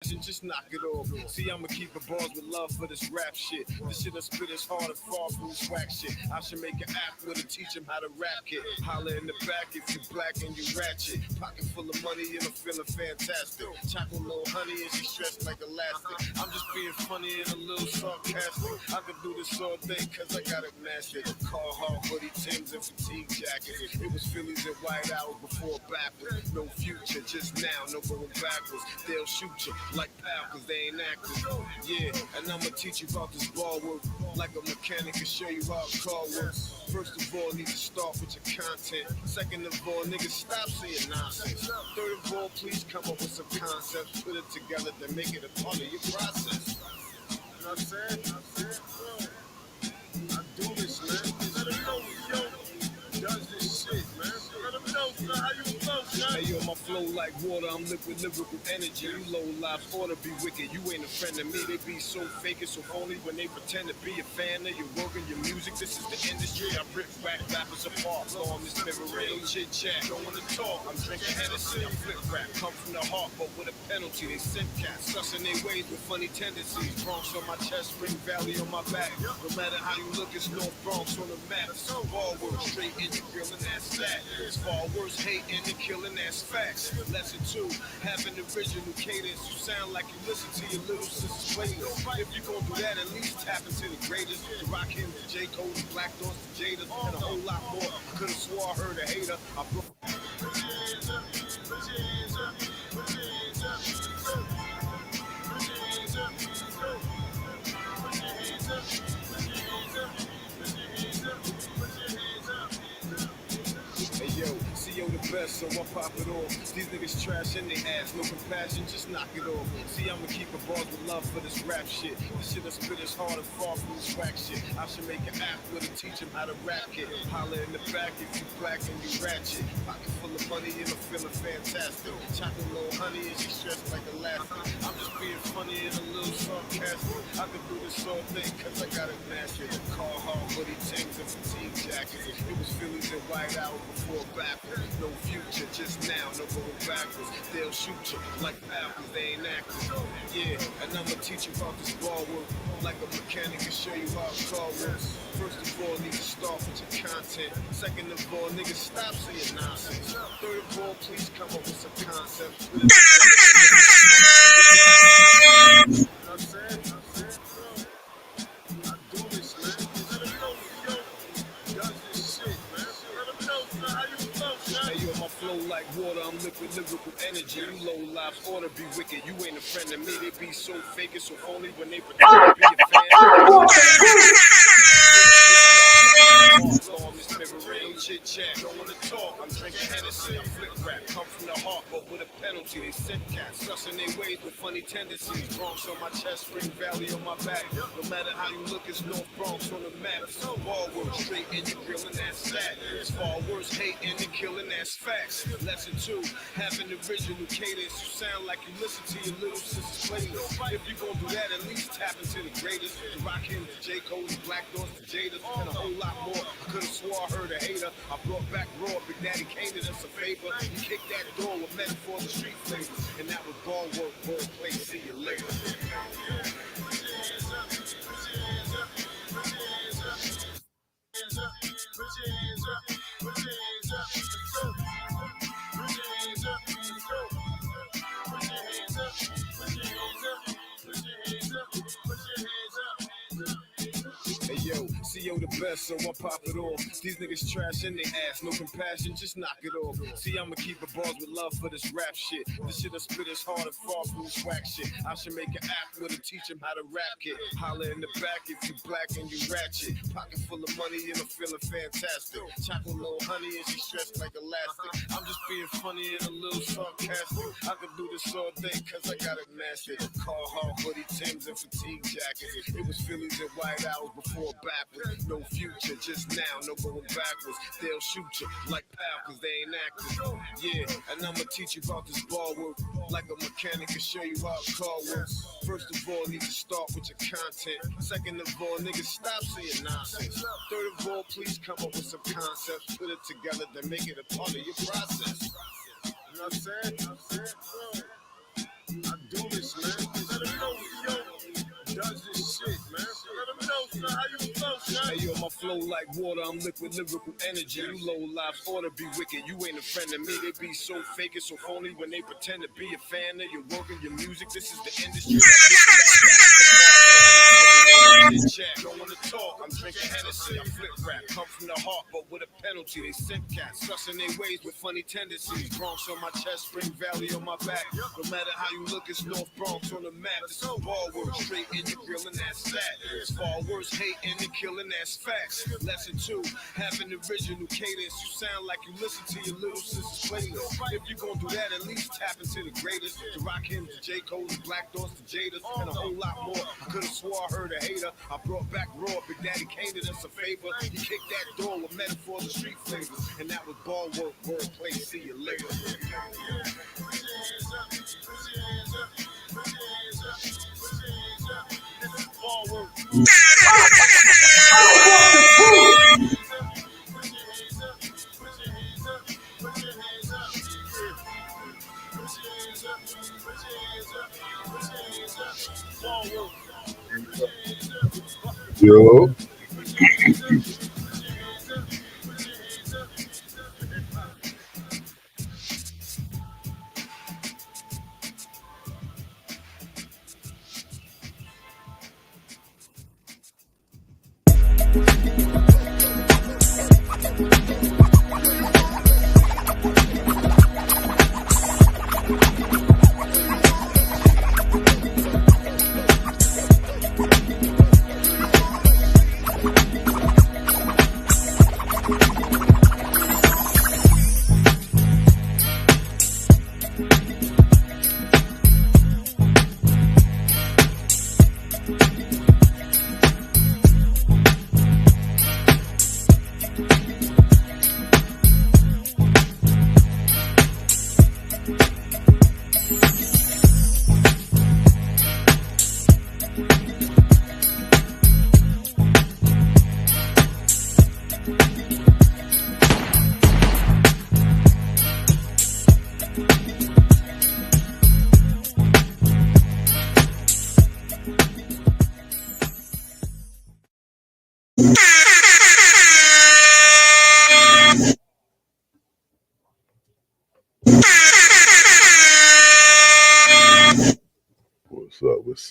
And just knock it off. See, I'ma keep it bars with love for this rap shit. This shit I spit is hard and far from this whack shit. I should make an app with it, teach him how to rap it. Holler in the back if you black and you ratchet. Pocket full of money and I'm feeling fantastic. Chocolate little honey and she stretched like elastic. I'm just being funny and a little sarcastic. I could do this all day cause I got it mastered. Carhartt hoodie, Timbs and fatigue jackets. It was Phillies and white hours before backwards. No future, just now, no going backwards. They'll shoot you like pal, cause they ain't actors. Yeah, and I'ma teach you about this ball work. Like a mechanic and show you how a car works. First of all, need to start with your content. Second of all, niggas stop saying nonsense. Third of all, please come up with some concepts. Put it together to make it a part of your process. You know what I'm saying? I do this, man. Let them know, yo. Does this shit, man. Let them know, son, how you flow, son. Hey, yo, my flow like water. I'm liquid, lyrical energy. You low lives ought to be wicked. You ain't a friend of me. They be so fake and so phony when they pretend to be a fan of your work and your music. This is the industry. I rip whack rappers apart. Flow on this memory, chit chat. Don't wanna talk. I'm drinking Hennessy. I'm flip rap. Come from the heart, but with a penalty. They send cats, sussing their ways with funny tendencies. Bronx on my chest, Spring Valley on my back. No matter how you look, it's North Bronx on the map. It's all work straight in the grill and that's that. It's far worse hating and killing, that's facts. Lesson 2, have an original cadence. You sound like you listen to your little sister's playlist. If you gon' do that, at least tap into the greatest. The Rakim, the J. Cole, the Black Doors, the Jada, and a whole lot more. I could've swore I heard a hater. I broke. Put your hands up, put your hands up, put your hands up, put your hands up, put your hands up, put your hands up, put your hands up, put your hands up, put your hands up. Hey yo, CO the best, so I pop it off. These niggas trash in their ass, no compassion, just knock it off. See, I'ma keep it bars with love for this rap shit. This shit I spit is hard and far from this whack shit. I should make an app with it, teach him how to rap it. Holler in the back if you black and you ratchet. Pocket full of money and I'm feeling fantastic. Chocolate little honey and she stretched like elastic. I'm just being funny and a little sarcastic. I could do this all day cause I got it mastered. Carhartt hoodie, Timbs and fatigue jackets. It was Phillies and white hours before backwards. No future, just now, no going backwards. They'll shoot you like pal, cause they ain't actors. Yeah, and I'ma teach you about this ball work. Like a mechanic and show you how a car works. First of all, need to start with your content. Second of all, niggas stop saying nonsense. Third of all, please come up with some concepts. Put it together. You know what I'm saying? I do this, man. Let them know, yo. Does this shit, man. Let them know, son, how you flow, son. Hey, yo, my flow like water. I'm liquid, lyrical energy. You low lives ought to be wicked. You ain't a friend of me. They be so fake and so phony when they pretend to be a fan. On this memory, chit chat, don't wanna talk. I'm drinking Hennessy, I'm flip rap, come from the heart, but with a penalty. They send cats, sussing their ways with funny tendencies. Bronx on my chest, Spring Valley on my back. No matter how you look, it's North Bronx on the map. It's all work straight in your grill and that's that. It's far worse hating and killing, that's facts. Lesson 2, have an original cadence. You sound like you listen to your little sister's playlist. If you gon' do that, at least tap into the greatest. The Rakim, the J. Cole, the Black Doors, the Jada, and a whole lot more. I could've swore I heard a hater. I brought back raw. Big Daddy came to us a favor. He kicked that door with metaphors and street flavors. And that was ball work, ball play. See you later. Hey yo, CO the best, so I pop it off. These niggas trash in their ass, no compassion, just knock it off. See, I'ma keep it bars with love for this rap shit. This shit I spit is hard and far from this whack shit. I should make an app with it, teach him how to rap it. Holler in the back if you black and you ratchet. Pocket full of money and I'm feeling fantastic. Chocolate little honey and she stretched like elastic. I'm just being funny and a little sarcastic. I could do this all day cause I got it mastered. Carhartt hoodie, Timbs and fatigue jackets. It was Phillies and white hours before backwards. No future, just now, no going backwards. They'll shoot you like pal cause they ain't actors. Yeah, and I'ma teach you about this ball work. Like a mechanic and show you how a car works. First of all, need to start with your content. Second of all, niggas stop saying nonsense. Third of all, please come up with some concepts. Put it together to make it a part of your process. You know what I'm saying? I do this, man. Let them know, yo. Does this shit, man. Let them know, son, how you flow, son. Hey, yo, my flow like water. I'm liquid lyrical energy. You low lives ought to be wicked. You ain't a friend of me. They be so fake and so phony when they pretend to be a fan of your work and your music. This is the industry. Don't wanna talk, I'm drinking Hennessy, I flip rap, come from the heart, but with a penalty. They simp cats, sussing their ways with funny tendencies. Bronx on my chest, Spring Valley on my back. No matter how you look, it's North Bronx on the map. This is ball work, straight in your grill, and that's that. It's far worse, hating and killing, that's facts. Lesson 2, have an original cadence. You sound like you listen to your little sister's playlist. If you gon' do that, at least tap into the greatest. To rock him, to J. Cole, to Black Doors, to Jada, and a whole lot more. I could've swore I heard a hater. I brought back Raw, Big Daddy Kane did us a favor. He kicked that door with metaphors and street flavors. And that was ball work, wordplay, see you later. Ball work. Yo.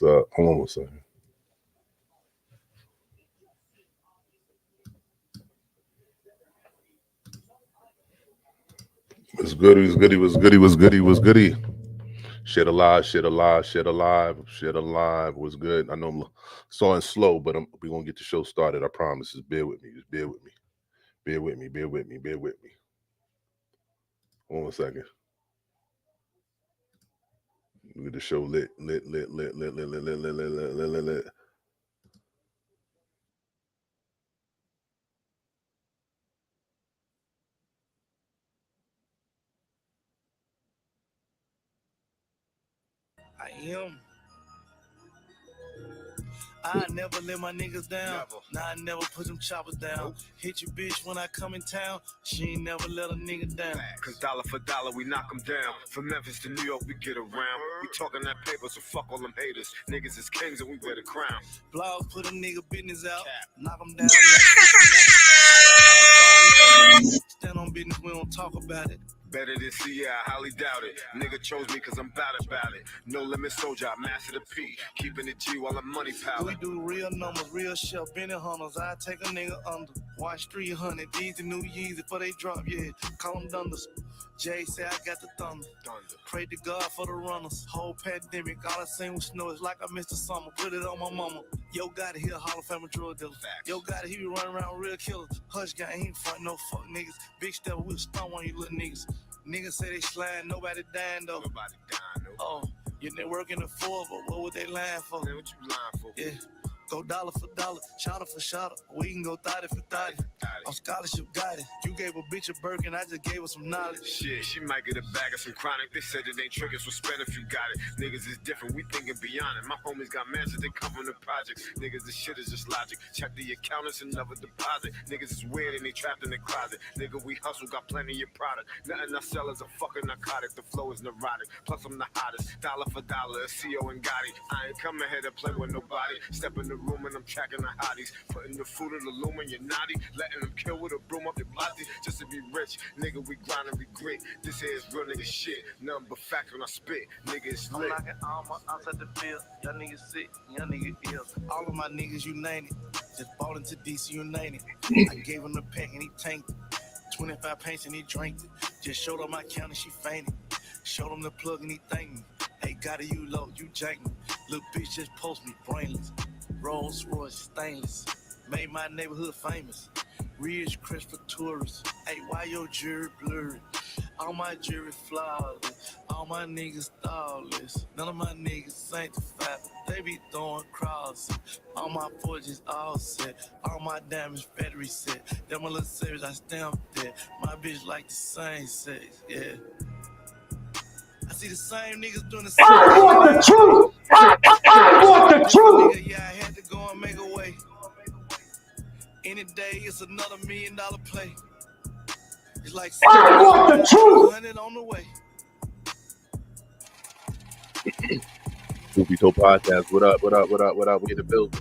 What's up? Hold on one second. What's goody? What's goody? What's goody? What's goody? What's goody? Shit alive, shit alive, shit alive, shit alive. What's good? I know I'm starting slow, but we're going to get the show started. I promise. Just bear with me. Just bear with me. Bear with me. Bear with me. Bear with me. Hold on one second. Look at the show lit. I never let my niggas down. Nah, I never put them choppers down. Hit your bitch when I come in town. She ain't never let a nigga down. Cause dollar for dollar, we knock them down. From Memphis to New York, we get around. We talking that paper, so fuck all them haters. Niggas is kings and we wear the crown. Blog put a nigga business out. Knock them down. Stand on business, we don't talk about it. Better than see, yeah, I highly doubt it. Nigga chose me cause I'm bad about it. No limit soldier, I master the P. Keeping it G while I'm money power. We do real numbers, real shit, Benny Hunters. I take a nigga under. Watch 300, these the new Yeezy before they drop, yeah. Call them Dunders. Jay say I got the thunder. Pray to God for the runners. Whole pandemic, all I seen was snow. It's like I missed the summer. Put it on my mama. Yo, got it, he a Hall of Fame drug dealer. Yo, got it, he be running around real killers. Hush guy, he ain't front no fuck niggas. Big step, we'll stomp on you little niggas. Niggas say they slime, nobody dying though. Nobody dying, no. Oh, your network in the four, but what would they lying for? Man, what you lying for? Yeah. Go dollar for dollar, shotter for shotter. We can go thotty for thotty. I'm scholarship guided. You gave a bitch a Birkin, I just gave her some knowledge. Shit, she might get a bag of some chronic. They said it ain't triggers, so spend if you got it. Niggas is different, we thinking beyond it. My homies got mansions, they come from the projects. Niggas, this shit is just logic. Check the accountants and never deposit. Niggas is weird and they trapped in the closet. Nigga, we hustle, got plenty of product. Nothing I sell is a fucking narcotic. The flow is neurotic. Plus I'm the hottest. Dollar for dollar, a CO and Gotti. I ain't coming here to play with nobody. Step in the room and I'm tracking the hotties. Putting the food in the loom and you're naughty. Letting them kill with a broom up your body. Just to be rich. Nigga, we grind and we grit. This here is real nigga shit. Nothing but facts when I spit. Nigga, it's lit. I'm knocking all my outside the field. Y'all niggas sick, young nigga ill. All of my niggas united. Just bought into DC United. I gave him the pack and he tanked it. 25 pints and he drank it. Just showed up my count and she fainted. Showed him the plug and he thanked me. Hey, got it, you low, you jank me. Little bitch just post me brainless. Rolls Royce stainless. Made my neighborhood famous. Ridge Crest for tourists. Hey, why your jewelry blurry? All my jewelry flawless. All my niggas thoughtless. None of my niggas sanctified. They be throwing crosses. All my forges all set. All my diamonds battery set. Them a little savage, I stamped that. My bitch like the same sex, yeah. I see the same niggas doing the same thing. I want the truth. I want the truth. Nigga, yeah, I had to go and make a way. Any day, it's another $1 million play. It's like I want the truth. 100 on the way. Truthbto Podcast. What up? What up? What up? What up? We in the building.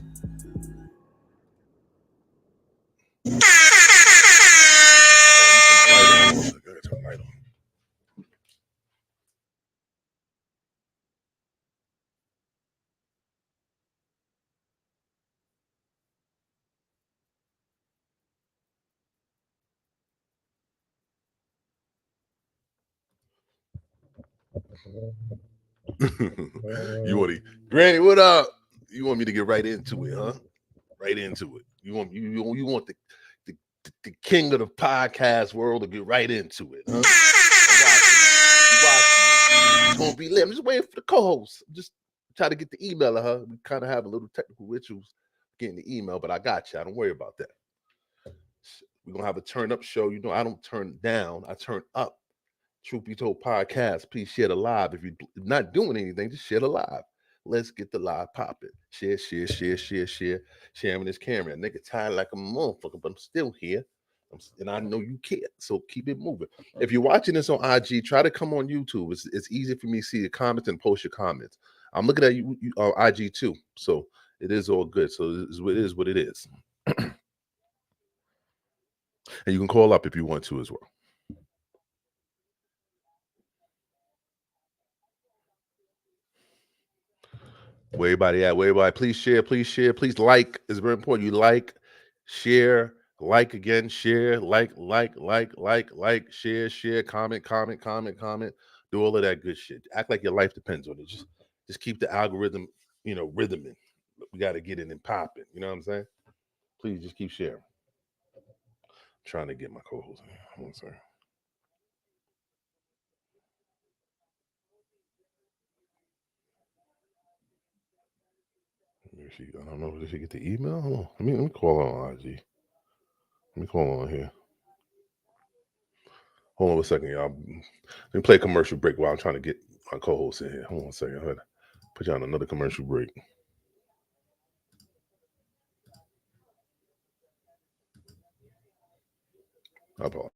Turn the light on. You want to, Granny? What up? You want me to get right into it, huh? Right into it. You want the king of the podcast world to get right into it, huh? It's gonna be lit. I'm just waiting for the co-host. Just try to get the email of her. We kind of have a little technical issues getting the email, but I got you. I don't worry about that. We're gonna have a turn up show. You know, I don't turn down, I turn up. Truthbto Podcast. Please share the live. If you're not doing anything, just share the live. Let's get the live popping. Share. Sharing this camera. Nigga tired like a motherfucker, but I'm still here. And I know you care. So keep it moving. If you're watching this on IG, try to come on YouTube. It's easy for me to see the comments and post your comments. I'm looking at you on IG too. So it is all good. So it is what it is. And you can call up if you want to as well. Where everybody at? Where everybody? Please share. Please like. It's very important. You like, share, like again, share, like, share, comment. Do all of that good shit. Act like your life depends on it. Just keep the algorithm, rhythming. We got to get it and popping. You know what I'm saying? Please just keep sharing. I'm trying to get my co-host in here. Hold on, sir. I don't know. Did she get the email? Hold on. Let me call her on IG. Let me call her on here. Hold on a second, y'all. Let me play a commercial break while I'm trying to get my co-host in here. Hold on a second. I had to put you on another commercial break. I'll pause.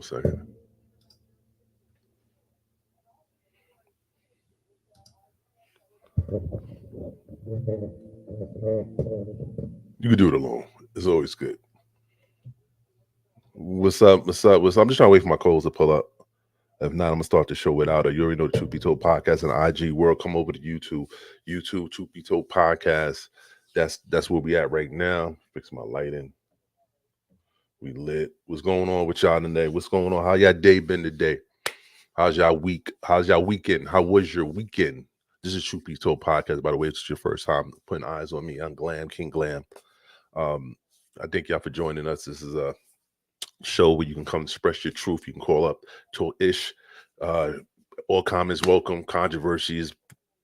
1 second. You can do it alone. It's always good. What's up? What's up? What's up? I'm just trying to wait for my calls to pull up. If not, I'm gonna start the show without it. You already know the Truth Be Told podcast and IG world. Come over to YouTube, Truth Be Told podcast. That's where we at right now. Fix my lighting. We lit. What's going on with y'all today? What's going on? How y'all day been today? How's y'all week? How's y'all weekend? How was your weekend? This is Truth Be Told podcast. By the way, it's your first time putting eyes on me. I'm Glam, King Glam. I thank y'all for joining us. This is a show where you can come express your truth. You can call up to ish. All comments welcome. Controversies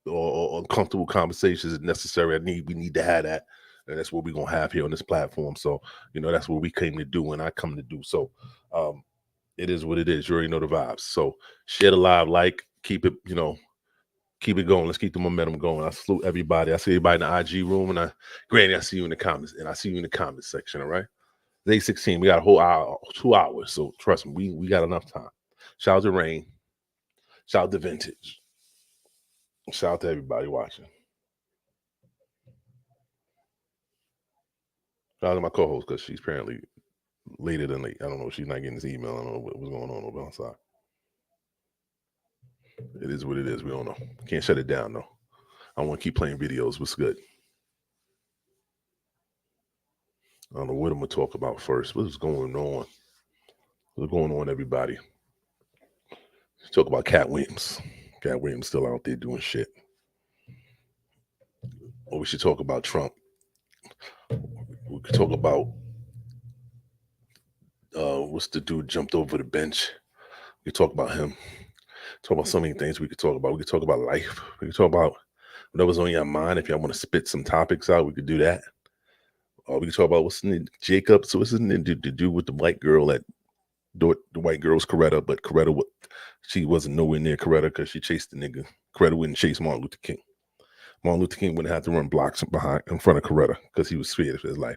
or uncomfortable conversations is necessary. We need to have that, and that's what we're gonna have here on this platform. So that's what we came to do, and I come to do. So it is what it is. You already know the vibes. So share the live, keep it keep it going. Let's keep the momentum going. I salute everybody. I see everybody in the IG room, and Granny, I see you in the comments, and I see you in the comments section. All right. Day 16, we got a whole hour, 2 hours. So trust me, we got enough time. Shout out to Rain. Shout out to Vintage. Shout out to everybody watching. Shout out to my co-host because she's apparently later than late. I don't know. She's not getting this email. I don't know what's going on over outside. It is what it is. We don't know. Can't shut it down though. I want to keep playing videos. What's good? I don't know what I'm gonna talk about first. What's going on? What's going on, everybody? Let's talk about Cat Williams. Cat Williams still out there doing shit. Or we should talk about Trump. We could talk about what's the dude jumped over the bench. We could talk about him. Talk about so many things we could talk about. We could talk about life. We could talk about whatever's on your mind. If y'all want to spit some topics out, we could do that. Or we could talk about what's in Jacob. So what's in to do with the white girl the white girl's Coretta, but Coretta, she wasn't nowhere near Coretta because she chased the nigga. Coretta wouldn't chase Martin Luther King. Martin Luther King wouldn't have to run blocks in front of Coretta because he was scared of his life.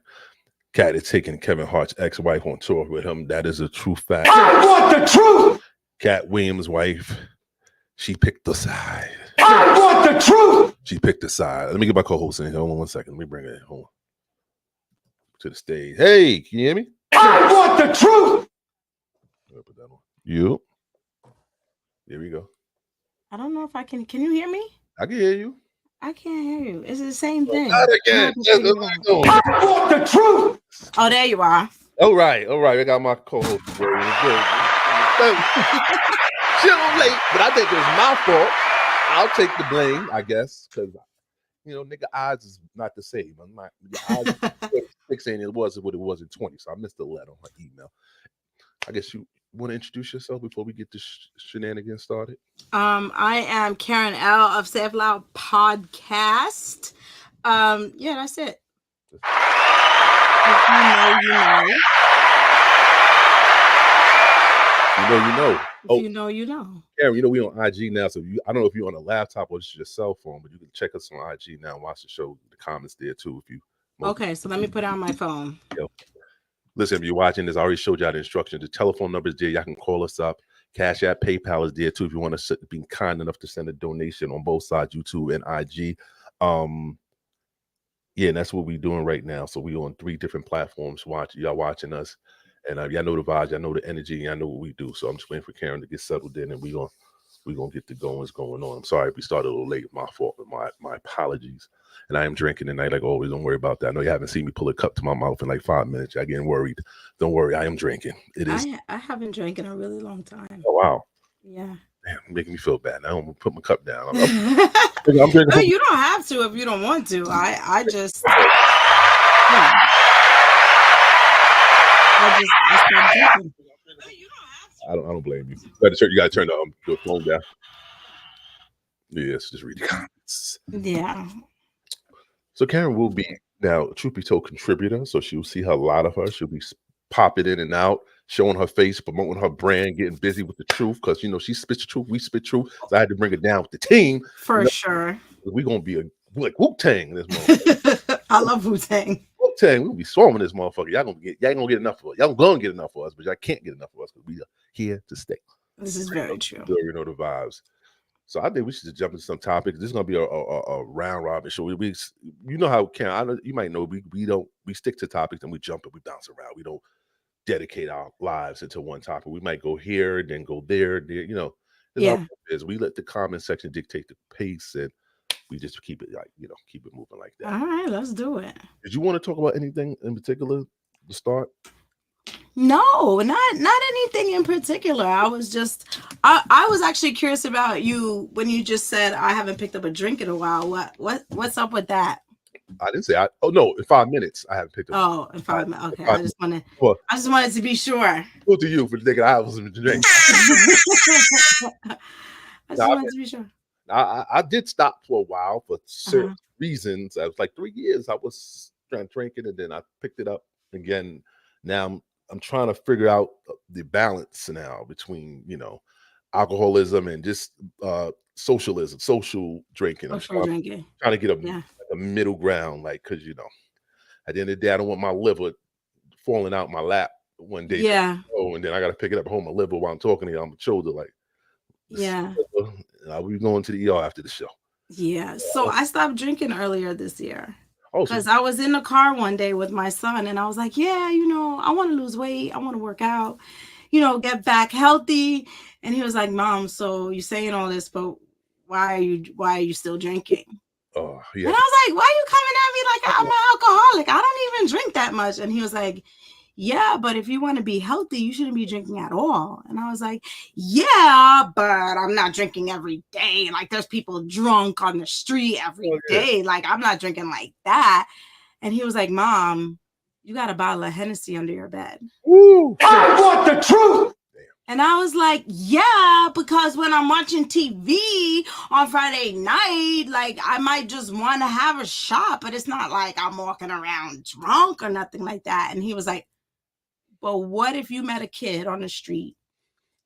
Cat is taking Kevin Hart's ex-wife on tour with him. That is a true fact. I want the truth. Cat Williams' wife, she picked the side. I want the truth. She picked the side. Let me get my co-host in here. Hold on 1 second. Let me bring her in. Hold on. To the stage. Hey, can you hear me? I want the truth. Put that on. You. There we go. I don't know if I can. Can you hear me? I can hear you. I can't hear you. It's the same thing. Not again. I want the truth. Oh, there you are. All right. I got my co-host. She's late, but I think it was my fault. I'll take the blame, I guess, because nigga, odds is not the same. I'm not. The odds 6 saying it was what it was in 20, so I missed the letter on my email. I guess you want to introduce yourself before we get this shenanigans started? I am Karen L of Say It Loud Podcast. Yeah, that's it. If you know, you know. You know. If you know, you know. Karen, we on IG now, so I don't know if you're on a laptop or just your cell phone, but you can check us on IG now and watch the show. The comments there too. If you Okay, so let me put it on my phone. Listen, if you're watching this, I already showed y'all the instructions. The telephone number is there. Y'all can call us up. Cash App, PayPal is there too. If you want to be kind enough to send a donation on both sides, YouTube and IG. And that's what we're doing right now. So we on 3 different platforms. Y'all watching us, and y'all know the vibes, y'all know the energy, y'all know what we do. So I'm just waiting for Karen to get settled in, and we're gonna get the goings going on. I'm sorry if we started a little late. My fault. My apologies. And I am drinking tonight, like always. Don't worry about that. I know you haven't seen me pull a cup to my mouth in like 5 minutes. Y'all getting worried. Don't worry, I am drinking. It is. I haven't drank in a really long time. Oh wow. Yeah. Damn, making me feel bad. Now I'm gonna put my cup down. I'm drinking. No, you don't have to if you don't want to. I just. Yeah. I stopped drinking. I don't blame you. You gotta turn the phone down. Yes, just read the comments. Yeah. So Karen will be now a Truth Be Told contributor, so she'll see a lot of her. She'll be popping in and out, showing her face, promoting her brand, getting busy with the truth, because she spits truth, we spit truth. So I had to bring it down with the team. For sure. We're gonna be like Wu-Tang this moment. I love Wu-Tang. 10, we'll be swarming this motherfucker. Y'all gonna get enough of us. Y'all gonna get enough of us, but y'all can't get enough of us because we are here to stay. This is very true. You know the vibes. So I think we should just jump into some topics. This is gonna be a round robin show. We you know how Karen, I know you might know we stick to topics and we jump and we bounce around. We don't dedicate our lives into one topic. We might go here, then go there. You know, how it is. We let the comment section dictate the pace, and we just keep it keep it moving like that. All right, let's do it. Did you want to talk about anything in particular to start? No, not anything in particular. I was actually curious about you when you just said I haven't picked up a drink in a while. What's up with that? I didn't say in 5 minutes I haven't picked up. Oh, in 5 minutes. Okay. I just wanted to be sure. Well, to you for thinking I wasn't drinking. I just wanted to be sure. I did stop for a while for certain reasons. I was like 3 years I was trying to drink it, and then I picked it up again. Now I'm trying to figure out the balance now between alcoholism and just social drinking. I'm trying to get a middle ground, because at the end of the day I don't want my liver falling out my lap one day. And then I got to pick it up and hold my liver while I'm talking to you on my shoulder. I'll be going to the ER after the show. So I stopped drinking earlier this year because I was in the car one day with my son and I was like, I want to lose weight, I want to work out, get back healthy. And he was like, Mom, so you're saying all this, but why are you still drinking? And I was like, why are you coming at me like I'm an alcoholic? I don't even drink that much. And he was like, yeah, but if you want to be healthy, you shouldn't be drinking at all. And I was like, yeah, but I'm not drinking every day. Like there's people drunk on the street every day. Like I'm not drinking like that. And he was like, Mom, you got a bottle of Hennessy under your bed. Ooh, I want the truth. And I was like, yeah, because when I'm watching TV on Friday night, like I might just want to have a shot, but it's not like I'm walking around drunk or nothing like that. And he was like, but what if you met a kid on the street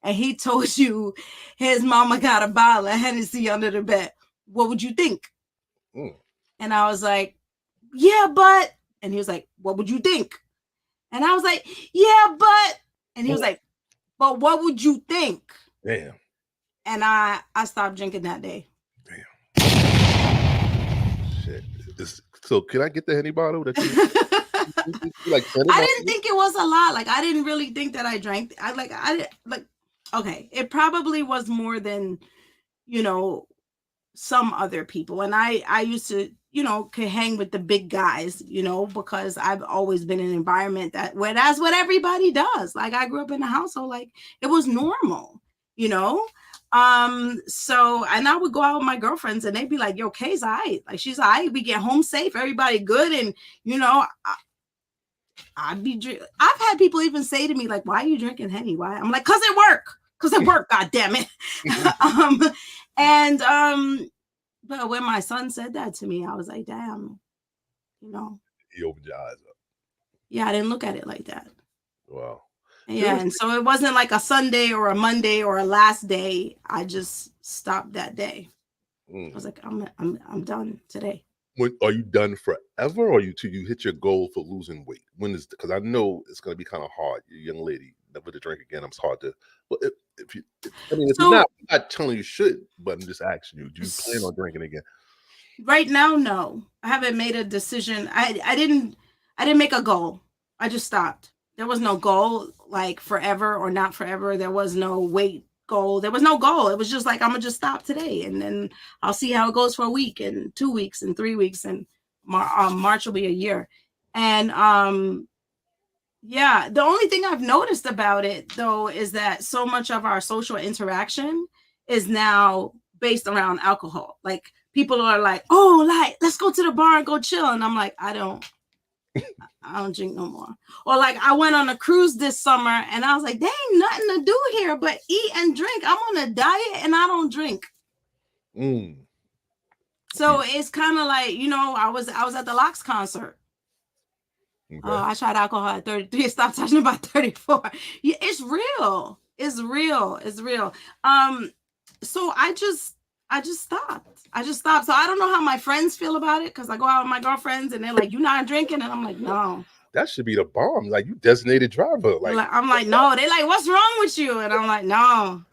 and he told you his mama got a bottle of Hennessy under the bed? What would you think? And I was like, yeah, but, and he was like, what would you think? And I was like, yeah, but, and he was like, but what would you think? Damn. And I stopped drinking that day. Damn. Shit. So can I get the Henny bottle that you I didn't think it was a lot. Like I didn't really think that I drank. Okay, it probably was more than some other people. And I used to could hang with the big guys, because I've always been in an environment that's what everybody does. Like I grew up in a household, like it was normal, So, and I would go out with my girlfriends and they'd be like, yo, Kay's all right. Like she's all right. We get home safe. Everybody good. And, I've had people even say to me, like, why are you drinking Henny? Why? I'm like, cause it work. God damn it. But when my son said that to me, I was like, damn, You opened your eyes up. Yeah, I didn't look at it like that. Wow. Yeah, and so it wasn't like a Sunday or a Monday or a last day. I just stopped that day. I was like, I'm done today. When are you done forever, or you hit your goal for losing weight? When is, because I know it's going to be kind of hard. You're a young lady, never to drink again. It's hard to. Well, if I'm not telling you should, but I'm just asking you. Do you plan on drinking again? Right now, no. I haven't made a decision. I didn't make a goal. I just stopped. There was no goal, like forever or not forever. There was no weight goal. There was no goal. It was just like, I'm gonna just stop today, and then I'll see how it goes for a week and 2 weeks and 3 weeks, and March will be a year. And yeah, the only thing I've noticed about it though is that so much of our social interaction is now based around alcohol. Like people are like, oh, like let's go to the bar and go chill, and I'm like, I don't drink no more. Or like I went on a cruise this summer and I was like, there ain't nothing to do here but eat and drink. I'm on a diet and I don't drink. So it's kind of like, I was at the Locks concert. Okay. I tried alcohol at 33, stopped touching about 34. Yeah, it's real. It's real. So I I just stopped. So I don't know how my friends feel about it because I go out with my girlfriends and they're like, "You not drinking?" And I'm like, "No." That should be the bomb. Like, you designated driver. Like I'm like, "No." They're like, "What's wrong with you?" And I'm like, "No."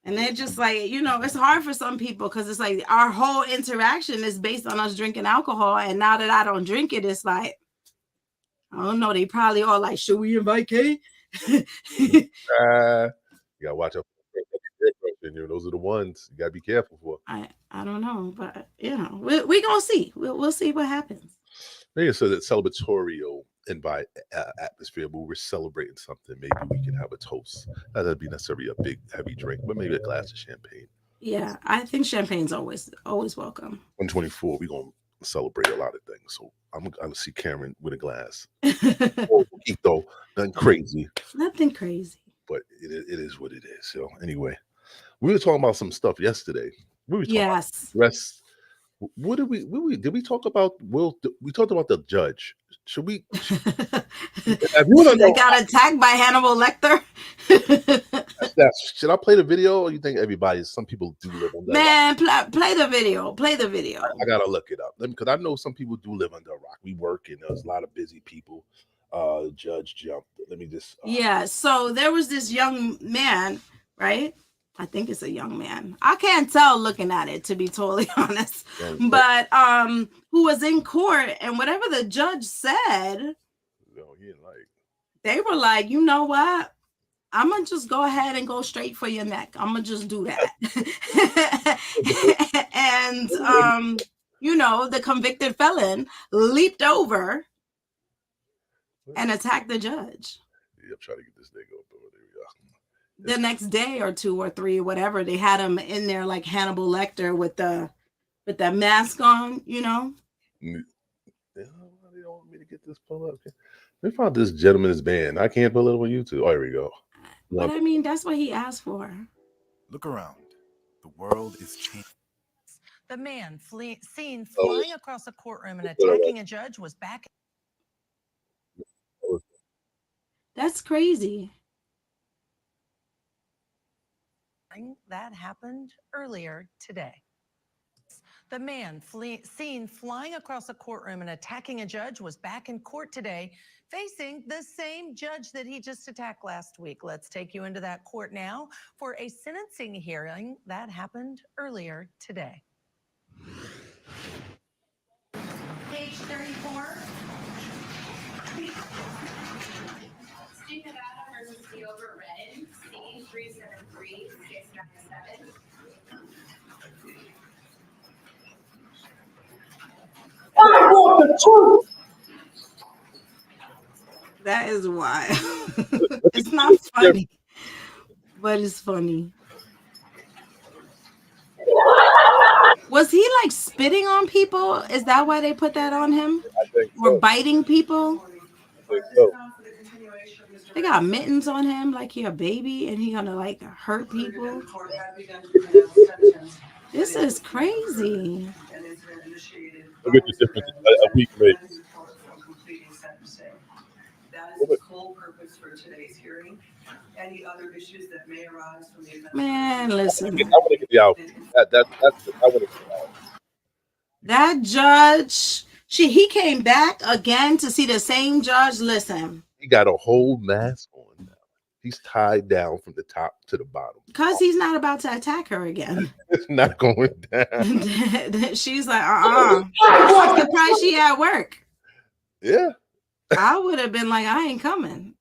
And they're just like, you know, it's hard for some people because it's like our whole interaction is based on us drinking alcohol. And now that I don't drink it, it's like, I don't know. They probably all like, should we invite Kate? you gotta watch out. Those are the ones you gotta be careful for. I don't know, but you know, we gonna see. We'll see what happens. Maybe so that celebratory atmosphere where we're celebrating something. Maybe we can have a toast. That'd be necessarily a big heavy drink, but maybe a glass of champagne. Yeah, I think champagne's always welcome. 124, we're gonna celebrate a lot of things. So I'm gonna see Cameron with a glass. Though, nothing crazy. Nothing crazy. But it is what it is. So anyway, we were talking about some stuff yesterday. We were talking about rest. What did we talk about? We talked about the judge. Should we? They got attacked by Hannibal Lecter. Should I play the video, or you think some people do live on that? Man, play the video. Play the video. I gotta look it up because I know some people do live under a rock. We work and there's a lot of busy people. Judge jumped. Let me just. Yeah. So there was this young man, right? I think it's a young man. I can't tell looking at it, to be totally honest. But who was in court, and whatever the judge said, they were like, you know what? I'm gonna just go ahead and go straight for your neck. I'm gonna just do that. And you know, the convicted felon leaped over and attacked the judge. Yeah, I'm trying to get this thing up. There we go. The next day or 2 or 3, whatever, they had him in there like Hannibal Lecter with that mask on, you know. They don't want me to get this pulled up. They found this gentleman's band. I can't pull it up on YouTube. Oh, here we go. But I mean, that's what he asked for. Look around. The world is changing. The man seen flying across a courtroom and attacking a judge was back. That's crazy. That happened earlier today. The man seen flying across a courtroom and attacking a judge was back in court today, facing the same judge that he just attacked last week. Let's take you into that court now for a sentencing hearing that happened earlier today. Page 34. State Nevada versus the overridden, C-373-697. I want the truth. That is wild. It's not funny, but it's funny. Was he like spitting on people? Is that why they put that on him? I think or so. Biting people? I think so. They got mittens on him like he a baby and he gonna like hurt people. This is crazy. Look at the difference a week makes. That is the sole purpose for today's hearing. Any other issues that may arise from the Man, listen. I want to get the out. I want to get out. That judge, he came back again to see the same judge. Listen. He got a whole mask on now. He's tied down from the top to the bottom. Because he's not about to attack her again. It's not going down. She's like, I'm surprised she at work. Yeah. I would have been like, I ain't coming.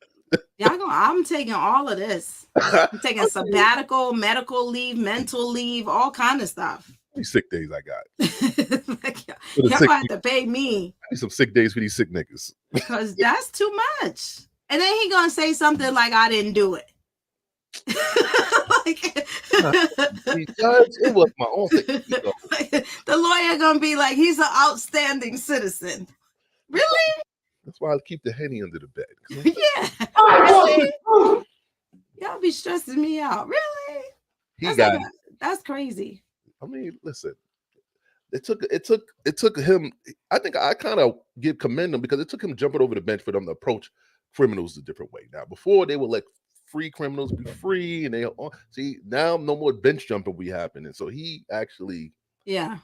I'm taking all of this. I'm taking sabbatical, medical leave, mental leave, all kind of stuff. How many sick days I got? Like, y'all have to pay me. I need some sick days for these sick niggas. Because that's too much. And then he gonna say something like, I didn't do it. It was my own thing. The lawyer gonna be like, he's an outstanding citizen. Really? That's why I keep the Henny under the bed. Yeah. Really? Y'all be stressing me out. Really? That's crazy. I mean, listen. It took him. I think I kind of commend him because it took him jumping over the bench for them to approach criminals a different way. Now, before they would let free criminals be free, and they see now no more bench jumping be happening. So he actually, yeah,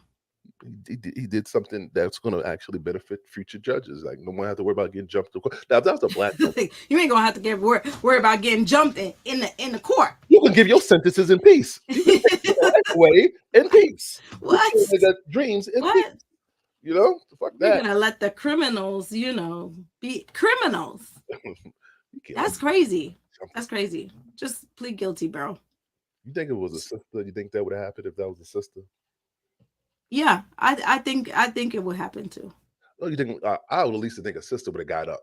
he did something that's going to actually benefit future judges. Like no one have to worry about getting jumped. Now if that was a black judge, you ain't gonna have to get worry about getting jumped in the court. You can give your sentences in peace. You can take your life away in peace. What? You can dreams in What? peace. You know, fuck You're that. gonna let the criminals, be criminals. That's crazy. That's crazy. Just plead guilty, bro. You think it was a sister? You think that would have happened if that was a sister? Yeah, I think it would happen too. Oh, you think I would at least think a sister would have got up,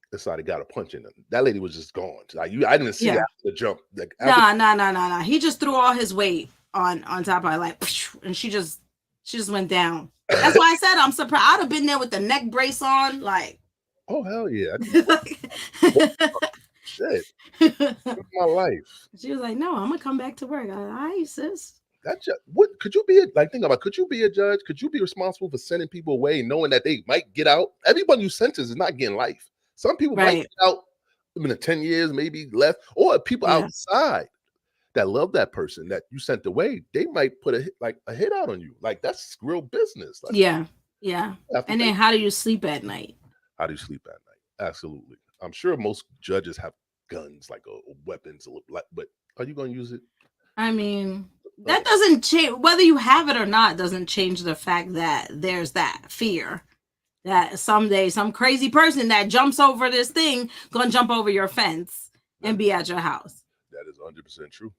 decided got a punch in them. That lady was just gone. Like I didn't see after the jump. Like nah. He just threw all his weight on top of her, like, and she just went down. That's why I said I'm surprised. I'd have been there with the neck brace on, like. Oh hell yeah! Shit, my life. She was like, "No, I'm gonna come back to work." All right, sis. What could you be think about? Could you be a judge? Could you be responsible for sending people away, knowing that they might get out? Everybody you sentence is not getting life. Some people might get out in 10 years, maybe less, or people outside that love that person that you sent away, they might put a hit out on you. Like that's real business. Like, yeah. And then how do you sleep at night? How do you sleep at night? Absolutely. I'm sure most judges have guns, like weapons, but are you going to use it? I mean, that doesn't change whether you have it or not. Doesn't change the fact that there's that fear that someday some crazy person that jumps over this thing gonna jump over your fence and be at your house. That is 100% true.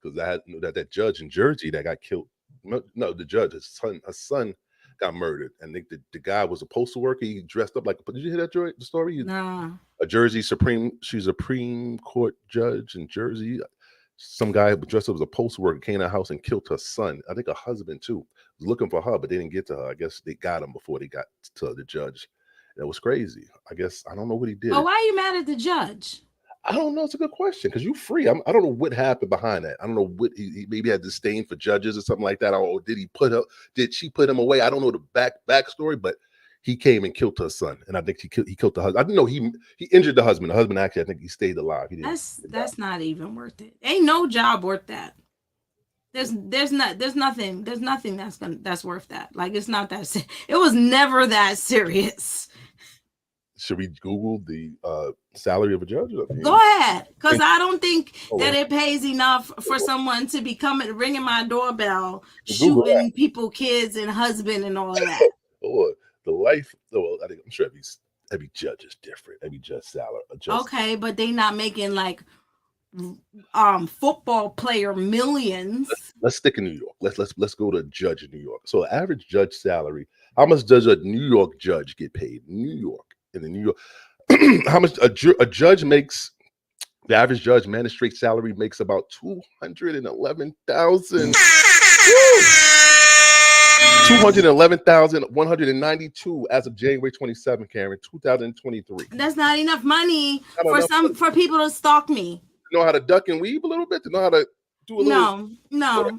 Because that judge in Jersey that got killed. No, the judge, his son got murdered, and the guy was a postal worker. He dressed up like. Did you hear that story? Nah. A Jersey Supreme Court judge in Jersey. Some guy dressed up as a postal worker came to the house and killed her son. I think her husband too. Was looking for her, but they didn't get to her. I guess they got him before they got to the judge. That was crazy. I guess I don't know what he did. But why are you mad at the judge? I don't know. It's a good question because you're free. I don't know what happened behind that. I don't know what he maybe had disdain for judges or something like that. Or did she put him away? I don't know the backstory, but he came and killed her son, and I think he killed the husband. I didn't know he injured the husband. The husband actually, I think he stayed alive. He didn't. That's not even worth it. Ain't no job worth that. There's nothing that's worth that. Like it's not that. It was never that serious. Should we Google the salary of a judge? Go ahead, because I don't think that it pays enough for someone to be ringing my doorbell, shooting people, kids, and husband, and all of that. The life. Well, I think I'm sure every judge is different. Every judge salary. Okay, but they not making like football player millions. Let's stick in New York. Let's go to judge in New York. So average judge salary. How much does a New York judge get paid? New York. In the New York, how much a judge makes? The average judge magistrate salary makes about $211,000. $211,192 as of January 27, Karen, 2023. That's not enough money for people to stalk me. To know how to duck and weave a little bit, to know how to do a little. No.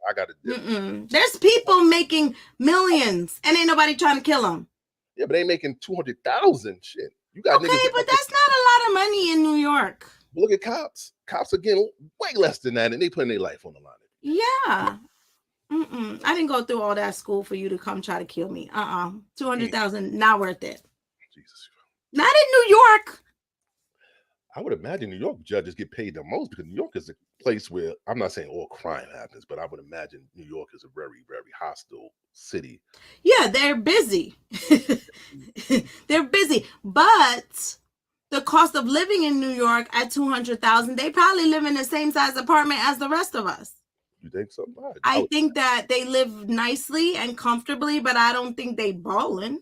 I got it. There's people making millions, and ain't nobody trying to kill them. Yeah, but they ain't making 200,000. Shit, you got. Okay, but that's not a lot of money in New York. Look at cops. Cops are getting way less than that, and they putting their life on the line. Yeah. I didn't go through all that school for you to come try to kill me. 200,000, not worth it. Jesus. Not in New York. I would imagine New York judges get paid the most because New York is a place where I'm not saying all crime happens, but I would imagine New York is a very, very hostile city. Yeah, they're busy. They're busy, but the cost of living in New York at 200,000, they probably live in the same size apartment as the rest of us. You think so? I think that they live nicely and comfortably, but I don't think they balling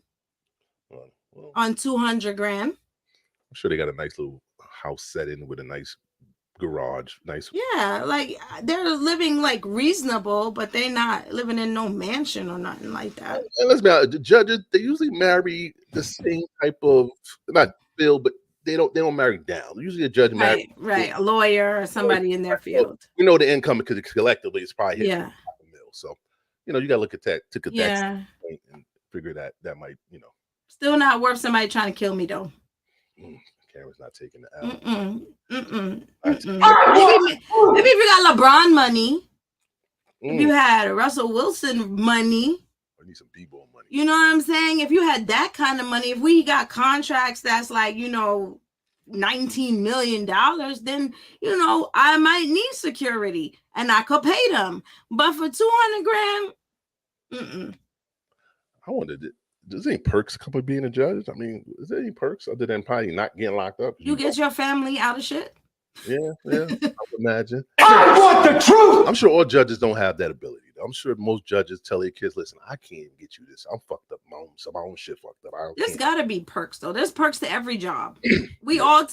on 200 grand. I'm sure they got a nice little house set in with a nice garage. Nice. Yeah, like they're living like reasonable, but they're not living in no mansion or nothing like that. And let's be honest, the judges, they usually marry the same type of, not field, but they don't marry down. Usually a judge marries a lawyer or somebody in their field. You know the income because collectively it's probably hitting $500,000. So you know you gotta look at that Yeah. and figure that might, you know. Still not worth somebody trying to kill me though. I camera's not taking the L. Maybe if you got LeBron money, if you had Russell Wilson money, I need some b-ball money. You know what I'm saying? If you had that kind of money, if we got contracts that's like, $19 million, then, I might need security and I could pay them. But for 200 grand, I wondered, does any perks come with being a judge? I mean, is there any perks other than probably not getting locked up? You get your family out of shit? Yeah, I would imagine. I want the truth. I'm sure all judges don't have that ability. I'm sure most judges tell their kids, listen, I can't get you this. I'm fucked up. My own shit fucked up. There's got to be perks, though. There's perks to every job. We all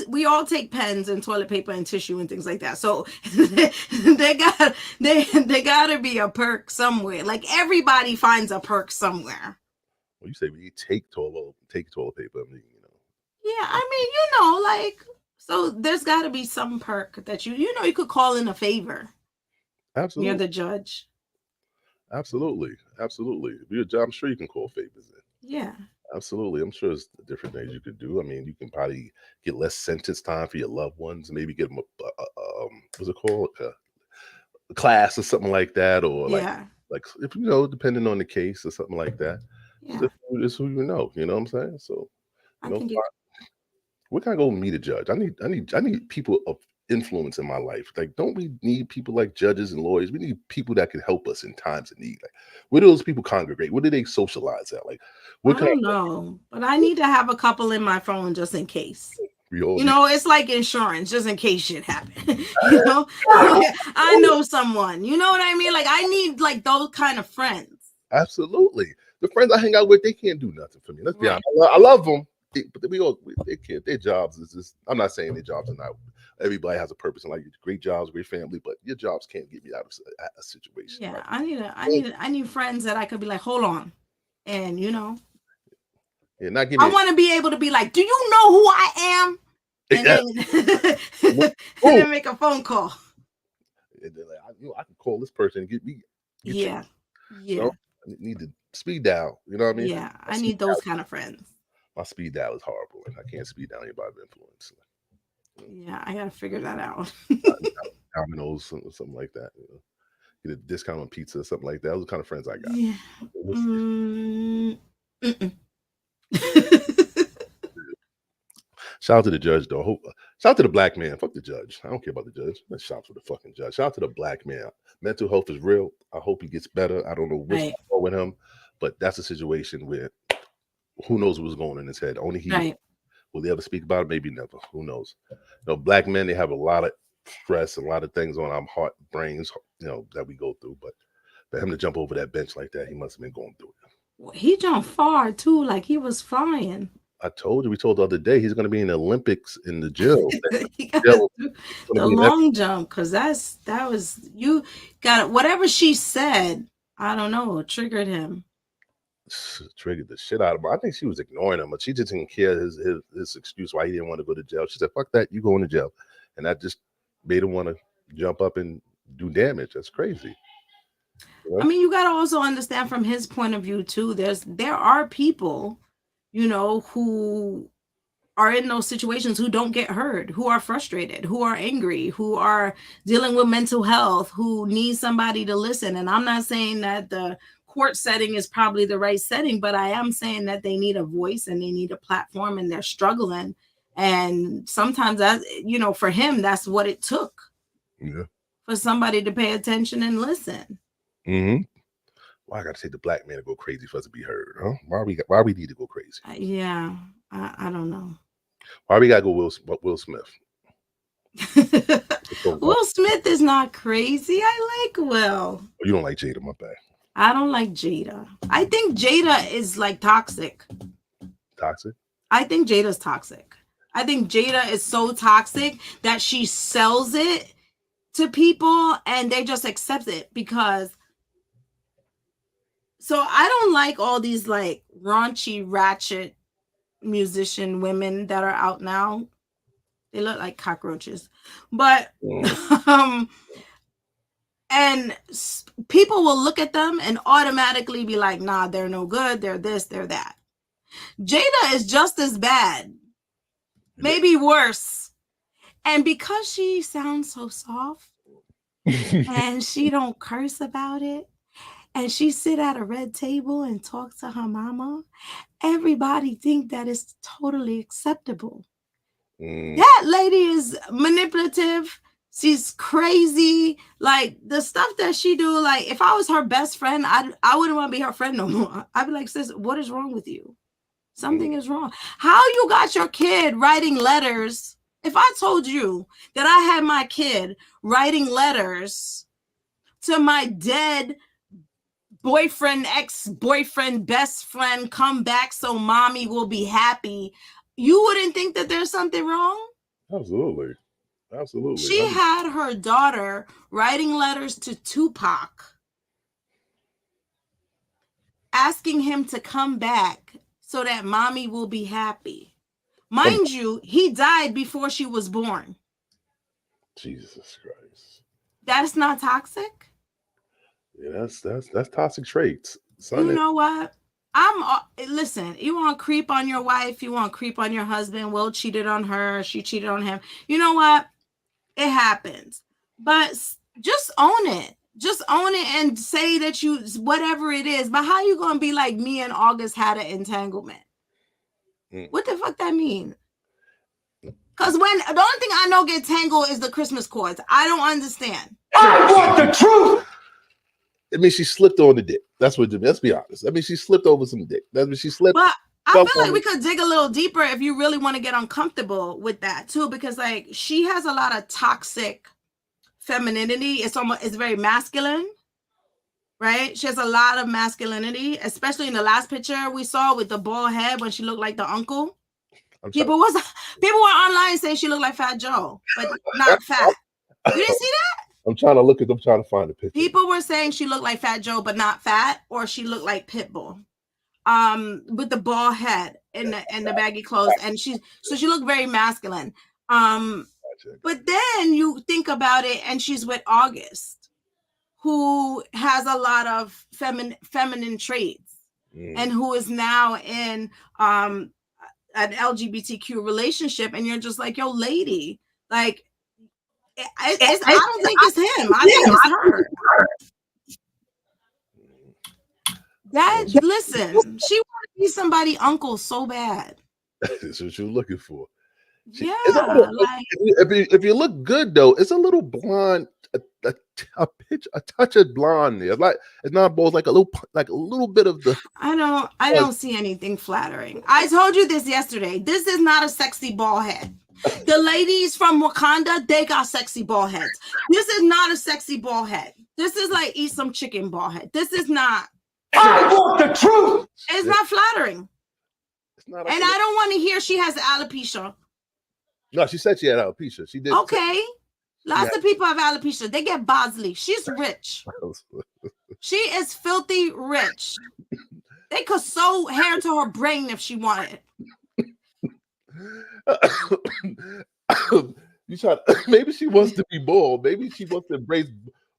take pens and toilet paper and tissue and things like that. So they got to be a perk somewhere. Like everybody finds a perk somewhere. Well, you say we take toilet paper. I mean, Yeah, so there's got to be some perk that you could call in a favor. Absolutely. You're the judge. Absolutely. If you're a judge, I'm sure you can call favors in. Yeah. Absolutely. I'm sure there's different things you could do. I mean, you can probably get less sentence time for your loved ones. Maybe get them what's it called? A class or something like that. Or like if depending on the case or something like that. Yeah. It's who you know. You know what I'm saying? So where can I go meet a judge? I need people of influence in my life. Like, don't we need people like judges and lawyers? We need people that can help us in times of need. Like, where do those people congregate? Where do they socialize at? Like, I don't know, but I need to have a couple in my phone just in case. It's like insurance, just in case shit happens. I know someone. You know what I mean? Like, I need like those kind of friends. Absolutely. The friends I hang out with, they can't do nothing for me. Let's be honest. I love them. But they can't. Their jobs is just. I'm not saying their jobs are not. Everybody has a purpose and like great jobs, great family, but your jobs can't get me out of a situation. Yeah, right? I need friends that I could be like, hold on, and not give me. I want to be able to be like, do you know who I am? And then make a phone call. And they're like, I can call this person and get me. Yeah. I need to speed dial. You know what I mean? Yeah, I need those kind of friends. My speed dial is horrible, and I can't speed down anybody of influence. Yeah, I gotta figure that out. Domino's, something like that. Get a discount on pizza or something like that. Those are the kind of friends I got. Yeah. Shout out to the judge, though. Shout out to the black man. Fuck the judge. I don't care about the judge. Let's shout for the fucking judge. Shout out to the black man. Mental health is real. I hope he gets better. I don't know what's going on with him, but that's a situation where who knows what's going on in his head. Only he will he ever speak about it? Maybe never. Who knows? Black men, they have a lot of stress and a lot of things on our heart, brains, that we go through. But for him to jump over that bench like that, he must have been going through it. Well, he jumped far too, like he was flying. I told you, we told the other day he's going to be in the Olympics in the gym. The long jump, because that was you got whatever she said. I don't know, triggered him. Triggered the shit out of him. I think she was ignoring him, but she just didn't care his excuse why he didn't want to go to jail. She said, "Fuck that, you going to jail," and that just made him want to jump up and do damage. That's crazy. I mean, you got to also understand from his point of view too. There are people, who are in those situations who don't get heard, who are frustrated, who are angry, who are dealing with mental health, who need somebody to listen. And I'm not saying that the court setting is probably the right setting, but I am saying that they need a voice and they need a platform and they're struggling. And sometimes that, for him, that's what it took. Yeah. For somebody to pay attention and listen. Mm-hmm. Why I got to take the black man to go crazy for us to be heard, huh? Why we need to go crazy? Yeah, I don't know. Why we got to go Will Smith? Will Smith is not crazy. I like Will. You don't like Jada, my bad. I don't like Jada. I think Jada is like toxic. Toxic? I think Jada's toxic. I think Jada is so toxic that she sells it to people and they just accept it because. So I don't like all these like raunchy, ratchet musician women that are out now. They look like cockroaches, but and people will look at them and automatically be like, nah, they're no good. They're this, they're that. Jada is just as bad. maybe worse. And because she sounds so soft and she don't curse about it, and she sit at a red table and talk to her mama, everybody think that it's totally acceptable. That lady is manipulative. She's crazy. Like the stuff that she do, like if I was her best friend, I wouldn't want to be her friend no more. I'd be like, sis, what is wrong with you? Something is wrong. How you got your kid writing letters? If I told you that I had my kid writing letters to my dead boyfriend, ex-boyfriend, best friend, come back so mommy will be happy, you wouldn't think that there's something wrong? Absolutely. She had her daughter writing letters to Tupac, asking him to come back so that mommy will be happy. Mind you, he died before she was born. Jesus Christ. That's not toxic? Yeah, that's toxic traits. You know what? Listen, you want to creep on your wife, you want to creep on your husband. Will cheated on her, she cheated on him. You know what? It happens. But just own it. Just own it and say that you, whatever it is. But how you going to be like me and August had an entanglement? What the fuck that mean? Because when the only thing I know get tangled is the Christmas cords. I don't understand. I want the truth. I mean, she slipped on the dick. That's what. Let's be honest. I mean, she slipped over some dick. That's what she slipped. But I feel like we could dig a little deeper if you really want to get uncomfortable with that too, because like she has a lot of toxic femininity. It's very masculine, right? She has a lot of masculinity, especially in the last picture we saw with the bald head when she looked like the uncle. People were online saying she looked like Fat Joe, but not fat. You didn't see that? I'm trying to find the picture. People were saying she looked like Fat Joe, but not fat, or she looked like Pitbull, with the bald head and the baggy clothes, and she looked very masculine. But then you think about it, and she's with August, who has a lot of feminine traits, and who is now in an LGBTQ relationship, and you're just like, yo, lady, like. I don't think it's him. I think it's her. Listen, she want to be somebody's uncle so bad. That's what you're looking for. Yeah, if you look good though, it's a little blonde, a touch of blonde there. Like it's not both, like a little bit of the. I don't see anything flattering. I told you this yesterday. This is not a sexy bald head. The ladies from Wakanda, they got sexy bald heads. This is not a sexy bald head. This is like eat some chicken bald head. This is not. I want the truth. It's not flattering. It's not. And I don't want to hear she has alopecia. No, she said she had alopecia. She did. Okay. Lots of people have alopecia. They get Bosley. She's rich. She is filthy rich. They could sew hair to her brain if she wanted. Maybe she wants to be bald. Maybe she wants to embrace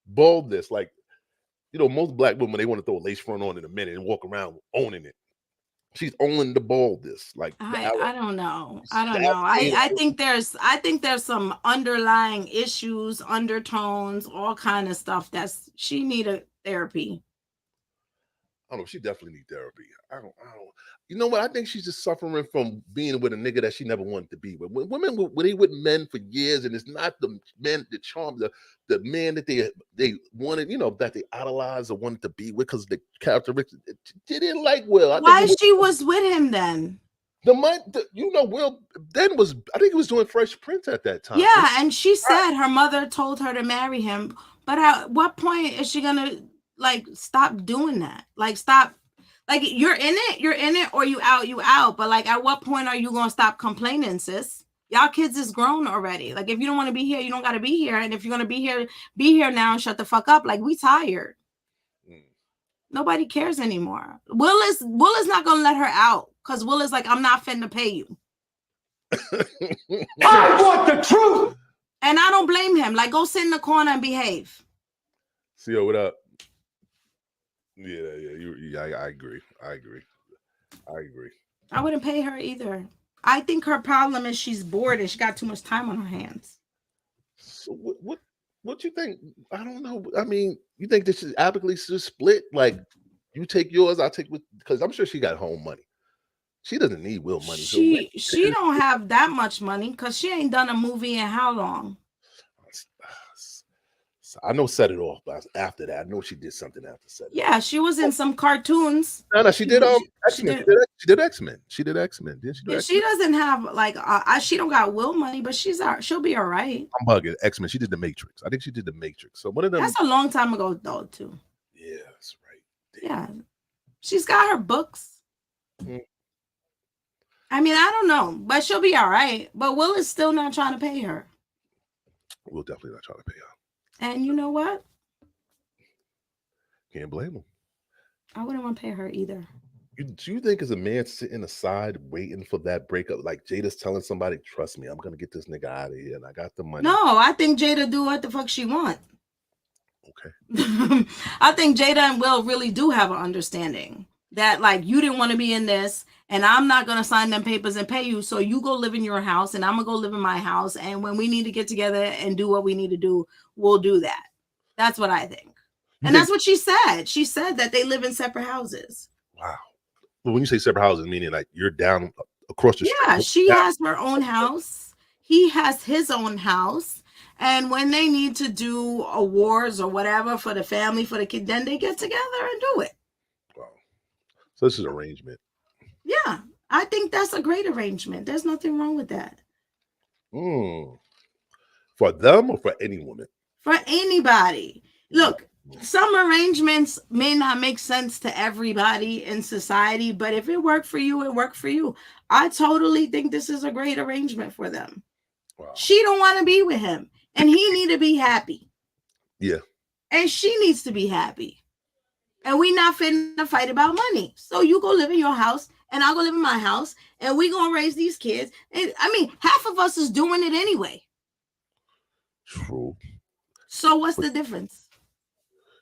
baldness. Like, most black women, they want to throw a lace front on in a minute and walk around owning it. She's owning the baldness. Like, I don't know. I think there's some underlying issues, undertones, all kind of stuff she need a therapy. I don't know. She definitely need therapy. I don't. You know what? I think she's just suffering from being with a nigga that she never wanted to be with. When women were with men for years, and it's not the men, the charm, the man that they wanted, that they idolized or wanted to be with, because the characteristics they didn't like Will. Why she was with him then? Will then was, I think he was doing Fresh Prince at that time. Yeah, and she said her mother told her to marry him. But at what point is she gonna stop doing that? Stop. You're in it, or you out. But at what point are you gonna stop complaining, sis? Y'all kids is grown already. If you don't want to be here, you don't gotta be here. And if you're gonna be here now and shut the fuck up. We tired. Nobody cares anymore. Will is not gonna let her out, because Will is I'm not finna pay you. I want the truth. And I don't blame him. Go sit in the corner and behave. See what up? Yeah. I agree. I wouldn't pay her either. I think her problem is she's bored and she got too much time on her hands. So what you think? I don't know. I mean, you think this is amicably split? Like you take yours, I take because I'm sure she got home money. She doesn't need Will money. She don't have that much money because she ain't done a movie in how long? I know Set It Off, but after that, I know she did something after Set It Off. Yeah, she was in some cartoons. No, she did X-Men. She did X-Men. She did X-Men. Didn't she do X-Men? She doesn't have like she don't got Will money, but she'll be all right. I'm bugging. X-Men. She did The Matrix. I think she did The Matrix. So one of them. That's a long time ago though, too. Yeah, that's right. Damn. Yeah, she's got her books. I mean, I don't know, but she'll be all right. But Will is still not trying to pay her. Will definitely not trying to pay her. And you know what? Can't blame him. I wouldn't want to pay her either. Do you think as a man sitting aside waiting for that breakup, like Jada's telling somebody, trust me, I'm going to get this nigga out of here and I got the money? No, I think Jada do what the fuck she want. Okay. I think Jada and Will really do have an understanding that like you didn't want to be in this and I'm not going to sign them papers and pay you. So you go live in your house and I'm going to go live in my house. And when we need to get together and do what we need to do, we'll do that. That's what I think. And that's what she said. She said that they live in separate houses. Wow. Well, when you say separate houses, meaning like you're down across the street. Yeah, she has her own house. He has his own house. And when they need to do awards or whatever for the family, for the kid, then they get together and do it. Wow. So this is an arrangement. Yeah, I think that's a great arrangement. There's nothing wrong with that. For them or for any woman? For anybody. Look, some arrangements may not make sense to everybody in society, but if it worked for you, it worked for you. I totally think this is a great arrangement for them. Wow. She don't want to be with him, and he need to be happy. Yeah. And she needs to be happy. And we not finna fight about money. So you go live in your house, and I'll go live in my house, and we gonna raise these kids. And I mean, half of us is doing it anyway. True. So what's the difference?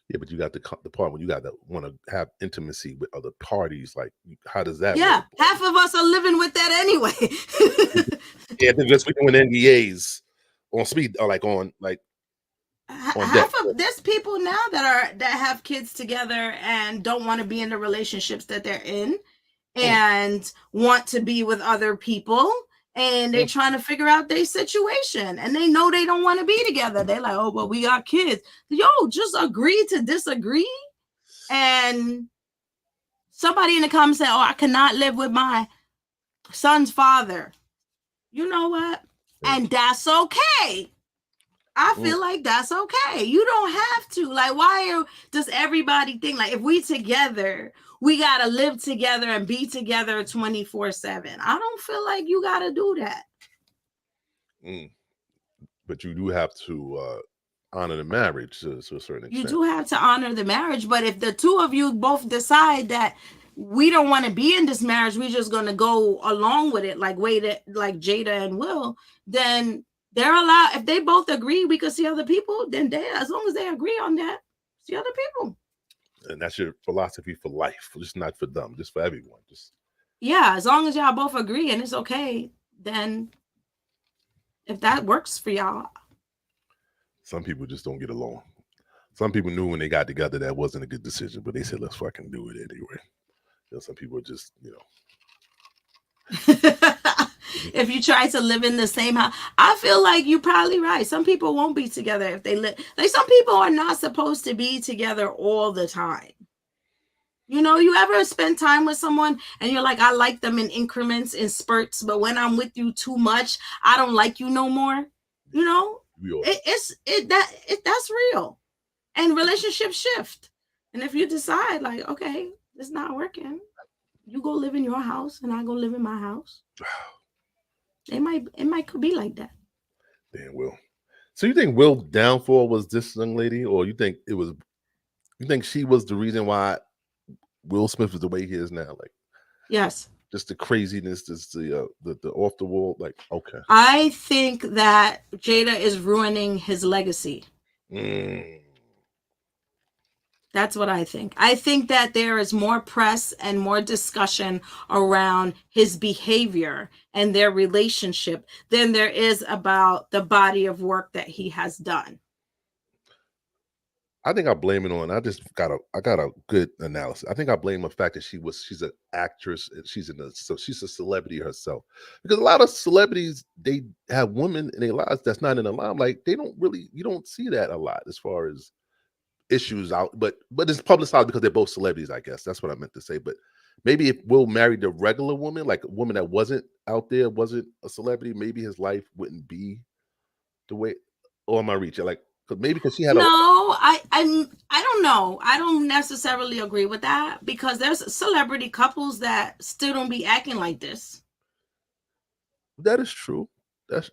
Yeah, but you got the part when you got to want to have intimacy with other parties. Like, how does that work? Half of us are living with that anyway. Yeah, they're just doing NDAs on speed, or like on like. There's people now that have kids together and don't want to be in the relationships that they're in, and want to be with other people. And they're trying to figure out their situation, and they know they don't want to be together. They're like, oh, but we got kids. Yo, just agree to disagree. And somebody in the comments said, oh, I cannot live with my son's father. You know what? And that's okay. I feel like that's okay. You don't have to. Like, does everybody think like if we together, we got to live together and be together 24/7? I don't feel like you got to do that. But you do have to honor the marriage to a certain extent. You do have to honor the marriage. But if the two of you both decide that we don't want to be in this marriage, we're just going to go along with it like Jada and Will, then they're allowed. If they both agree we could see other people, then as long as they agree on that, see other people. And that's your philosophy for life, just not for them, just for everyone. Yeah, as long as y'all both agree and it's okay, then if that works for y'all. Some people just don't get along. Some people knew when they got together that wasn't a good decision, but they said, let's fucking do it anyway. Some people are just, If you try to live in the same house, I feel like you're probably right. Some people won't be together if they live. Like some people are not supposed to be together all the time. You ever spend time with someone and you're like, I like them in increments, in spurts, but when I'm with you too much, I don't like you no more. That's real. And relationships shift. And if you decide like, okay, it's not working, you go live in your house and I go live in my house. It might could be like that. Damn, Will. So you think Will's downfall was this young lady, or you think she was the reason why Will Smith is the way he is now? Like, yes, just the craziness, just the off the wall. Like, okay, I think that Jada is ruining his legacy. That's what I think. I think that there is more press and more discussion around his behavior and their relationship than there is about the body of work that he has done. I think I blame it on. I got a good analysis. I think I blame the fact that she's an actress and she's a celebrity herself. Because a lot of celebrities, they have women in their lives that's not in the limelight. You don't see that a lot as far as issues out, but it's publicized because they're both celebrities. I guess that's what I meant to say. But maybe if Will married a regular woman, like a woman that wasn't out there, wasn't a celebrity, maybe his life wouldn't be the way. Or am I reaching? Like, maybe because she had no, I don't know. I don't necessarily agree with that because there's celebrity couples that still don't be acting like this. That is true.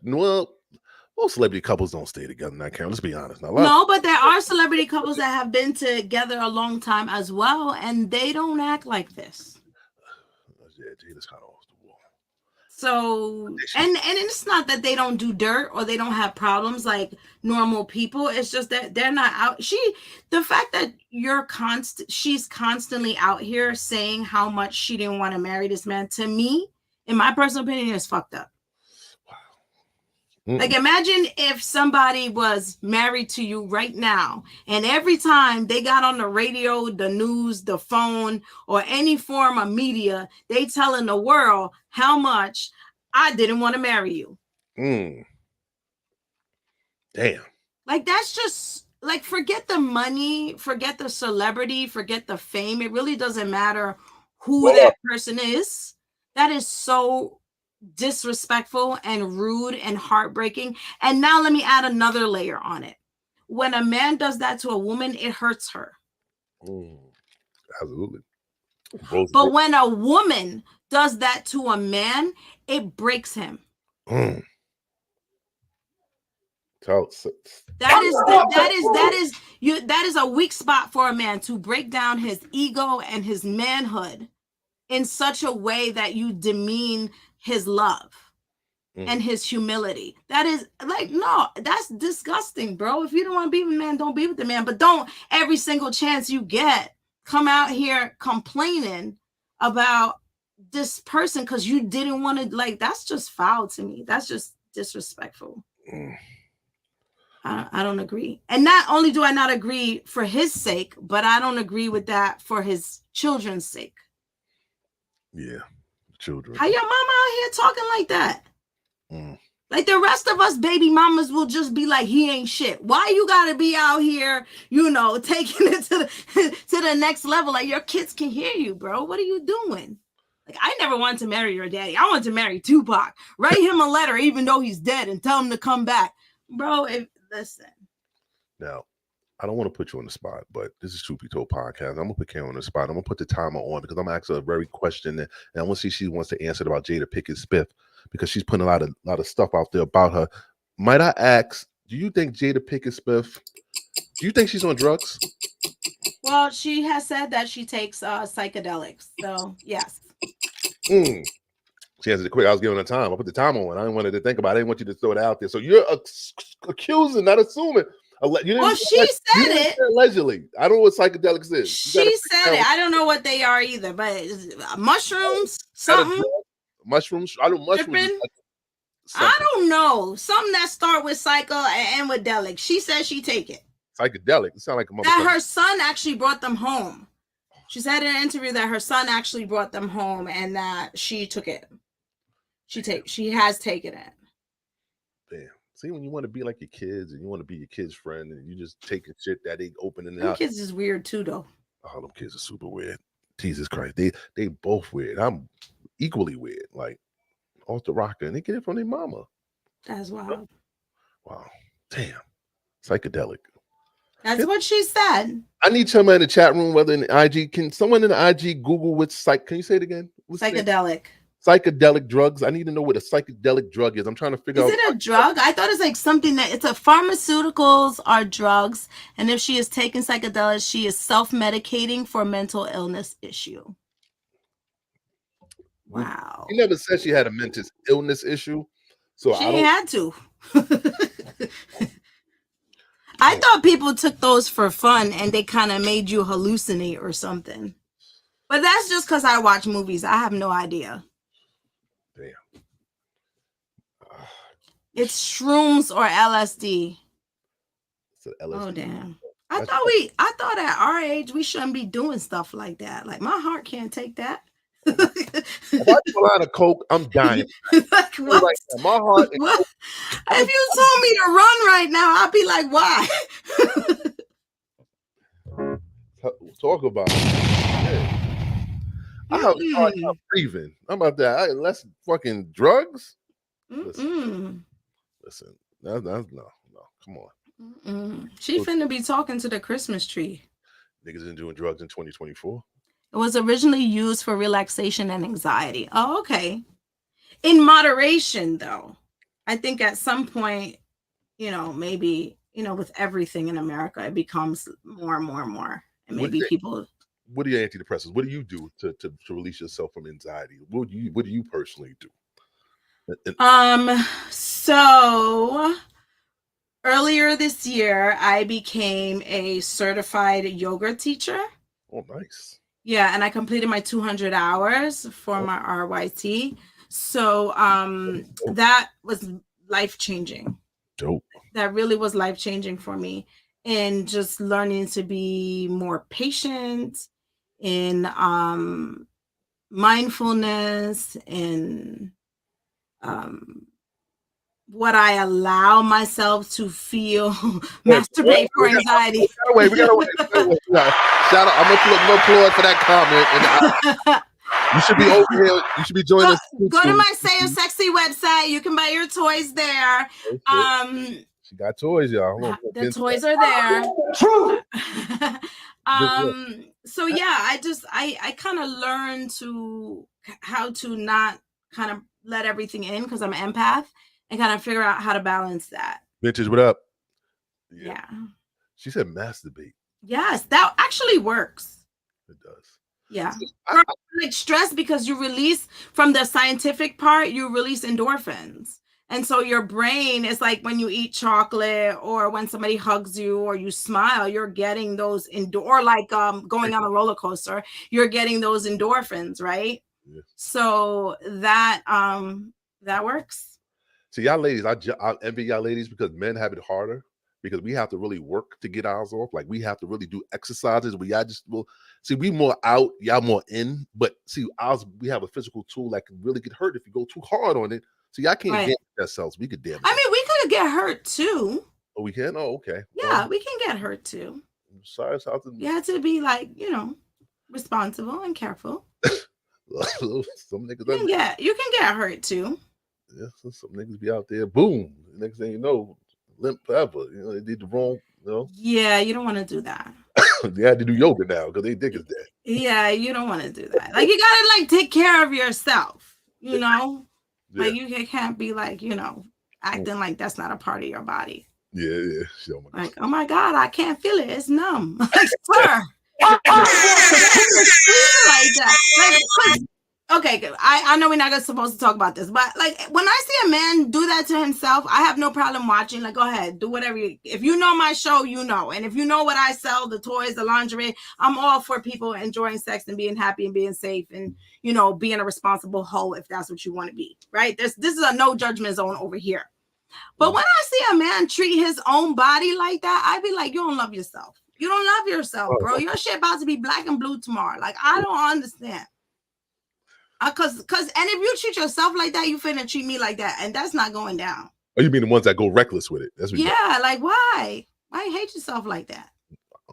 Most celebrity couples don't stay together now, Karen. Let's be honest. Now, no, but there are celebrity couples that have been together a long time as well, and they don't act like this. Yeah, Jada's kind of off the wall. So, and it's not that they don't do dirt or they don't have problems like normal people. It's just that they're not out. The fact that she's constantly out here saying how much she didn't want to marry this man, to me, in my personal opinion, is fucked up. Like, imagine if somebody was married to you right now, and every time they got on the radio, the news, the phone, or any form of media, they telling the world how much I didn't want to marry you. Damn. Like, that's just, like, forget the money, forget the celebrity, forget the fame. It really doesn't matter who that person is. That is so disrespectful and rude and heartbreaking. And now let me add another layer on it. When a man does that to a woman, it hurts her. Absolutely. But when a woman does that to a man, it breaks him. That is a weak spot for a man, to break down his ego and his manhood in such a way that you demean his love and his humility. That is like, no, that's disgusting, bro. If you don't want to be with a man, don't be with the man. But don't every single chance you get come out here complaining about this person because you didn't want to. Like, that's just foul to me. That's just disrespectful. I don't agree. And not only do I not agree for his sake, but I don't agree with that for his children's sake. Yeah, children. How your mama out here talking like that? Like, the rest of us baby mamas will just be like, he ain't shit. Why you gotta be out here, taking it to the next level? Like, your kids can hear you, bro. What are you doing? Like, I never wanted to marry your daddy. I wanted to marry Tupac. Write him a letter, even though he's dead, and tell him to come back, bro. Listen. Now, I don't want to put you on the spot, but this is Truth Be Told podcast. I'm gonna put Karen on the spot. I'm gonna put the timer on because I'm gonna ask her a very question, and I want to see if she wants to answer about Jada Pinkett Smith because she's putting a lot of stuff out there about her. Might I ask, do you think Jada Pinkett Smith? Do you think she's on drugs? Well, she has said that she takes psychedelics, so yes. She answered it quick. I was giving her time. I put the timer on. I didn't want her to think about it. I didn't want you to throw it out there. So you're accusing, not assuming. She said it. Allegedly. I don't know what psychedelics is. She said it. I don't know what they are either, but mushrooms, something. Mushrooms? I don't mushrooms. I don't know. Something that start with psycho and with delic. She said she take it. Psychedelic. It sounds like a motherfucker. That her son actually brought them home. She said in an interview that her son actually brought them home and that she took it. She has taken it. Damn. See, when you want to be like your kids and you want to be your kid's friend and you just taking shit that they opening them out. Kids is weird too, though. Oh, them kids are super weird. Jesus Christ. They both weird. I'm equally weird. Like, off the rocker, and they get it from their mama. That's wild. Wow. Damn. Psychedelic. That's what she said. I need someone in the chat room, whether in the IG. Can someone in the IG Google what can you say it again? What's psychedelic. Psychedelic drugs. I need to know what a psychedelic drug is. I'm trying to figure out. Is it a drug? I thought it's like something that it's a pharmaceuticals are drugs. And if she is taking psychedelics, she is self-medicating for mental illness issue. Wow. She never said she had a mental illness issue. So she had to. I thought people took those for fun and they kind of made you hallucinate or something. But that's just because I watch movies. I have no idea. Damn. It's shrooms or LSD. LSD. Oh damn. I thought at our age we shouldn't be doing stuff like that. Like my heart can't take that. If I do a lot of coke, I'm dying. Like, what? Like my heart. What? If you told me to run right now, I'd be like, why? Talk about it. Yeah. I have a hard time breathing. I'm about that. Less fucking drugs. Listen, no. Come on. She finna be talking to the Christmas tree. Niggas been doing drugs in 2024. It was originally used for relaxation and anxiety. Oh, okay. In moderation, though. I think at some point, maybe, with everything in America, it becomes more and more and more. And maybe people. What are your antidepressants? What do you do to release yourself from anxiety? What do you personally do? So earlier this year, I became a certified yoga teacher. Oh, nice. Yeah, and I completed my 200 hours for my RYT. So that was life-changing. Dope. That really was life-changing for me. And just learning to be more patient in mindfulness and what I allow myself to feel, masturbate for anxiety. We gotta wait. Shout out! I'm gonna applaud for that comment. You should be over here. You should be joining us. Go to my Say You're Sexy website. You can buy your toys there. She got toys, y'all. The toys are there. So yeah, I kind of learned how to not kind of let everything in because I'm an empath and kind of figure out how to balance that. Vintage, what up? Yeah. She said masturbate. Yes, that actually works. It does. Yeah. Like stress, because you release from the scientific part, you release endorphins. And so your brain is like when you eat chocolate or when somebody hugs you or you smile, you're getting those or like going on a roller coaster, you're getting those endorphins, right? Yeah. So that works. See, y'all ladies, I envy y'all ladies because men have it harder because we have to really work to get ours off. Like we have to really do exercises. We more out, y'all more in. But see, we have a physical tool that can really get hurt if you go too hard on it. So y'all can't get ourselves. We could damage. I mean, we could get hurt too. Oh, we can? Oh, okay. Yeah, we can get hurt too. Sorry, you have to be like, responsible and careful. Some niggas you can get hurt too. Yeah, some niggas be out there, boom. The next thing you know, limp forever. They did the wrong, Yeah, you don't want to do that. They had to do yoga now because they dick is dead. Yeah, you don't want to do that. Like you gotta take care of yourself, Yeah. Like you can't be like, acting like that's not a part of your body. Yeah. Like, oh my God, I can't feel it. It's numb. Like, sir. Like that. Like, okay, good. I know we're not supposed to talk about this, but like when I see a man do that to himself, I have no problem watching. Like, go ahead, do whatever if you know my show, and if you know what I sell, the toys, the lingerie, I'm all for people enjoying sex and being happy and being safe and being a responsible hoe if that's what you want to be, right? This is a no judgment zone over here. But when I see a man treat his own body like that, I be like, you don't love yourself. You don't love yourself, bro. Your shit about to be black and blue tomorrow. Like, I don't understand. Cause if you treat yourself like that, you finna treat me like that, and that's not going down. Oh, you mean the ones that go reckless with it? That's what like why? Why you hate yourself like that?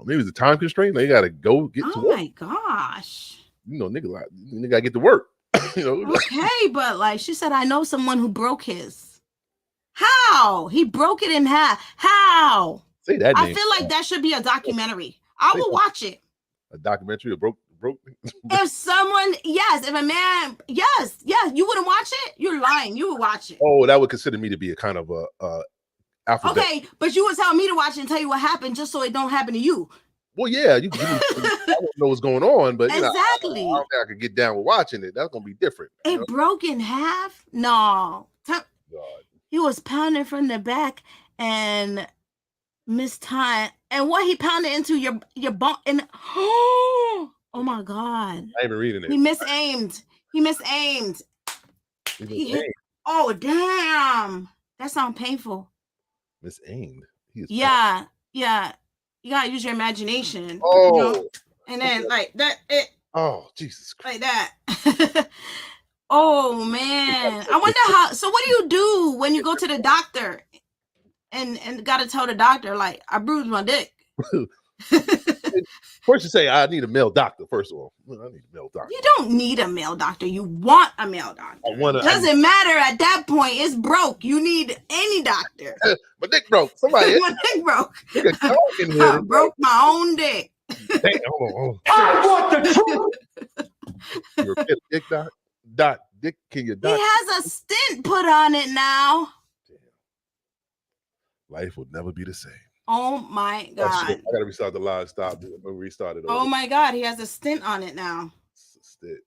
Maybe it's a time constraint. They gotta go get to work. Oh my gosh. Nigga gotta get to work. Okay, but like she said, I know someone who broke his. How? He broke it in half. How? Say that name. I feel like that should be a documentary. I will watch it. A documentary of broke. If a man, you wouldn't watch it? You're lying. You would watch it. Oh, that would consider me to be a kind of okay, but you would tell me to watch it and tell you what happened just so it don't happen to you. Well, yeah, I don't know what's going on, but exactly. I don't think I could get down with watching it. That's gonna be different. It broke in half? No. He was pounding from the back and Miss Time. And what he pounded into your bone. And oh my God. I ain't even reading it. He misaimed. He hit. Oh, damn. That sounds painful. Misaimed. Yeah. You gotta use your imagination. Oh. You know? And then like that. Oh, Jesus Like Christ. that. Oh man. I wonder how. So what do you do when you go to the doctor and gotta tell the doctor, like, I bruised my dick? First you say, I need a male doctor, first of all. I need a male doctor. You don't need a male doctor. You want a male doctor. Doesn't matter at that point. It's broke. You need any doctor. My dick broke. Somebody. My dick broke. I broke my own dick. Damn, hold on. I want the truth. You're a dick doc. Dick, can you doc? He has a stint put on it now. Damn. Life will never be the same. Oh my God. I gotta restart the live. Stop. Restart it. Oh my God. He has a stint on it now. Stint.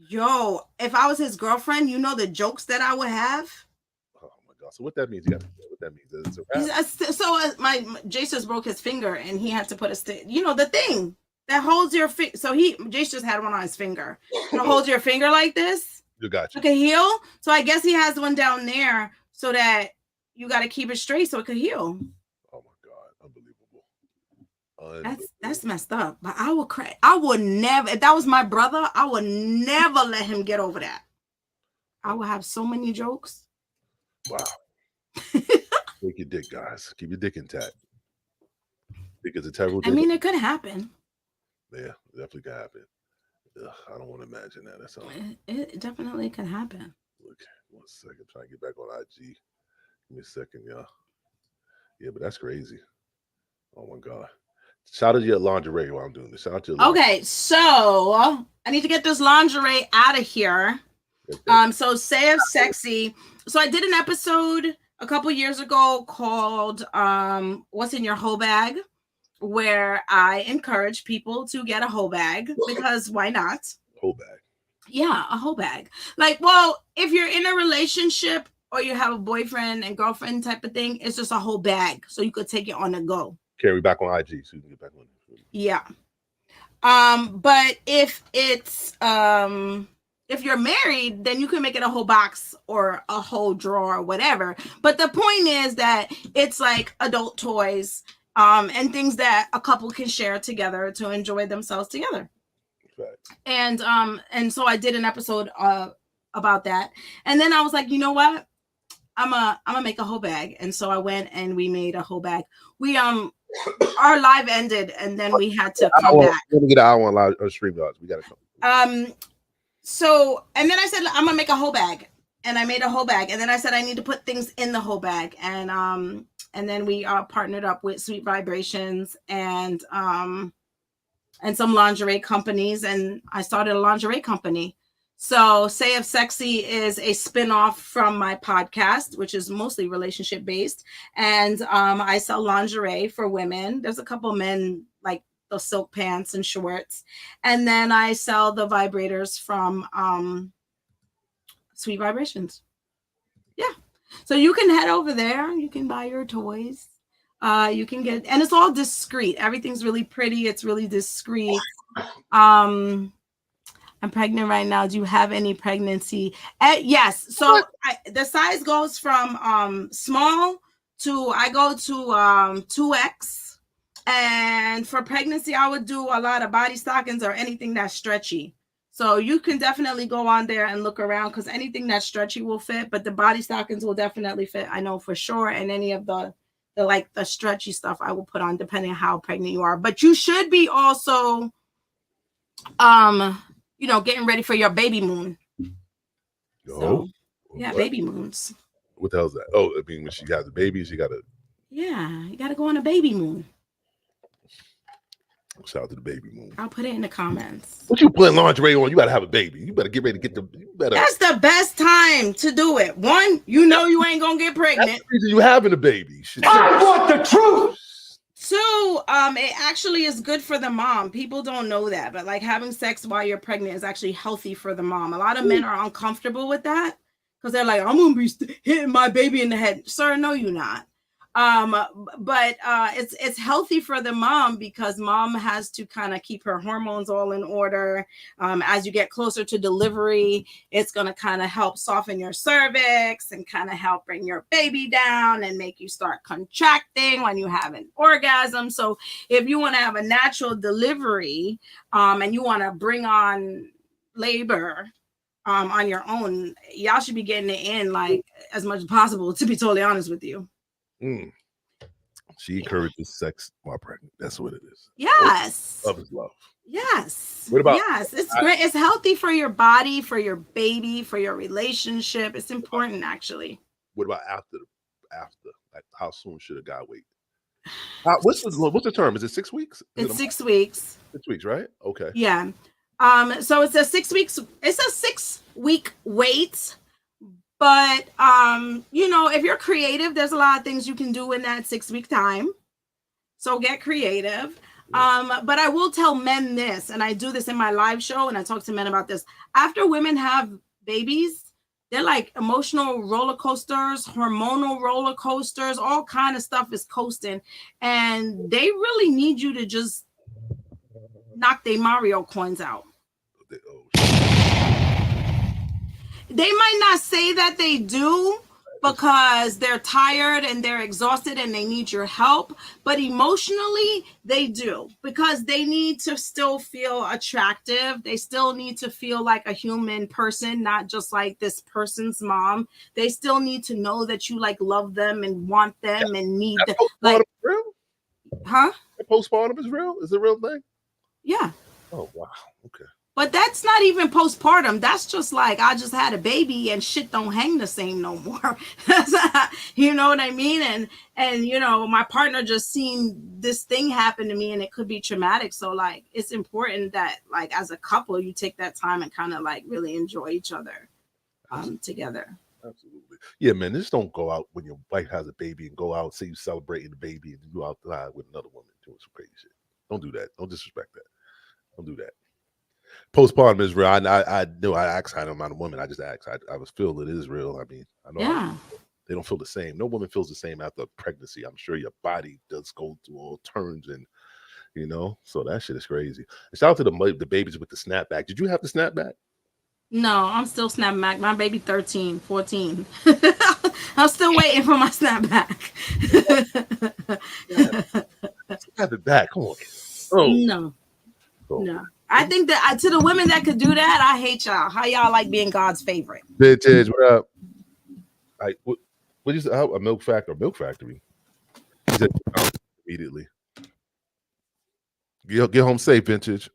Yo, if I was his girlfriend, you know the jokes that I would have. Oh my God. So what that means? You gotta what that means. My Jace just broke his finger and he had to put a stint. You know, the thing that holds your finger. So Jace just had one on his finger. It holds your finger like this. You got you. It can heal. So I guess he has one down there so that you got to keep it straight so it could heal. Oh my God. Unbelievable. That's messed up. But I would cry. I would never, if that was my brother, I would never let him get over that. I would have so many jokes. Wow. Take your dick, guys. Keep your dick intact. Because it's terrible. I mean, it could happen. Yeah, it definitely could happen. Ugh, I don't want to imagine that. That's all. It definitely could happen. Look, 1 second. Trying to get back on IG. Give me a second, y'all. Yeah, but that's crazy. Oh my God. Shout out to your lingerie while I'm doing this. Shout out to your lingerie. Okay, so I need to get this lingerie out of here. So Say of Sexy. So I did an episode a couple years ago called What's in Your Whole Bag, where I encourage people to get a whole bag because why not? Whole bag. Yeah, a whole bag. Like, well, if you're in a relationship or you have a boyfriend and girlfriend type of thing, it's just a whole bag. So you could take it on the go. Carry back on IG so you can get back on it. Yeah. But if it's if you're married, then you can make it a whole box or a whole drawer or whatever. But the point is that it's like adult toys and things that a couple can share together to enjoy themselves together. Right. And so I did an episode about that. And then I was like, you know what? I'm gonna make a whole bag. And so I went and we made a whole bag. We our live ended and then we had to come back. We're gonna get an hour on live stream, guys. We gotta come. So and then I said I'm gonna make a whole bag. And I made a whole bag. And then I said I need to put things in the whole bag. And then we partnered up with Sweet Vibrations and some lingerie companies. And I started a lingerie company. So Say of Sexy is a spinoff from my podcast, which is mostly relationship based. And I sell lingerie for women. There's a couple men like the silk pants and shorts. And then I sell the vibrators from Sweet Vibrations. Yeah. So you can head over there. You can buy your toys. You can get, and it's all discreet. Everything's really pretty. It's really discreet. I'm pregnant right now. Do you have any pregnancy? Yes. So the size goes from small to I go to 2X. And for pregnancy, I would do a lot of body stockings or anything that's stretchy. So you can definitely go on there and look around because anything that's stretchy will fit, but the body stockings will definitely fit. I know for sure. And any of the stretchy stuff I will put on depending on how pregnant you are. But you should be also getting ready for your baby moon. So, yeah, baby moons. What the hell is that? Oh, I mean, when she has a baby, she got to. Yeah, you got to go on a baby moon. Shout out to the baby moon. I'll put it in the comments. What you putting lingerie on? You got to have a baby. You better get ready to get the. That's the best time to do it. One, you know you ain't gonna get pregnant. That's the reason you having a baby. Shit. I want the truth. Two, it actually is good for the mom. People don't know that, but like having sex while you're pregnant is actually healthy for the mom. A lot of men are uncomfortable with that because they're like, I'm gonna be hitting my baby in the head. Sir, no, you're not. But it's healthy for the mom because mom has to kind of keep her hormones all in order. As you get closer to delivery, it's going to kind of help soften your cervix and kind of help bring your baby down and make you start contracting when you have an orgasm. So if you want to have a natural delivery, and you want to bring on labor on your own, y'all should be getting it in like as much as possible, to be totally honest with you. She encourages sex while pregnant. That's what it is. Yes. Love is love. Yes. What about? Yes, it's great. It's healthy for your body, for your baby, for your relationship. It's important, actually. What about after? Like, how soon should a guy wait? What's the term? Is it 6 weeks? It's 6 weeks. 6 weeks, right? Okay. Yeah. So it's a 6 weeks. It's a 6 week wait. But, if you're creative, there's a lot of things you can do in that 6 week time. So get creative. But I will tell men this, and I do this in my live show, and I talk to men about this. After women have babies, they're like emotional roller coasters, hormonal roller coasters, all kind of stuff is coasting. And they really need you to just knock their Mario coins out. They might not say that they do because they're tired and they're exhausted and they need your help, but emotionally they do, because they need to still feel attractive. They still need to feel like a human person, not just like this person's mom. They still need to know that you like love them and want them and need them. Like, real? Huh? Postpartum is real? Is it a real thing? Yeah. Oh, wow. Okay. But that's not even postpartum. That's just like, I just had a baby and shit don't hang the same no more. You know what I mean? And my partner just seen this thing happen to me and it could be traumatic. So like, it's important that like as a couple, you take that time and kind of like really enjoy each other together. Absolutely. Yeah, man, just don't go out when your wife has a baby and go out, say you celebrating the baby and you go outside with another woman doing some crazy shit. Don't do that. Don't disrespect that. Don't do that. Postpartum is real. I know. I asked how I'm not a woman. I just asked. I was feel it is real. I mean, I know they don't feel the same. No woman feels the same after pregnancy. I'm sure your body does go through all turns and so that shit is crazy. And shout out to the babies with the snapback. Did you have the snapback? No, I'm still snapping back. My baby 13, 14. I'm still waiting for my snapback. Snap it back. Come on. Oh no. No. I think that to the women that could do that, I hate y'all. How y'all like being God's favorite? Vintage, what up? Like, what you say? A milk factory? He said, immediately. Get home safe, Vintage.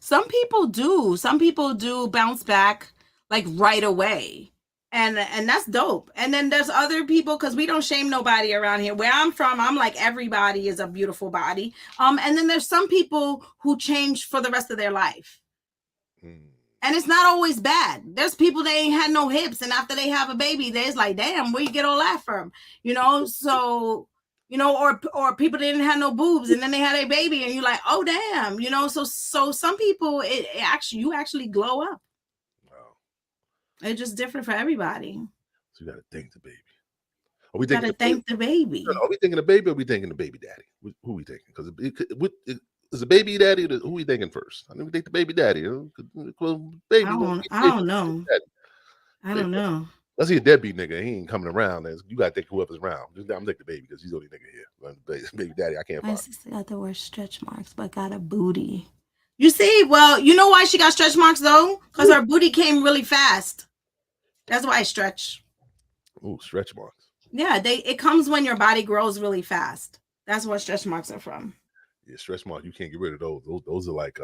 Some people do. Some people do bounce back like right away. And that's dope. And then there's other people, because we don't shame nobody around here. Where I'm from, I'm like, everybody is a beautiful body. And then there's some people who change for the rest of their life. And it's not always bad. There's people that ain't had no hips, and after they have a baby, they're like, damn, where you get all that from? So, or people didn't have no boobs and then they had a baby and you're like, oh damn, so some people you actually glow up. It's just different for everybody. So you got to thank the baby. Are we thinking the baby? Are we thinking the baby or are we thinking the baby daddy? Who are we thinking? Because is the baby daddy, who are we thinking first? I think we think the baby daddy. Baby, I don't know. I don't know. Let's see a deadbeat nigga. He ain't coming around. You got to think whoever's around. I'm going to take the baby because he's the only nigga here. Baby daddy, I can't find. My sister got the worst stretch marks, but got a booty. You see? Well, you know why she got stretch marks, though? Because her booty came really fast. That's why I stretch. Ooh, stretch marks. Yeah, it comes when your body grows really fast. That's what stretch marks are from. Yeah, stretch marks. You can't get rid of those. Those are like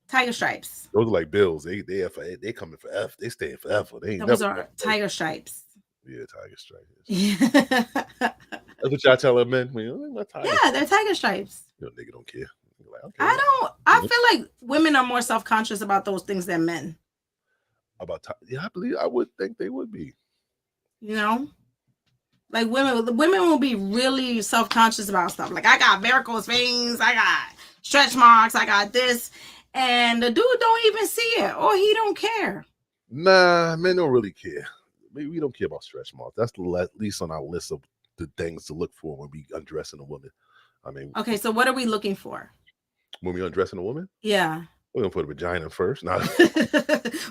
tiger stripes. Those are like bills. They coming forever. They staying forever. Those are tiger stripes. Yeah, tiger stripes. Yeah. That's what y'all tell men. Yeah, they're tiger stripes. Nigga don't care. Like, okay. I feel like women are more self-conscious about those things than men. I would think they would be. Like women will be really self-conscious about stuff. Like, I got varicose veins, I got stretch marks, I got this, and the dude don't even see it, or he don't care. Nah, men don't really care. We don't care about stretch marks. That's at least on our list of the things to look for when we undressing a woman. I mean, okay, so what are we looking for when we undressing a woman? Yeah. We're gonna put a vagina first. Now,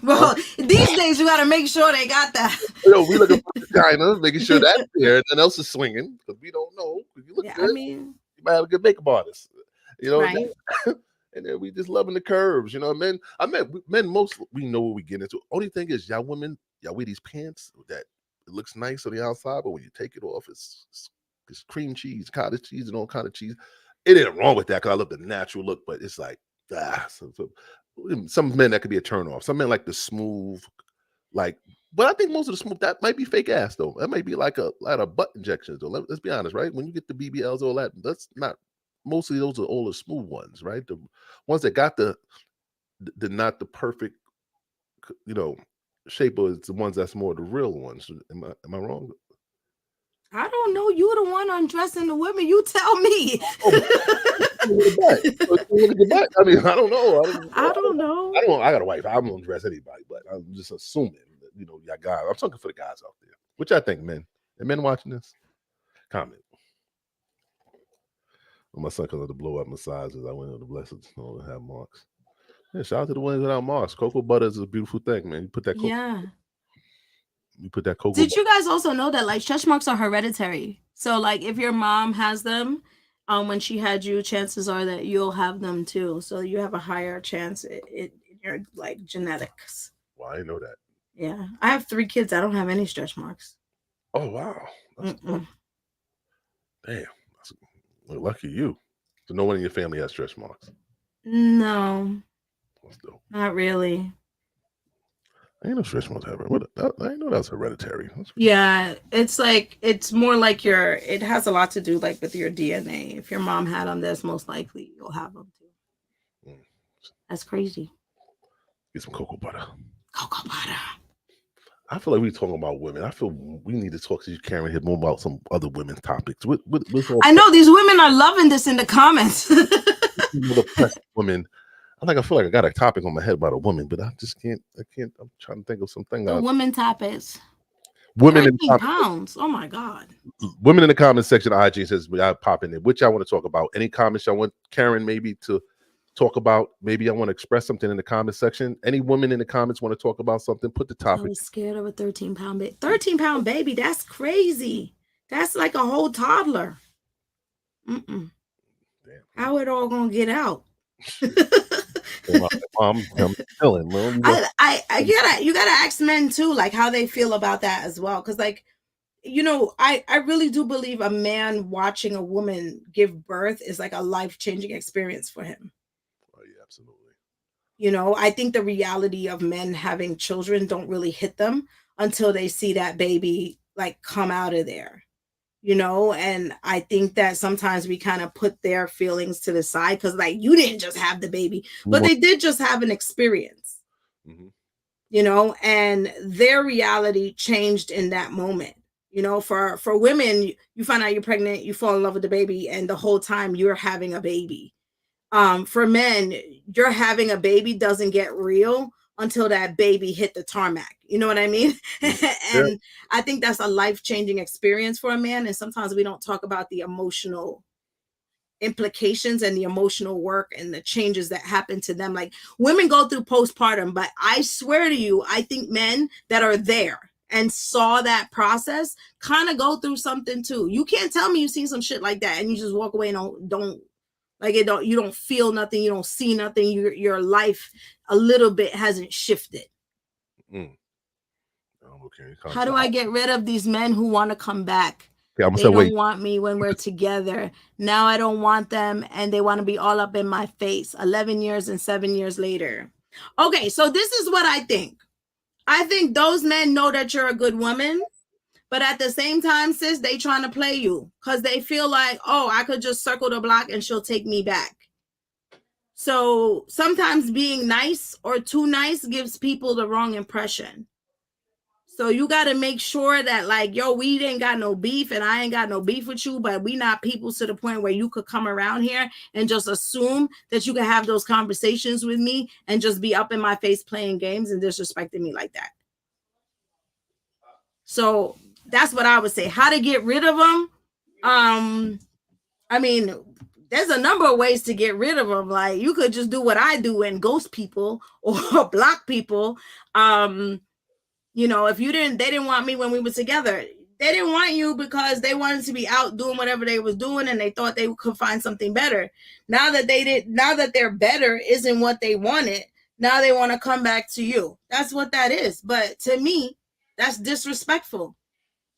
well, these days you got to make sure they got that. We looking for vagina, making sure that's there. Nothing else is swinging because we don't know. You look good. I mean, you might have a good makeup artist. right. And then we just loving the curves. Men. Men. Most we know what we get into. Only thing is, y'all women, y'all wear these pants that it looks nice on the outside, but when you take it off, it's cream cheese, cottage cheese, and all kind of cheese. It ain't wrong with that because I love the natural look, but it's like some men that could be a turn off. Some men like the smooth, but I think most of the smooth that might be fake ass though. That might be like a lot of butt injections though. Let's be honest, right? When you get the BBLs, all that, that's not. Mostly those are all the smooth ones, right? The ones that got the not the perfect, shape, is the ones that's more the real ones. Am I wrong? I don't know. You the one undressing the women. You tell me. I mean, I don't know. I don't know. I got a wife. I don't undress anybody, but I'm just assuming that, y'all guys. I'm talking for the guys out there. Which I think, men. And men watching this, comment. When my son comes to blow up my sizes, I went to the blessed snow and have marks. Yeah, shout out to the ones without marks. Cocoa butter is a beautiful thing, man. You put that cocoa. Did you guys also know that like stretch marks are hereditary? So like if your mom has them, when she had you, chances are that you'll have them too. So you have a higher chance in your like genetics. Well, I didn't know that. Yeah, I have 3 kids. I don't have any stretch marks. Oh wow, damn. Lucky you. So no one in your family has stretch marks? No. Not really. I ain't no stretch marks ever. I didn't know that's hereditary. Yeah, it's more like it has a lot to do like with your DNA. If your mom had them, that's most likely you'll have them too. That's crazy. Get some cocoa butter. Cocoa butter. I feel like we're talking about women. I feel we need to talk to you, Karen, here more about some other women's topics. I know these women are loving this in the comments. Women. I feel like I got a topic on my head about a woman, but I just can't. I'm trying to think of something. Women topics. Women in the pounds. Oh my God. Women in the comment section. IG says I pop in there. Which I want to talk about. Any comments I want Karen maybe to talk about? Maybe I want to express something in the comment section. Any women in the comments want to talk about something? Put the topic. I was scared of a 13-pound baby. 13-pound baby. That's crazy. That's like a whole toddler. Damn. How it all gonna get out? Mom, I'm chilling. You gotta ask men too, like how they feel about that as well. Because like, I really do believe a man watching a woman give birth is like a life-changing experience for him. Oh yeah, absolutely. I think the reality of men having children don't really hit them until they see that baby like come out of there. And I think that sometimes we kind of put their feelings to the side because like you didn't just have the baby, but they did just have an experience, and their reality changed in that moment. For women, you find out you're pregnant, you fall in love with the baby, and the whole time you're having a baby. For men, you're having a baby doesn't get real until that baby hit the tarmac. You know what I mean? And I think that's a life-changing experience for a man. And sometimes we don't talk about the emotional implications and the emotional work and the changes that happen to them. Like women go through postpartum, but I swear to you, I think men that are there and saw that process kind of go through something too. You can't tell me you see some shit like that and you just walk away and you don't feel nothing, you don't see nothing, your life a little bit hasn't shifted. Okay. How do I get rid of these men who want to come back? Okay, they don't want me when we're together. Now I don't want them and they want to be all up in my face 11 years and 7 years later. Okay, so this is what I think. I think those men know that you're a good woman, but at the same time, sis, they trying to play you because they feel like, oh, I could just circle the block and she'll take me back. So sometimes being nice or too nice gives people the wrong impression. So you got to make sure that like, yo, we ain't got no beef and I ain't got no beef with you, but we not people to the point where you could come around here and just assume that you can have those conversations with me and just be up in my face playing games and disrespecting me like that. So that's what I would say. How to get rid of them? I mean, there's a number of ways to get rid of them. Like you could just do what I do and ghost people or block people. You know, if they didn't want me when we were together. They didn't want you because they wanted to be out doing whatever they was doing and they thought they could find something better. Now that they're better isn't what they wanted. Now they want to come back to you. That's what that is. But to me, that's disrespectful.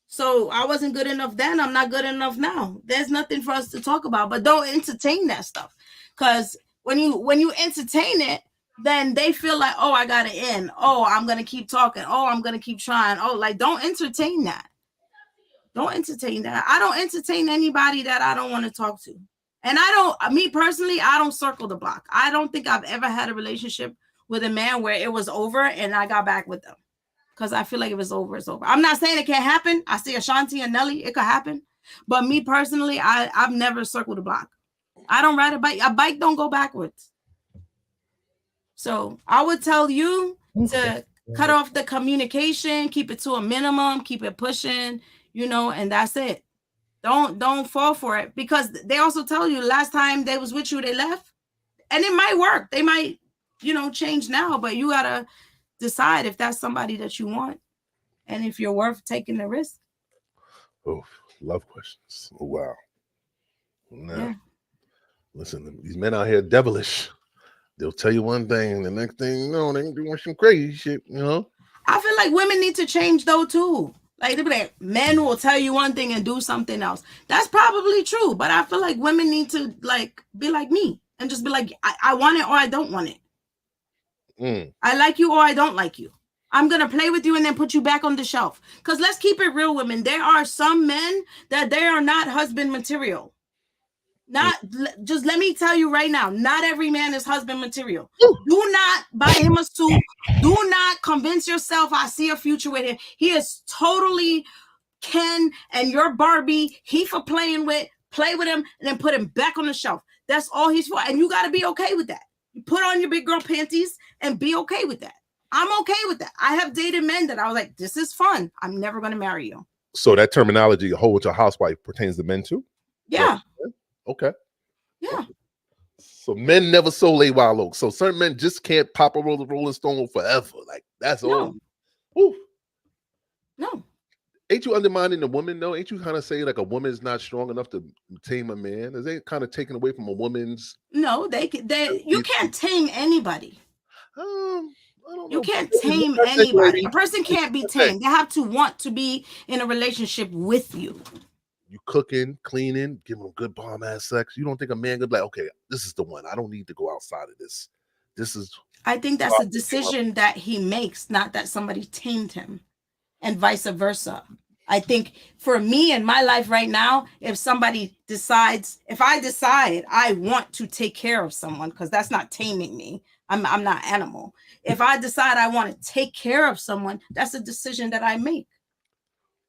So I wasn't good enough then. I'm not good enough now. There's nothing for us to talk about, but don't entertain that stuff. Because when you entertain it, then they feel like, oh, I got to end. Oh, I'm going to keep talking. Oh, I'm going to keep trying. Oh, like, don't entertain that. Don't entertain that. I don't entertain anybody that I don't want to talk to. And me personally, I don't circle the block. I don't think I've ever had a relationship with a man where it was over and I got back with them. Because I feel like if it's over, it's over. I'm not saying it can't happen. I see Ashanti and Nelly, it could happen. But me personally, I've never circled the block. I don't ride a bike. A bike don't go backwards. So I would tell you to cut off the communication, keep it to a minimum, keep it pushing, you know, and that's it. Don't fall for it, because they also tell you last time they was with you, they left, and it might work. They might, you know, change now, but you gotta decide if that's somebody that you want and if you're worth taking the risk. Oh, love questions. Oh, wow. Now, yeah. Listen, these men out here devilish. They'll tell you one thing, the next thing you know, they're doing some crazy shit, you know? I feel like women need to change though too. Like, they be like, men will tell you one thing and do something else. That's probably true, but I feel like women need to like be like me and just be like, I want it or I don't want it. I like you or I don't like you. I'm going to play with you and then put you back on the shelf. Because let's keep it real, women. There are some men that they are not husband material. Just let me tell you right now, not every man is husband material. Do not buy him a suit. Do not convince yourself I see a future with him. He is totally Ken and your Barbie. He for playing with. Play with him and then put him back on the shelf. That's all he's for. And you got to be okay with that. You put on your big girl panties and be okay with that. I'm okay with that. I have dated men that I was like, this is fun. I'm never going to marry you. So that terminology, a whole bunch of housewife, pertains to men too? Yeah. Okay. Yeah. So men never sold a wallow. So certain men just can't pop a Rolling Stone forever. Like, that's all. Woo. No. Ain't you undermining the woman though? Ain't you kind of saying like a woman's not strong enough to tame a man? Is they kind of taken away from a woman's? No, you can't tame anybody. I don't know. You can't tame anybody. A person can't be tamed. They have to want to be in a relationship with you. You cooking, cleaning, giving them good bomb ass sex. You don't think a man could be like, okay, this is the one. I don't need to go outside of this. This is. I think that's a decision that he makes, not that somebody tamed him, and vice versa. I think for me in my life right now, if I decide I want to take care of someone, because that's not taming me. I'm not animal. If I decide I want to take care of someone, that's a decision that I make.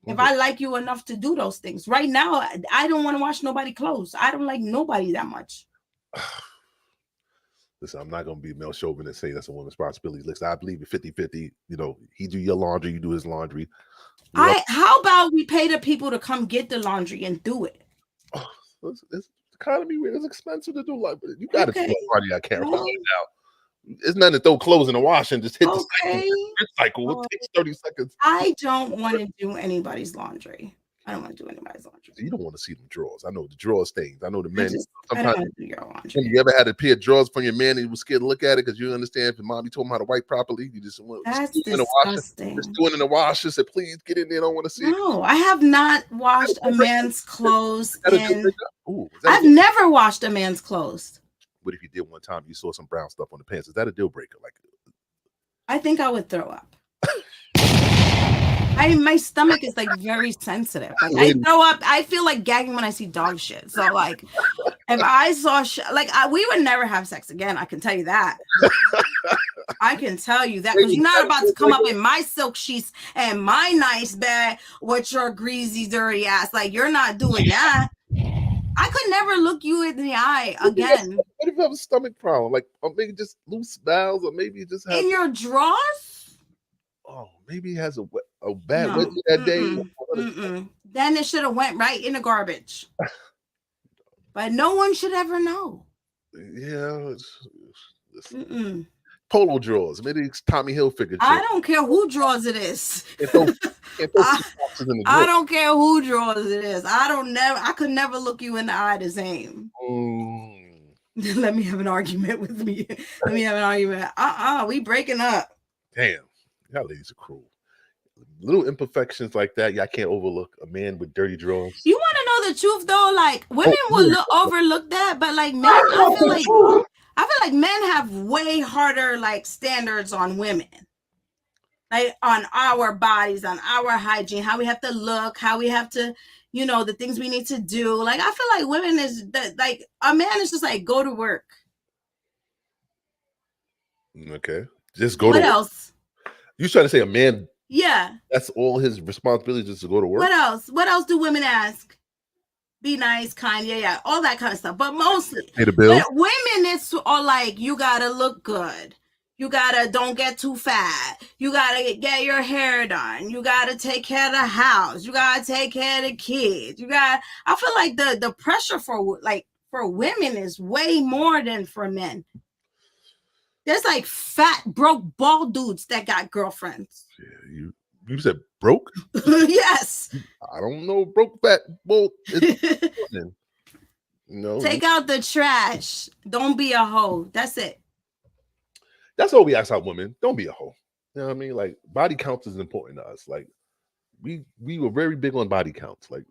If I like you enough to do those things. Right now, I don't want to wash nobody's clothes. I don't like nobody that much. Listen, I'm not going to be male chauvinist and say that's a woman's responsibility. Listen, I believe in 50-50. You know, he do your laundry, you do his laundry. How about we pay the people to come get the laundry and do it? Oh, it's economy. It's expensive to do. Like, you got to do a party. I can't find it out. It's nothing to throw clothes in the wash and just hit the cycle. It takes 30 seconds. I don't want to do anybody's laundry. I don't want to do anybody's laundry. You don't want to see them drawers. I know the drawer stains. I know the men. I don't want to do your laundry. You ever had a pair of drawers from your man and you were scared to look at it because you understand if your mommy told him how to wipe properly, you just want that's disgusting. Just doing in the washer. Said, please get in there. I don't want to see it. No, I have not washed a man's clothes. I've never washed a man's clothes. What if you did one time? You saw some brown stuff on the pants. Is that a deal breaker? Like, I think I would throw up. My stomach is like very sensitive. Like, I throw up. I feel like gagging when I see dog shit. So like, if I saw we would never have sex again. I can tell you that. I can tell you that, because you're not about to come up in my silk sheets and my nice bed with your greasy, dirty ass. Like, you're not doing that. I could never look you in the eye again. What if you have a stomach problem? Like, or maybe just loose bowels, or maybe you just have in your drawers? oh, maybe he has a bad wedding that day. Then it should have went right in the garbage. But no one should ever know. Yeah. Polo drawers. Maybe it's Tommy Hilfiger. I don't care who draws it is. I don't care who draws it is. I could never look you in the eye the same. Let me have an argument with me. Let me have an argument. We breaking up. Damn, y'all ladies are cruel. Little imperfections like that, I can't overlook. A man with dirty drawers. You want to know the truth though? Like women will overlook that, but like men, I feel like men have way harder like standards on women. Like on our bodies, on our hygiene, how we have to look, how we have to, the things we need to do. Like I feel like women is that like a man is just like go to work. Okay, just go to work. What else? You trying to say a man? Yeah, that's all his responsibility is to go to work. What else? What else do women ask? Be nice, kind, yeah, all that kind of stuff. But mostly, pay the bill. Women, it's all like you gotta look good. You gotta don't get too fat. You gotta get your hair done. You gotta take care of the house. You gotta take care of the kids. I feel like the pressure for women is way more than for men. There's like fat, broke, bald dudes that got girlfriends. Yeah, you said broke? Yes. I don't know, broke, fat, bald. Take out the trash. Don't be a hoe. That's it. That's all we ask our women. Don't be a hoe. You know what I mean? Like body counts is important to us. Like we were very big on body counts. Like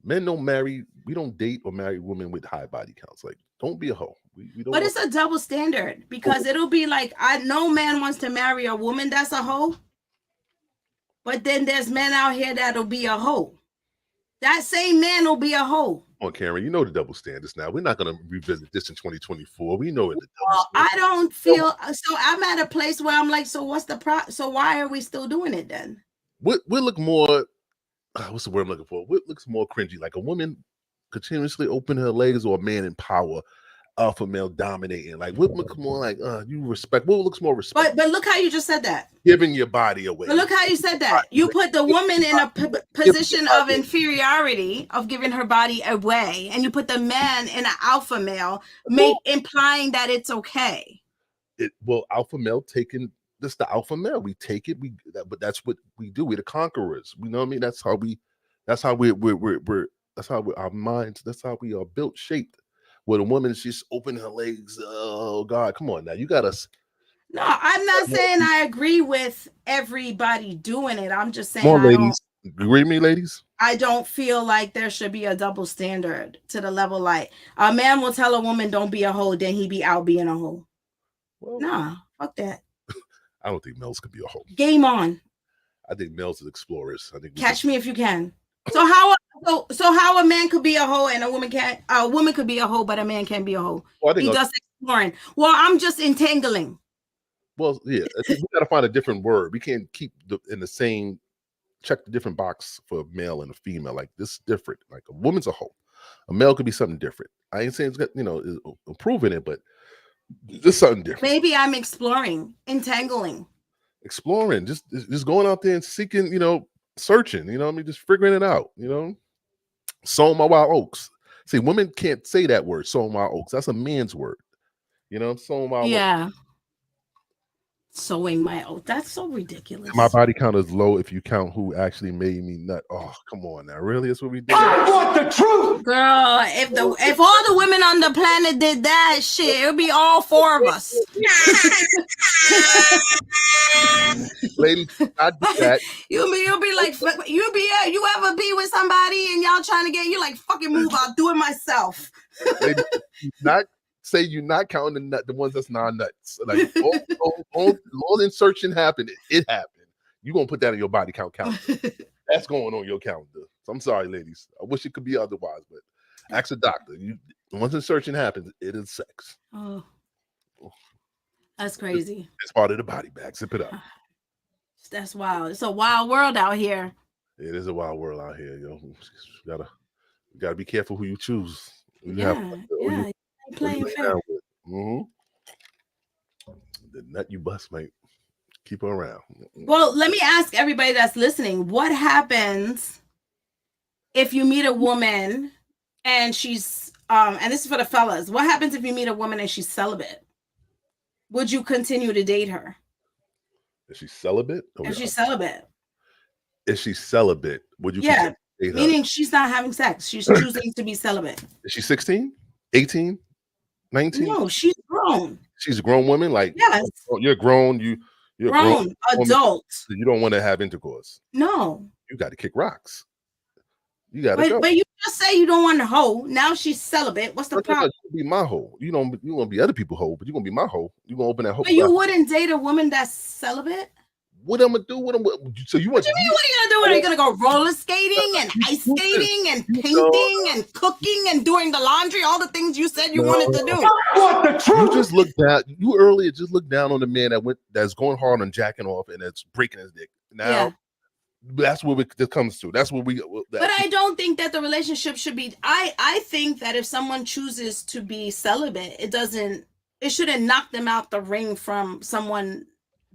men don't marry. We don't date or marry women with high body counts. Like don't be a hoe. We don't. But it's a double standard because it'll be like no man wants to marry a woman that's a hoe. But then there's men out here that'll be a hoe. That same man will be a hoe. Come on, Karen, you know the double standards now. We're not going to revisit this in 2024. We know it. I don't feel so. I'm at a place where I'm like, so what's the so why are we still doing it then? What look more? What's the word I'm looking for? What looks more cringy? Like a woman continuously open her legs, or a man in power, alpha male dominating? Like what looks more like you respect? What looks more respect? But look how you just said that. Giving your body away. But look how you said that. You put the woman in a position of inferiority, of giving her body away, and you put the man in an alpha male, implying that it's okay. Alpha male taking this the alpha male. We take it. But that's what we do. We're the conquerors. You know what I mean? That's how our minds. That's how we are built, shaped. Where the woman is just opening her legs. Oh God, come on now. You got us. No, I'm not saying I agree with everybody doing it. I'm just saying, come on, ladies. Agree with me, ladies? I don't feel like there should be a double standard to the level like a man will tell a woman don't be a hoe, then he be out being a hoe. Well, nah, fuck that. I don't think males can be a hoe. Game on. I think males are explorers. I think catch me if you can. So how a man could be a hoe and a woman can't? A woman could be a hoe, but a man can't be a hoe. Well, he does exploring. Well, I'm just entangling. Well, yeah, I think we got to find a different word. We can't keep in the same. Check the different box for a male and a female. Like this is different. Like a woman's a hoe. A male could be something different. I ain't saying it's got, improving it, but just something different. Maybe I'm exploring, entangling. Exploring, just going out there and seeking, searching, I mean, just figuring it out, Sowing my wild oats. See, women can't say that word, sowing my oats. That's a man's word. Sowing my oats. Sowing my oats. That's so ridiculous. My body count is low if you count who actually made me nut. Oh, come on now. Really? That's what we did? I want the truth. Girl, if all the women on the planet did that shit, it would be all four of us. Ladies, I do that. You'll be like, you ever be with somebody and y'all trying to get, you like, fucking move, I'll do it myself. Ladies, not say you're not counting the ones that's non-nuts. Like all insertion happened, it happened. You're gonna put that in your body count calendar. That's going on your calendar. So I'm sorry, ladies. I wish it could be otherwise, but ask a doctor. Once insertion happens, it is sex. Oh, that's crazy. It's part of the body bag. Zip it up. That's wild. It's a wild world out here. It is a wild world out here, yo. You gotta be careful who you choose. Playing fair. The nut you bust, mate. Keep her around. Well, let me ask everybody that's listening, what happens if you meet a woman and she's and this is for the fellas, what happens if you meet a woman and she's celibate? Would you continue to date her? Is she celibate? If she's celibate. Is she celibate? Would you date meaning her? She's not having sex. She's choosing to be celibate. Is she 16? 18? 19? No, she's grown. She's a grown woman? Like, yes. You're grown. You're grown adult. You don't want to have intercourse. No. You got to kick rocks. You got to go. But you just say you don't want to hoe. Now she's celibate. What's the problem? You be my hoe. You want to be other people's hoe, but you're going to be my hoe. You're going to open that hoe. But you wouldn't date a woman that's celibate? What I'm gonna do? So you want? What do you mean? What are you gonna do? Are you gonna go roller skating and ice skating and painting and cooking and doing the laundry? All the things you said you wanted to do. You just look down. You earlier just looked down on the man that's going hard on jacking off and that's breaking his dick. Now that's what it comes to. That's what we. But I don't think that the relationship should be. I think that if someone chooses to be celibate, it shouldn't knock them out the ring from someone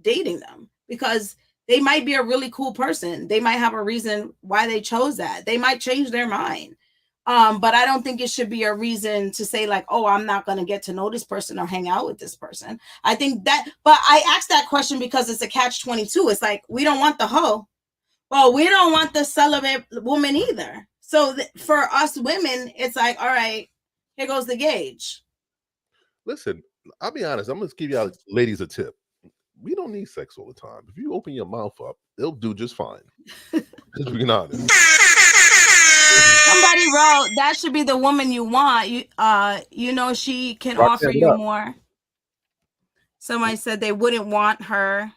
dating them. Because they might be a really cool person. They might have a reason why they chose that. They might change their mind. But I don't think it should be a reason to say like, oh, I'm not going to get to know this person or hang out with this person. I think that, but I asked that question because it's a catch-22. It's like, we don't want the hoe. Well, we don't want the celibate woman either. So for us women, it's like, all right, here goes the gauge. Listen, I'll be honest. I'm going to give y'all ladies a tip. We don't need sex all the time. If you open your mouth up, it'll do just fine. Just being honest. Somebody wrote that should be the woman you want. You she can offer you more. Somebody said they wouldn't want her.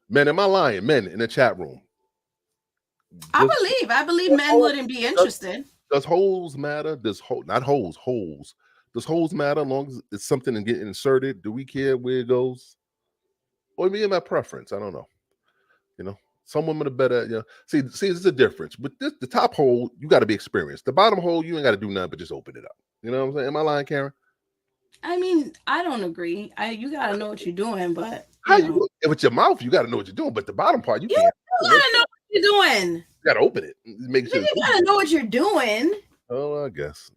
Men, am I lying? Men in the chat room. I believe men wouldn't be interested. Does holes matter? Not holes, holes. Does holes matter as long as it's something and get inserted? Do we care where it goes? Or me and my preference? I don't know. Some women are better. See, there's a difference. But the top hole, you got to be experienced. The bottom hole, you ain't got to do nothing but just open it up. You know what I'm saying? Am I lying, Karen? I mean, I don't agree. You got to know what you're doing, but with your mouth, you got to know what you're doing. But the bottom part, you can't. You got to know what you're doing. You got to open it. Make sure you got to know what you're doing. Oh, I guess.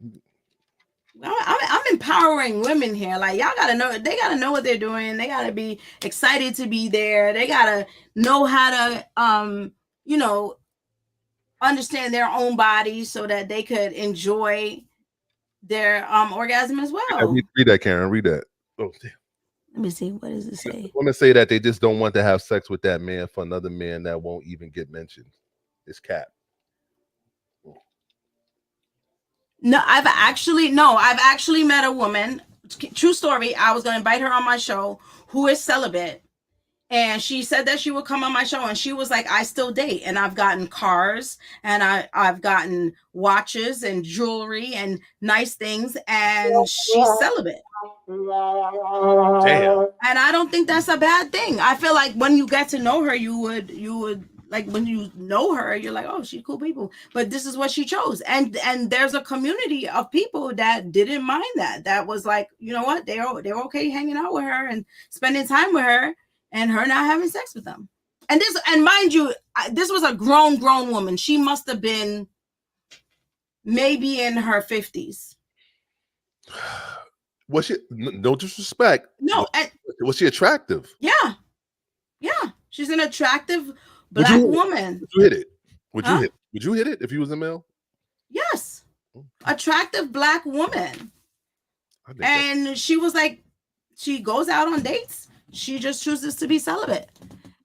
I'm empowering women here. Like, y'all gotta know, they gotta know what they're doing. They gotta be excited to be there. They gotta know how to understand their own bodies so that they could enjoy their orgasm as well. Read that, Karen. Read that. Oh, damn. Let me see. What does it say? Women say that they just don't want to have sex with that man for another man that won't even get mentioned. It's cap. No, I've actually met a woman. True story. I was going to invite her on my show, who is celibate. And she said that she would come on my show, and she was like, I still date. And I've gotten cars, and I've gotten watches and jewelry and nice things. And she's celibate. Damn. And I don't think that's a bad thing. I feel like when you get to know her, you would like, when you know her, you're like, oh, she's cool people. But this is what she chose. And there's a community of people that didn't mind that. That was like, you know what? They're okay hanging out with her and spending time with her and her not having sex with them. And mind you, this was a grown woman. She must have been maybe in her 50s. Was she, no disrespect. No. Was she attractive? Yeah. She's an attractive Black woman. Would you hit it? Would you hit it if you was a male? Yes. Attractive Black woman. And she was like, she goes out on dates. She just chooses to be celibate.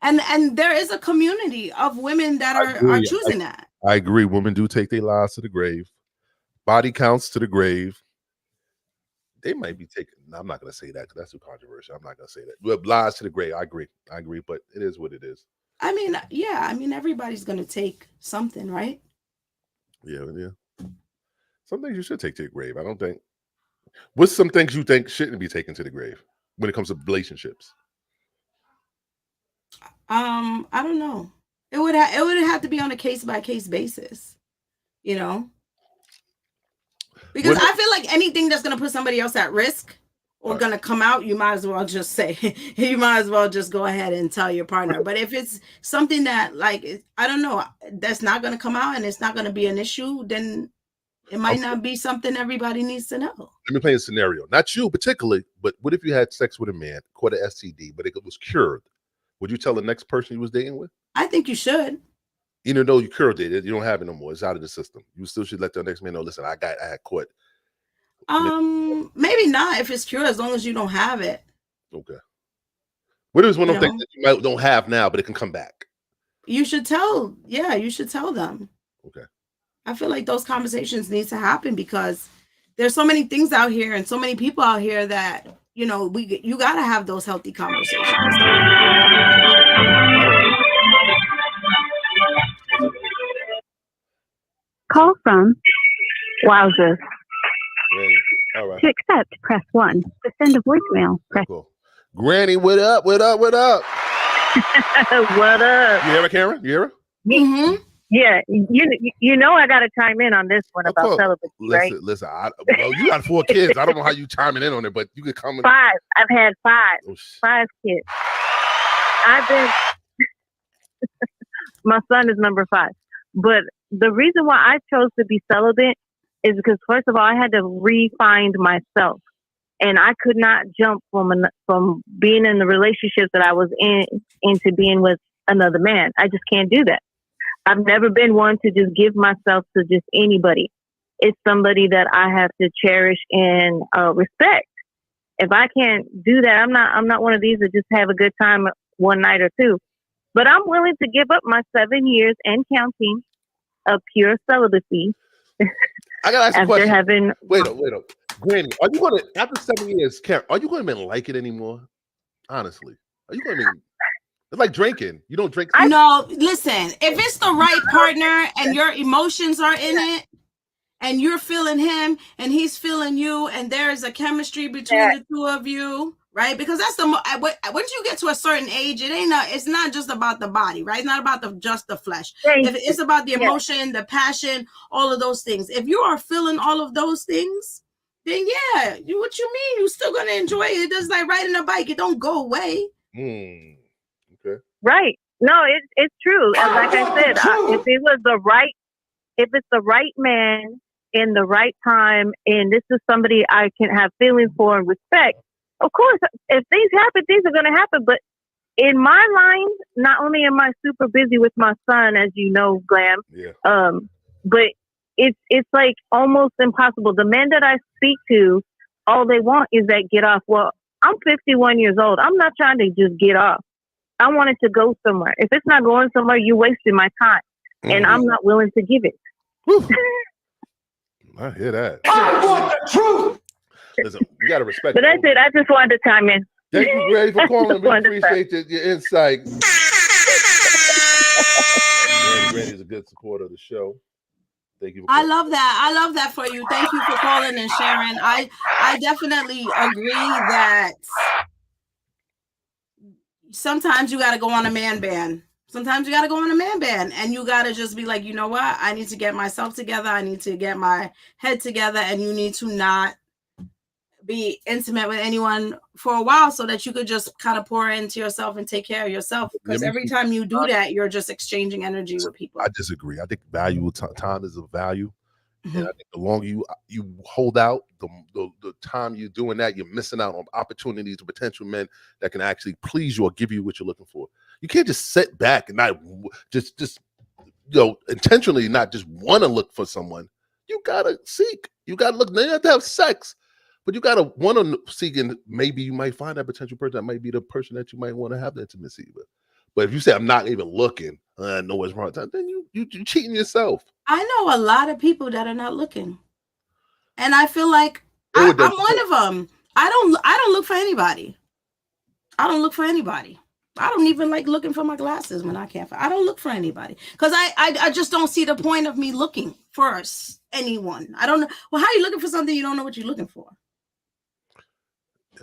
And there is a community of women that are choosing that. I agree. Women do take their lives to the grave. Body counts to the grave. They might be taking, I'm not going to say that because that's too controversial. I'm not going to say that. But lies to the grave. I agree. But it is what it is. I mean, everybody's going to take something, right? Yeah. Some things you should take to the grave. I don't think. What's some things you think shouldn't be taken to the grave when it comes to relationships? I don't know. It would have to be on a case-by-case basis, Because I feel like anything that's going to put somebody else at risk or going to come out, you might as well just say, you might as well just go ahead and tell your partner. But if it's something that, like, I don't know, that's not going to come out and it's not going to be an issue, then it might not be something everybody needs to know. Let me play a scenario. Not you particularly, but what if you had sex with a man, caught an STD, but it was cured? Would you tell the next person you was dating with? I think you should. Even though you cured it, you don't have it no more. It's out of the system. You still should let the next man know, listen, I had caught. Maybe not if it's cured, as long as you don't have it. Okay. What is one of those things that you don't have now, but it can come back? You should tell. Yeah, you should tell them. Okay. I feel like those conversations need to happen because there's so many things out here and so many people out here that, you know, you got to have those healthy conversations. Call from Wowzers. All right. To accept, press 1. To send a voicemail, press. Cool. Granny, what up? What up? What up? What up? You hear her, Karen? You hear her? Mm-hmm. Yeah, you know I got to chime in on this one about celibacy, right? Listen. Well, you got 4 kids. I don't know how you chiming in on it, but you could come. 5. I've had 5. 5 kids. I've been. My son is number 5, but the reason why I chose to be celibate is because, first of all, I had to re-find myself, and I could not jump from being in the relationships that I was in into being with another man. I just can't do that. I've never been one to just give myself to just anybody. It's somebody that I have to cherish and respect. If I can't do that, I'm not one of these that just have a good time one night or two. But I'm willing to give up my 7 years and counting of pure celibacy. I gotta ask a question. Wait up. Granny, are you gonna, after 7 years, Karen, are you gonna like it anymore? Honestly. Are you gonna it's like drinking. You don't drink. No, listen, if it's the right partner and your emotions are in it and you're feeling him and he's feeling you and there's a chemistry between the two of you, right? Because that's once you get to a certain age, it's not just about the body, right? It's not about just the flesh. If it's about the emotion, the passion, all of those things. If you are feeling all of those things, then what you mean? You're still gonna enjoy it. It's like riding a bike. It don't go away. Okay. Right. No, it's true. And like I said, if it's the right man in the right time, and this is somebody I can have feelings for and respect, of course, if things happen, things are going to happen. But in my line, not only am I super busy with my son, as you know, Glam, but it's like almost impossible. The men that I speak to, all they want is that get off. Well, I'm 51 years old. I'm not trying to just get off. I want it to go somewhere. If it's not going somewhere, you're wasting my time. And I'm not willing to give it. I hear that. I want the truth. Listen, you got to respect. But that's it. I just wanted to chime in. Thank you, Granny, for calling. We appreciate your insight. Granny's a good supporter of the show. Thank you. I love that for you. Thank you for calling and sharing. I definitely agree that sometimes you got to go on a man ban. Sometimes you got to go on a man ban and you got to just be like, you know what? I need to get myself together. I need to get my head together, and you need to not be intimate with anyone for a while so that you could just kind of pour into yourself and take care of yourself. Because every time you do that, you're just exchanging energy with people. I disagree. I think time is a value. And I think the longer you hold out, the time you're doing that, you're missing out on opportunities to potential men that can actually please you or give you what you're looking for. You can't just sit back and not just intentionally not just want to look for someone. You gotta seek. You gotta look. You have to have sex, but you gotta want to seek, and maybe you might find that potential person that might be the person that you might want to have the intimacy with. But if you say I'm not even looking, I know what's wrong, then you cheating yourself. I know a lot of people that are not looking, and I feel like I'm one of them. I don't look for anybody. I don't look for anybody. I don't even like looking for my glasses when I can't. I don't look for anybody because I just don't see the point of me looking for anyone. I don't know. Well, how are you looking for something you don't know what you're looking for?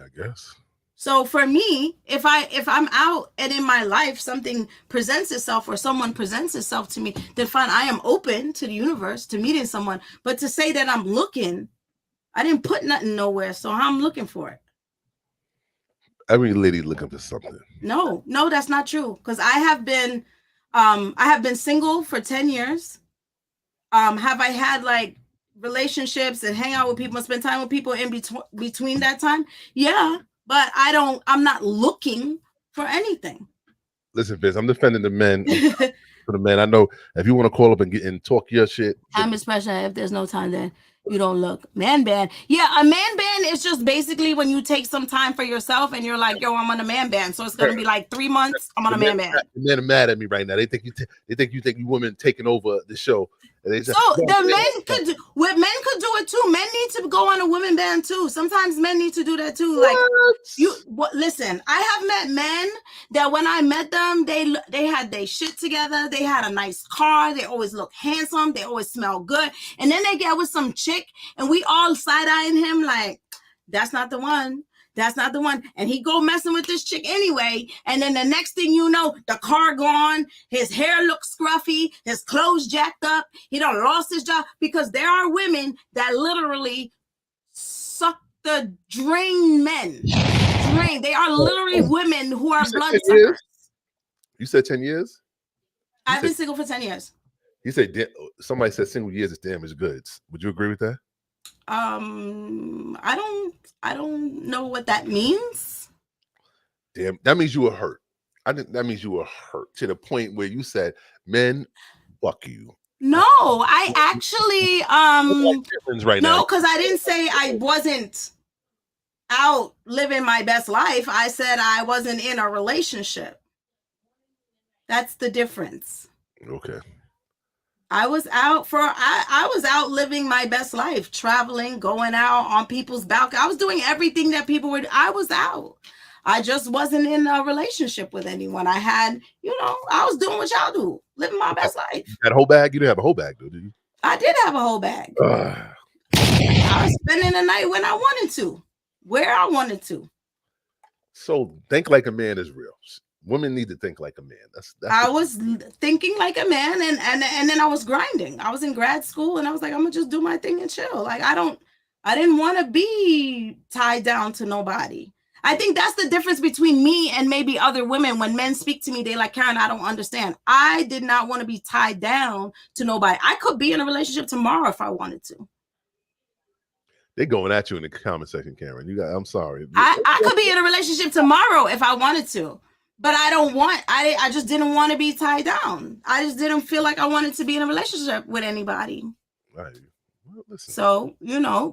I guess. So for me, if I'm out and in my life something presents itself or someone presents itself to me, then fine, I am open to the universe, to meeting someone. But to say that I'm looking, I didn't put nothing nowhere, so I'm looking for it. every lady looking for something. No, that's not true. Because I have been single for 10 years. Have I had like relationships and hang out with people and spend time with people in between that time? Yeah, but I'm not looking for anything. Listen, Vince, I'm defending the men. For the men, I know if you want to call up and get and talk your shit. Time is precious. If there's no time, then you don't look. Man band. Yeah, a man band is just basically when you take some time for yourself and you're like, yo, I'm on a man band. So it's gonna be like 3 months. I'm on a man band. The men are mad at me right now. They think you think you women taking over the show. And they so the men could do it too. Men need to go on a women band too. Sometimes men need to do that too. Like listen, I have met men that when I met them, they had their shit together. They had a nice car. They always look handsome. They always smell good. And then they get with some chick, and we all side-eyeing him like, that's not the one. That's not the one. And he go messing with this chick anyway. And then the next thing you know, the car gone. His hair looks scruffy. His clothes jacked up. He done lost his job. Because there are women that literally suck the drain men. They are literally women who are blood suckers. You said 10 years? I've been single for 10 years. You said somebody said single years is damaged goods. Would you agree with that? I don't know what that means. Damn, that means you were hurt. That means you were hurt to the point where you said, "Men, fuck you." No, I actually right now. No, because I didn't say I wasn't out living my best life. I said I wasn't in a relationship. That's the difference. Okay. I was out I was out living my best life, traveling, going out on people's balcony. I was doing everything that people would. I was out. I just wasn't in a relationship with anyone. I had, I was doing what y'all do, living my best life. You had a whole bag? You didn't have a whole bag, though, did you? I did have a whole bag. I was spending the night when I wanted to, where I wanted to. So think like a man is real. Women need to think like a man. I was thinking like a man, and then I was grinding. I was in grad school, and I was like, I'm gonna just do my thing and chill. Like I didn't want to be tied down to nobody. I think that's the difference between me and maybe other women. When men speak to me, they like, Karen, I don't understand. I did not want to be tied down to nobody. I could be in a relationship tomorrow if I wanted to. They're going at you in the comment section, Karen. I'm sorry. I could be in a relationship tomorrow if I wanted to. But I just didn't want to be tied down. I just didn't feel like I wanted to be in a relationship with anybody. Right. Well, listen. So,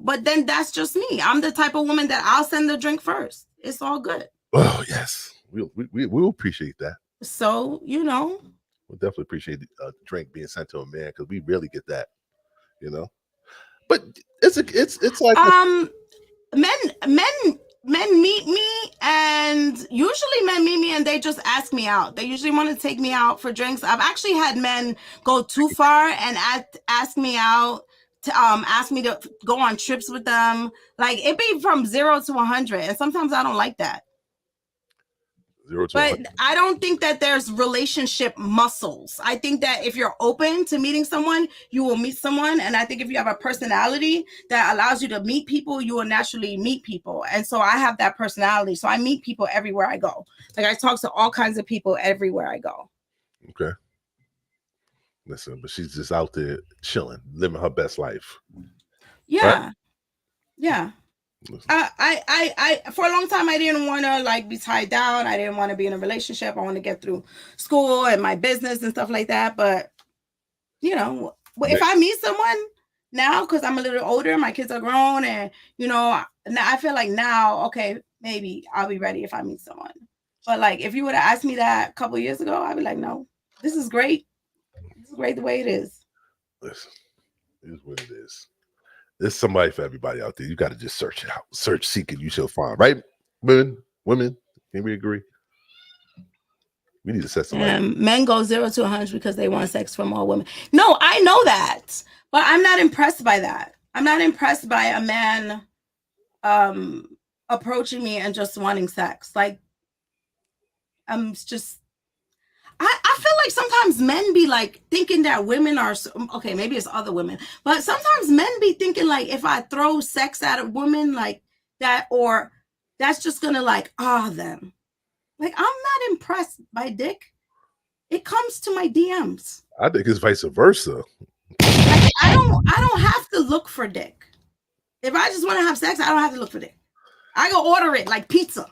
but then that's just me. I'm the type of woman that I'll send the drink first. It's all good. Oh, yes. We'll appreciate that. So, We'll definitely appreciate a drink being sent to a man because we really get that, But it's like men meet me, and usually men meet me and they just ask me out. They usually want to take me out for drinks. I've actually had men go too far and ask me out, to ask me to go on trips with them. Like it be from 0 to 100, and sometimes I don't like that. 0 to but 100. I don't think that there's relationship muscles. I think that if you're open to meeting someone, you will meet someone. And I think if you have a personality that allows you to meet people, you will naturally meet people. And so I have that personality. So I meet people everywhere I go. Like I talk to all kinds of people everywhere I go. Okay. Listen, but she's just out there chilling, living her best life. Yeah. Right? Yeah. I for a long time I didn't want to like be tied down. I didn't want to be in a relationship. I want to get through school and my business and stuff like that. But if I meet someone now, because I'm a little older, my kids are grown, and now I feel like now, okay, maybe I'll be ready if I meet someone. But like if you would have asked me that a couple years ago, I'd be like, no, this is great. This is great the way it is. Listen, it is what it is. There's somebody for everybody out there. You got to just search it out. Search, seek, and you shall find. Right? Women, can we agree? We need to set somebody. Men go 0 to 100 because they want sex from all women. No, I know that. But I'm not impressed by that. I'm not impressed by a man approaching me and just wanting sex. Like, I'm just... I feel like sometimes men be like thinking that women are okay, maybe it's other women, but sometimes men be thinking like if I throw sex at a woman like that, or that's just gonna like them. Like, I'm not impressed by dick. It comes to my DMs. I think it's vice versa. Like, I don't have to look for dick. If I just want to have sex, I don't have to look for dick. I go order it like pizza.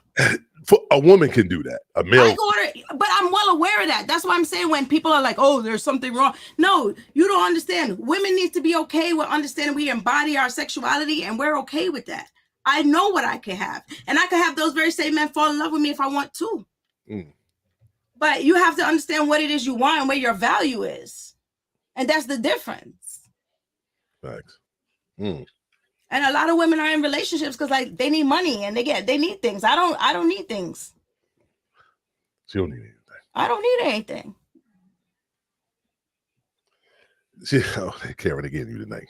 A woman can do that. A male. I go order it, but I'm well aware of that. That's why I'm saying when people are like, oh, there's something wrong. No, you don't understand. Women need to be okay with understanding we embody our sexuality, and we're okay with that. I know what I can have. And I can have those very same men fall in love with me if I want to. But you have to understand what it is you want and where your value is. And that's the difference. Facts. And a lot of women are in relationships because like they need money and they need things. I don't need things. She don't need anything. I don't need anything. Karen again you tonight.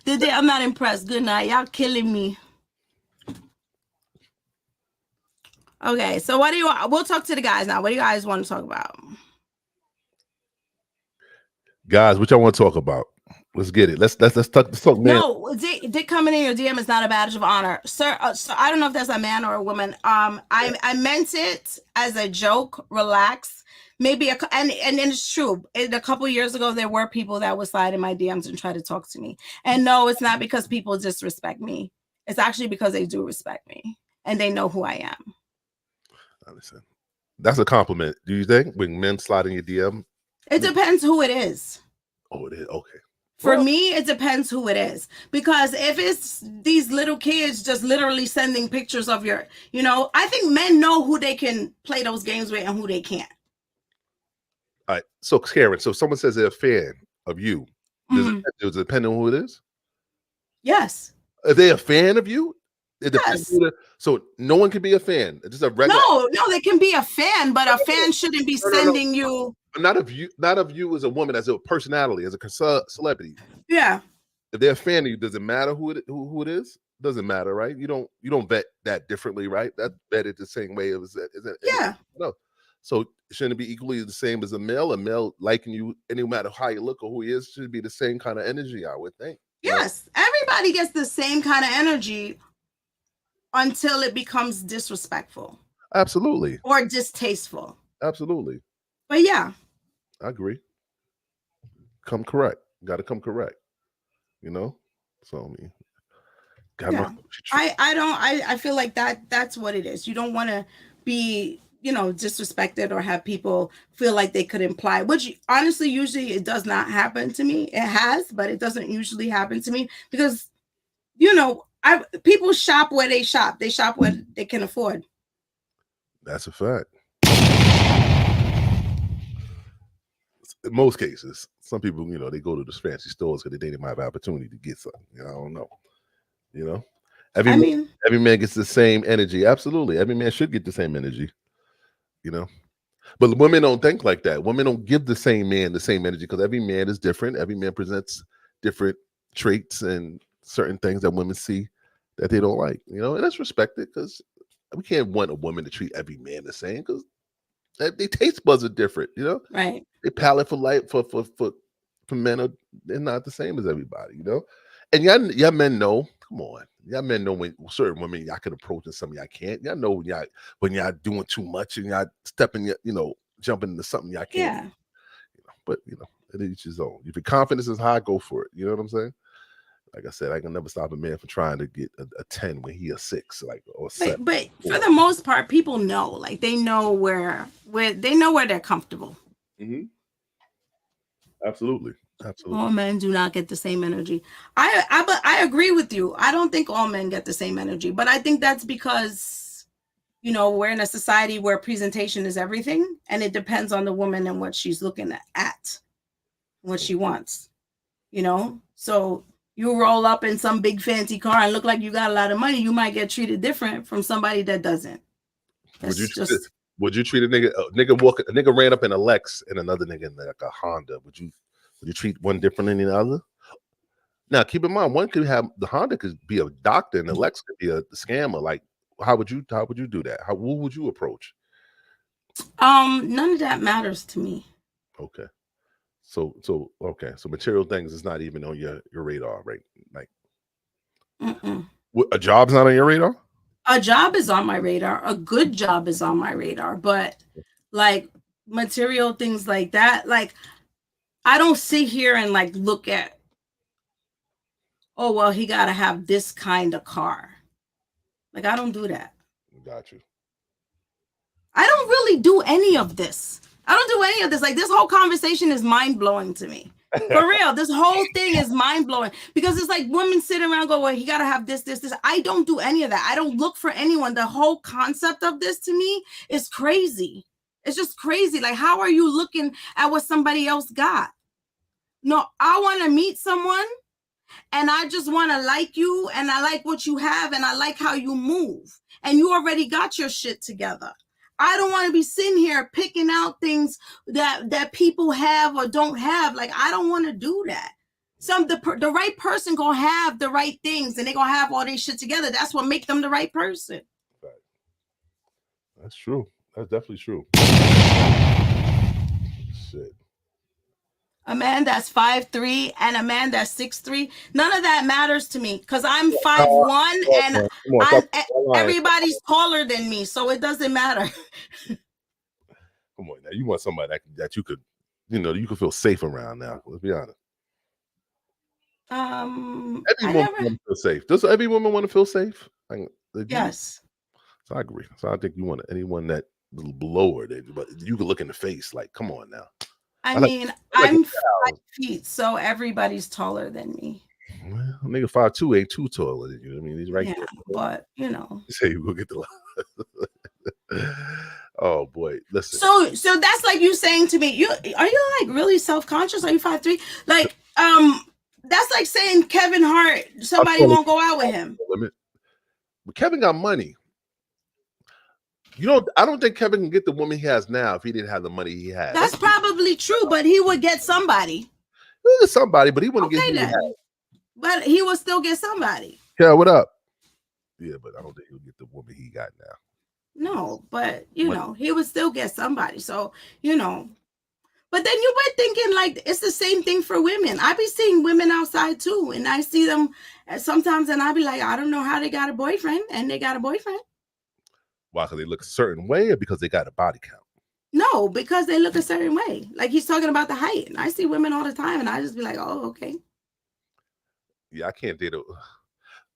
Today I'm not impressed. Good night. Y'all killing me. Okay, so what do you want? We'll talk to the guys now. What do you guys want to talk about? Guys, what y'all want to talk about? Let's get it. Let's talk, man. No, dick coming in your DM is not a badge of honor, sir. So I don't know if that's a man or a woman. I meant it as a joke. Relax. Maybe and it's true. A couple years ago, there were people that would slide in my DMs and try to talk to me. And no, it's not because people disrespect me. It's actually because they do respect me and they know who I am. Listen, that's a compliment. Do you think when men slide in your DM? It depends who it is. Oh, it is okay. For me, it depends who it is. Because if it's these little kids just literally sending pictures of your, I think men know who they can play those games with and who they can't. All right. So, Karen, so if someone says they're a fan of you, does it depend on who it is? Yes. If they're a fan of you, it depends. Yes. So no one can be a fan. It's just a regular. No, they can be a fan, but a fan shouldn't be sending you. Not of you as a woman, as a personality, as a celebrity. Yeah. If they're a fan of you, does it matter who it is? Doesn't matter, right? You don't vet that differently, right? That's vetted the same way as that. Yeah. No. So shouldn't it be equally the same as a male? A male liking you, no matter how you look or who he is, should be the same kind of energy, I would think. Yes. Everybody gets the same kind of energy until it becomes disrespectful. Absolutely. Or distasteful. Absolutely. But yeah. I agree. Come correct. Got to come correct. So I mean, yeah. I feel like that's what it is. You don't want to be, disrespected or have people feel like they could imply, which honestly, usually it does not happen to me. It has, but it doesn't usually happen to me because, people shop where they shop. They shop what they can afford. That's a fact. In most cases, some people, they go to the fancy stores because they might have an opportunity to get something. I don't know. Every man gets the same energy. Absolutely. Every man should get the same energy. But women don't think like that. Women don't give the same man the same energy because every man is different. Every man presents different traits and certain things that women see that they don't like, and that's respected because we can't want a woman to treat every man the same because their taste buds are different, Right. Their palate for life for men they're not the same as everybody, And y'all men know, come on, y'all men know when certain women y'all can approach and some y'all can't. Y'all know when y'all doing too much and y'all stepping, jumping into something y'all can't. Yeah. But it each his own. If your confidence is high, go for it. You know what I'm saying? Like I said, I can never stop a man from trying to get a 10 when he a 6, or 7. But for the most part, people know, like they know where they're comfortable. Mm-hmm. Absolutely. All men do not get the same energy. I agree with you. I don't think all men get the same energy, but I think that's because, we're in a society where presentation is everything, and it depends on the woman and what she's looking at, what she wants, So you roll up in some big fancy car and look like you got a lot of money, you might get treated different from somebody that doesn't. Would you treat a nigga ran up in a Lex and another nigga in like a Honda? Would you treat one different than the other? Now, keep in mind, the Honda could be a doctor and the Lex could be a scammer. Like, how would you do that? Who would you approach? None of that matters to me. Okay. So material things is not even on your radar, right? Like, A job's not on your radar? A job is on my radar. A good job is on my radar. But like material things like that, like I don't sit here and like look at, oh, well, he got to have this kind of car. Like, I don't do that. Got you. I don't really do any of this. I don't do any of this. Like, this whole conversation is mind-blowing to me. For real, this whole thing is mind-blowing because it's like women sit around and go, well, he got to have this. I don't do any of that. I don't look for anyone. The whole concept of this to me is crazy. It's just crazy. Like, how are you looking at what somebody else got? No, I want to meet someone and I just want to like you and I like what you have and I like how you move and you already got your shit together. I don't want to be sitting here picking out things that people have or don't have. Like, I don't want to do that. The right person gonna have the right things and they gonna have all their shit together. That's what make them the right person. Right. That's true. That's definitely true. Shit. A man that's 5'3" and a man that's 6'3", none of that matters to me because I'm 5'1" and everybody's taller than me, so it doesn't matter. Come on now, you want somebody that you could, you could feel safe around. Now, let's be honest. Every woman want to feel safe. Does every woman want to feel safe? Yes. So I agree. So I think you want anyone that below her, but you could look in the face. Like, come on now. I mean, I'm 5 feet, so everybody's taller than me. Well, nigga 5'2" ain't too taller than you. I mean, he's right there. But say you will get the. Oh boy, listen. So that's like you saying to me, are you like really self-conscious? Are you 5'3"? Like, that's like saying Kevin Hart, somebody won't go out with him. But Kevin got money. I don't think Kevin can get the woman he has now if he didn't have the money he had. That's probably true, but he would get somebody. Somebody, but he wouldn't get that. But he would still get somebody. Yeah, what up? Yeah, but I don't think he'll get the woman he got now. No, but he would still get somebody. So, but then you were thinking like it's the same thing for women. I be seeing women outside too, and I see them sometimes, and I be like, I don't know how they got a boyfriend, and they got a boyfriend. Why? Because they look a certain way, or because they got a body count? No, because they look a certain way. Like he's talking about the height, and I see women all the time, and I just be like, oh, okay. Yeah, I can't date.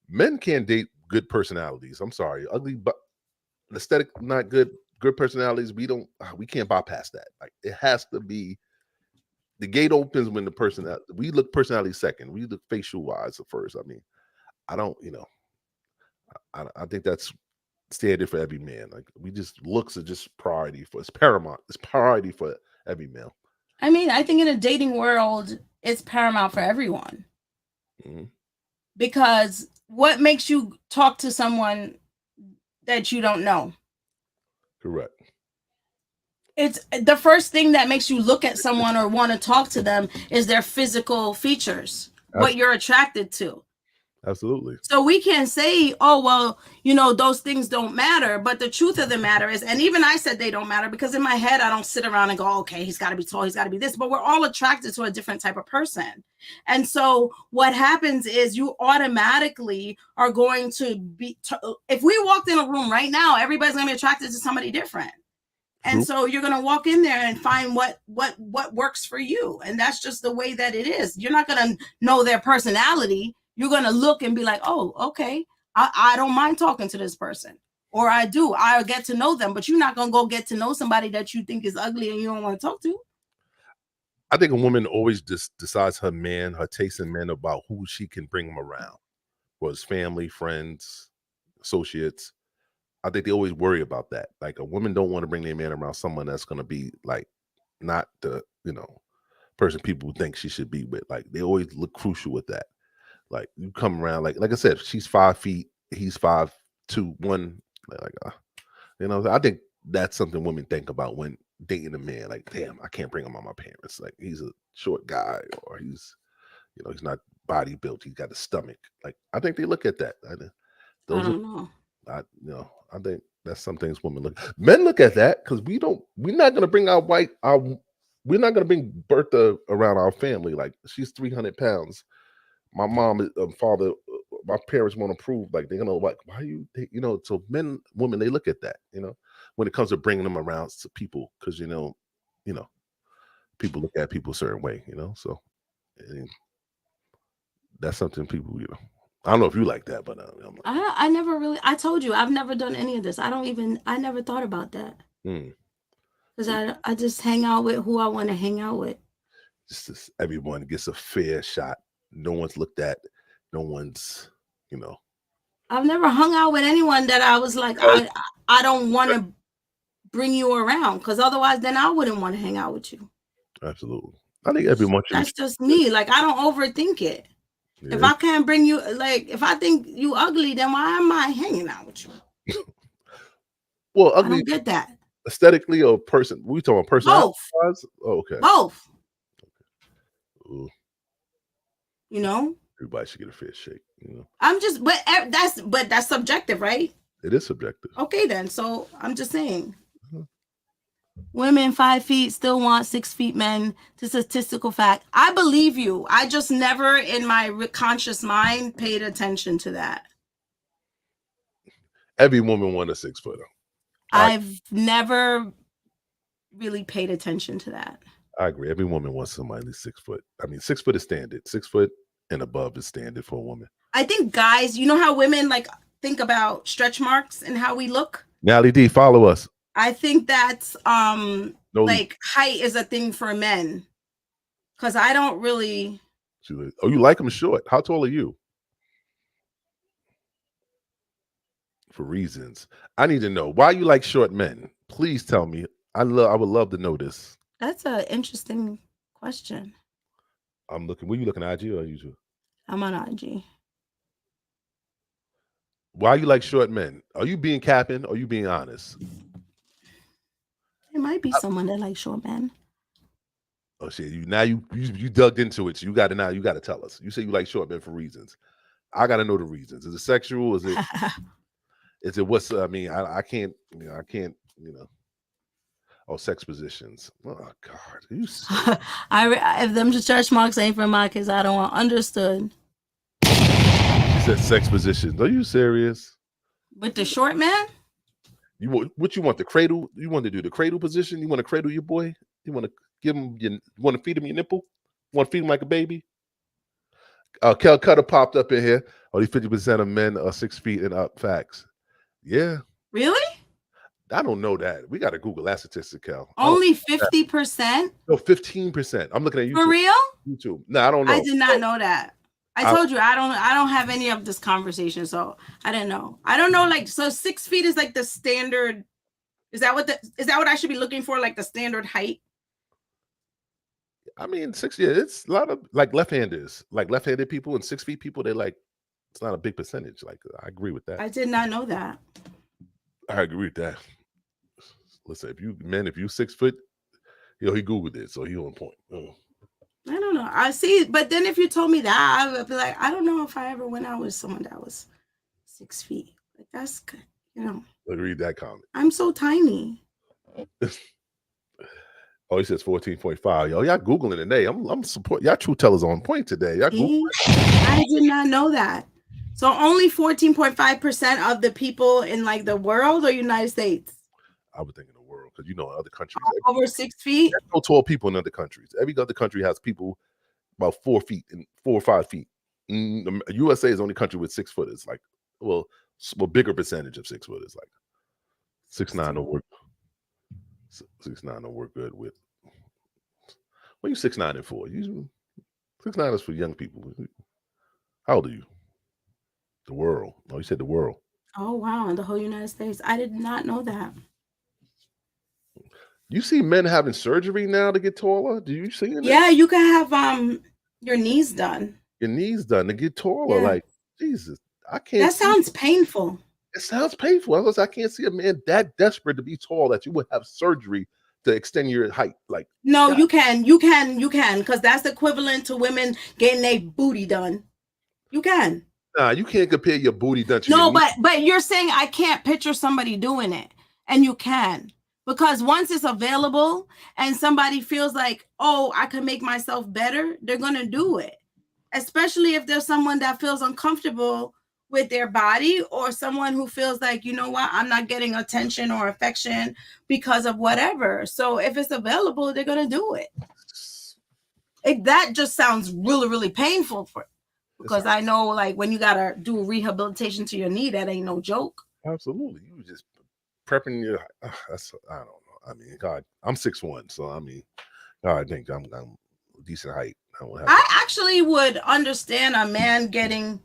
Men can't date good personalities. I'm sorry, ugly, but aesthetic not good. Good personalities, we can't bypass that. Like it has to be. The gate opens when the person. We look personality second. We look facial wise first. I mean, I don't. I think that's standard for every man. Like we just looks are just priority for it's paramount. It's priority for every male. I mean, I think in a dating world, it's paramount for everyone. Mm-hmm. Because what makes you talk to someone that you don't know? Correct. It's the first thing that makes you look at someone or want to talk to them is their physical features, what you're attracted to. Absolutely. So we can't say, oh, well, those things don't matter. But the truth of the matter is, and even I said they don't matter because in my head, I don't sit around and go, okay, he's got to be tall. He's got to be this. But we're all attracted to a different type of person. And so what happens is you automatically are going to be, if we walked in a room right now, everybody's going to be attracted to somebody different. And so you're going to walk in there and find what works for you. And that's just the way that it is. You're not going to know their personality. You're going to look and be like, oh, okay, I don't mind talking to this person. Or I do. I'll get to know them. But you're not going to go get to know somebody that you think is ugly and you don't want to talk to. I think a woman always just decides her taste in men about who she can bring them around. Was family, friends, associates. I think they always worry about that. Like a woman don't want to bring their man around someone that's going to be like not the, person people think she should be with. Like they always look crucial with that. Like you come around, like I said, she's 5 feet, he's 5'2", 1. I think that's something women think about when dating a man. Like, damn, I can't bring him on my parents. Like he's a short guy, or he's, he's not body built. He's got a stomach. Like I think they look at that. I don't know. I think that's some things women look. Men look at that because we're not gonna bring we're not gonna bring Bertha around our family. Like she's 300 pounds. My mom and father my parents want to prove, like, they're gonna like, why you so women, they look at that, when it comes to bringing them around to people, because people look at people a certain way, so that's something people, I don't know if you like that, but I never really, I told you, I've never done any of this. I never thought about that. Because I just hang out with who I want to hang out with. Just everyone gets a fair shot. No one's looked at. No one's, I've never hung out with anyone that I was like, I don't want to bring you around, because otherwise then I wouldn't want to hang out with you. Absolutely. I think everyone should. That's just me. Like, I don't overthink it. Yeah. If I can't bring you, like, if I think you ugly, then why am I hanging out with you? Well, ugly. I don't get that. Aesthetically or person? We talking person? Both. Oh, okay. Both. Ooh. Everybody should get a fair shake. I'm just, but that's subjective, right? It is subjective. Okay, then. So I'm just saying, women 5 feet still want 6 feet men. It's a statistical fact. I believe you. I just never, in my conscious mind, paid attention to that. Every woman wants a 6 footer. I've never really paid attention to that. I agree. Every woman wants somebody at least 6 foot. I mean, 6 foot is standard. 6 foot and above is standard for a woman. I think guys, how women like think about stretch marks and how we look? Nally D, follow us. I think that's like height is a thing for men. Because I don't really. Oh, you like them short. How tall are you? For reasons. I need to know why you like short men. Please tell me. I would love to know this. That's an interesting question. I'm looking. Were you looking at IG or YouTube? I'm on IG. Why you like short men? Are you being capping or are you being honest? It might be someone that likes short men. Oh shit! You dug into it. So you got to tell us. You say you like short men for reasons. I got to know the reasons. Is it sexual? Is it? Is it what's? I mean, I can't. I can't. Oh, sex positions. Oh God, you. If them stretch marks ain't for my kids, I don't want. Understood. She said sex positions. Are you serious? With the short man? What you want? The cradle? You want to do the cradle position? You want to cradle your boy? You want to give him? You want to feed him your nipple? You want to feed him like a baby? Kel Cutter popped up in here. Only 50% of men are 6 feet and up. Facts. Yeah. Really? I don't know that. We got to Google that statistic, Kel. Only 50%? No, 15%. I'm looking at YouTube. For real? YouTube. No, I don't know. I did not know that. I told you I don't have any of this conversation, so I didn't know. I don't know, like, so 6 feet is like the standard. Is that what I should be looking for, like the standard height? I mean, 6 years. It's a lot of like left-handers, like left-handed people and 6 feet people. They like, it's not a big percentage. Like, I agree with that. I did not know that. I agree with that. Listen, if you 6 foot, he Googled it, so he on point. I don't know. I see, but then if you told me that, I would be like, I don't know if I ever went out with someone that was 6 feet. Like, that's good, Read that comment. I'm so tiny. Oh, he says 14.5. Yo, y'all Googling today. I'm support. Y'all true tellers on point today. Y'all I did not know that. So only 14.5% of the people in like the world or United States? I would think in the world, because other countries over 6 feet. There's no tall people in other countries. Every other country has people about 4 feet and 4 or 5 feet. The USA is the only country with 6 footers. Like, well, bigger percentage of 6 footers. Like 6'9" don't work. 6'9" don't work good with. What are you 6'9" and 4? 6'9" is for young people. How old are you? The world. Oh, you said the world. Oh wow, in the whole United States. I did not know that. You see men having surgery now to get taller? Do you see it? Yeah, you can have your knees done. Your knees done to get taller. Yeah. Like, Jesus, I can't. That sounds painful. It sounds painful. I can't see a man that desperate to be tall that you would have surgery to extend your height. Like, no, God. you can, because that's equivalent to women getting their booty done. You can. Nah, you can't compare your booty done to no, but you're saying I can't picture somebody doing it, and you can. Because once it's available and somebody feels like, oh, I can make myself better, they're going to do it. especially if there's someone that feels uncomfortable with their body, or someone who feels like, you know what, I'm not getting attention or affection because of whatever. So if it's available, they're going to do it. That just sounds really, really painful because I know, like, when you got to do rehabilitation to your knee, that ain't no joke. Absolutely. You just prepping your, I don't know. I mean, God, I'm 6'1", so I mean, God, I think I'm decent height. I actually would understand a man getting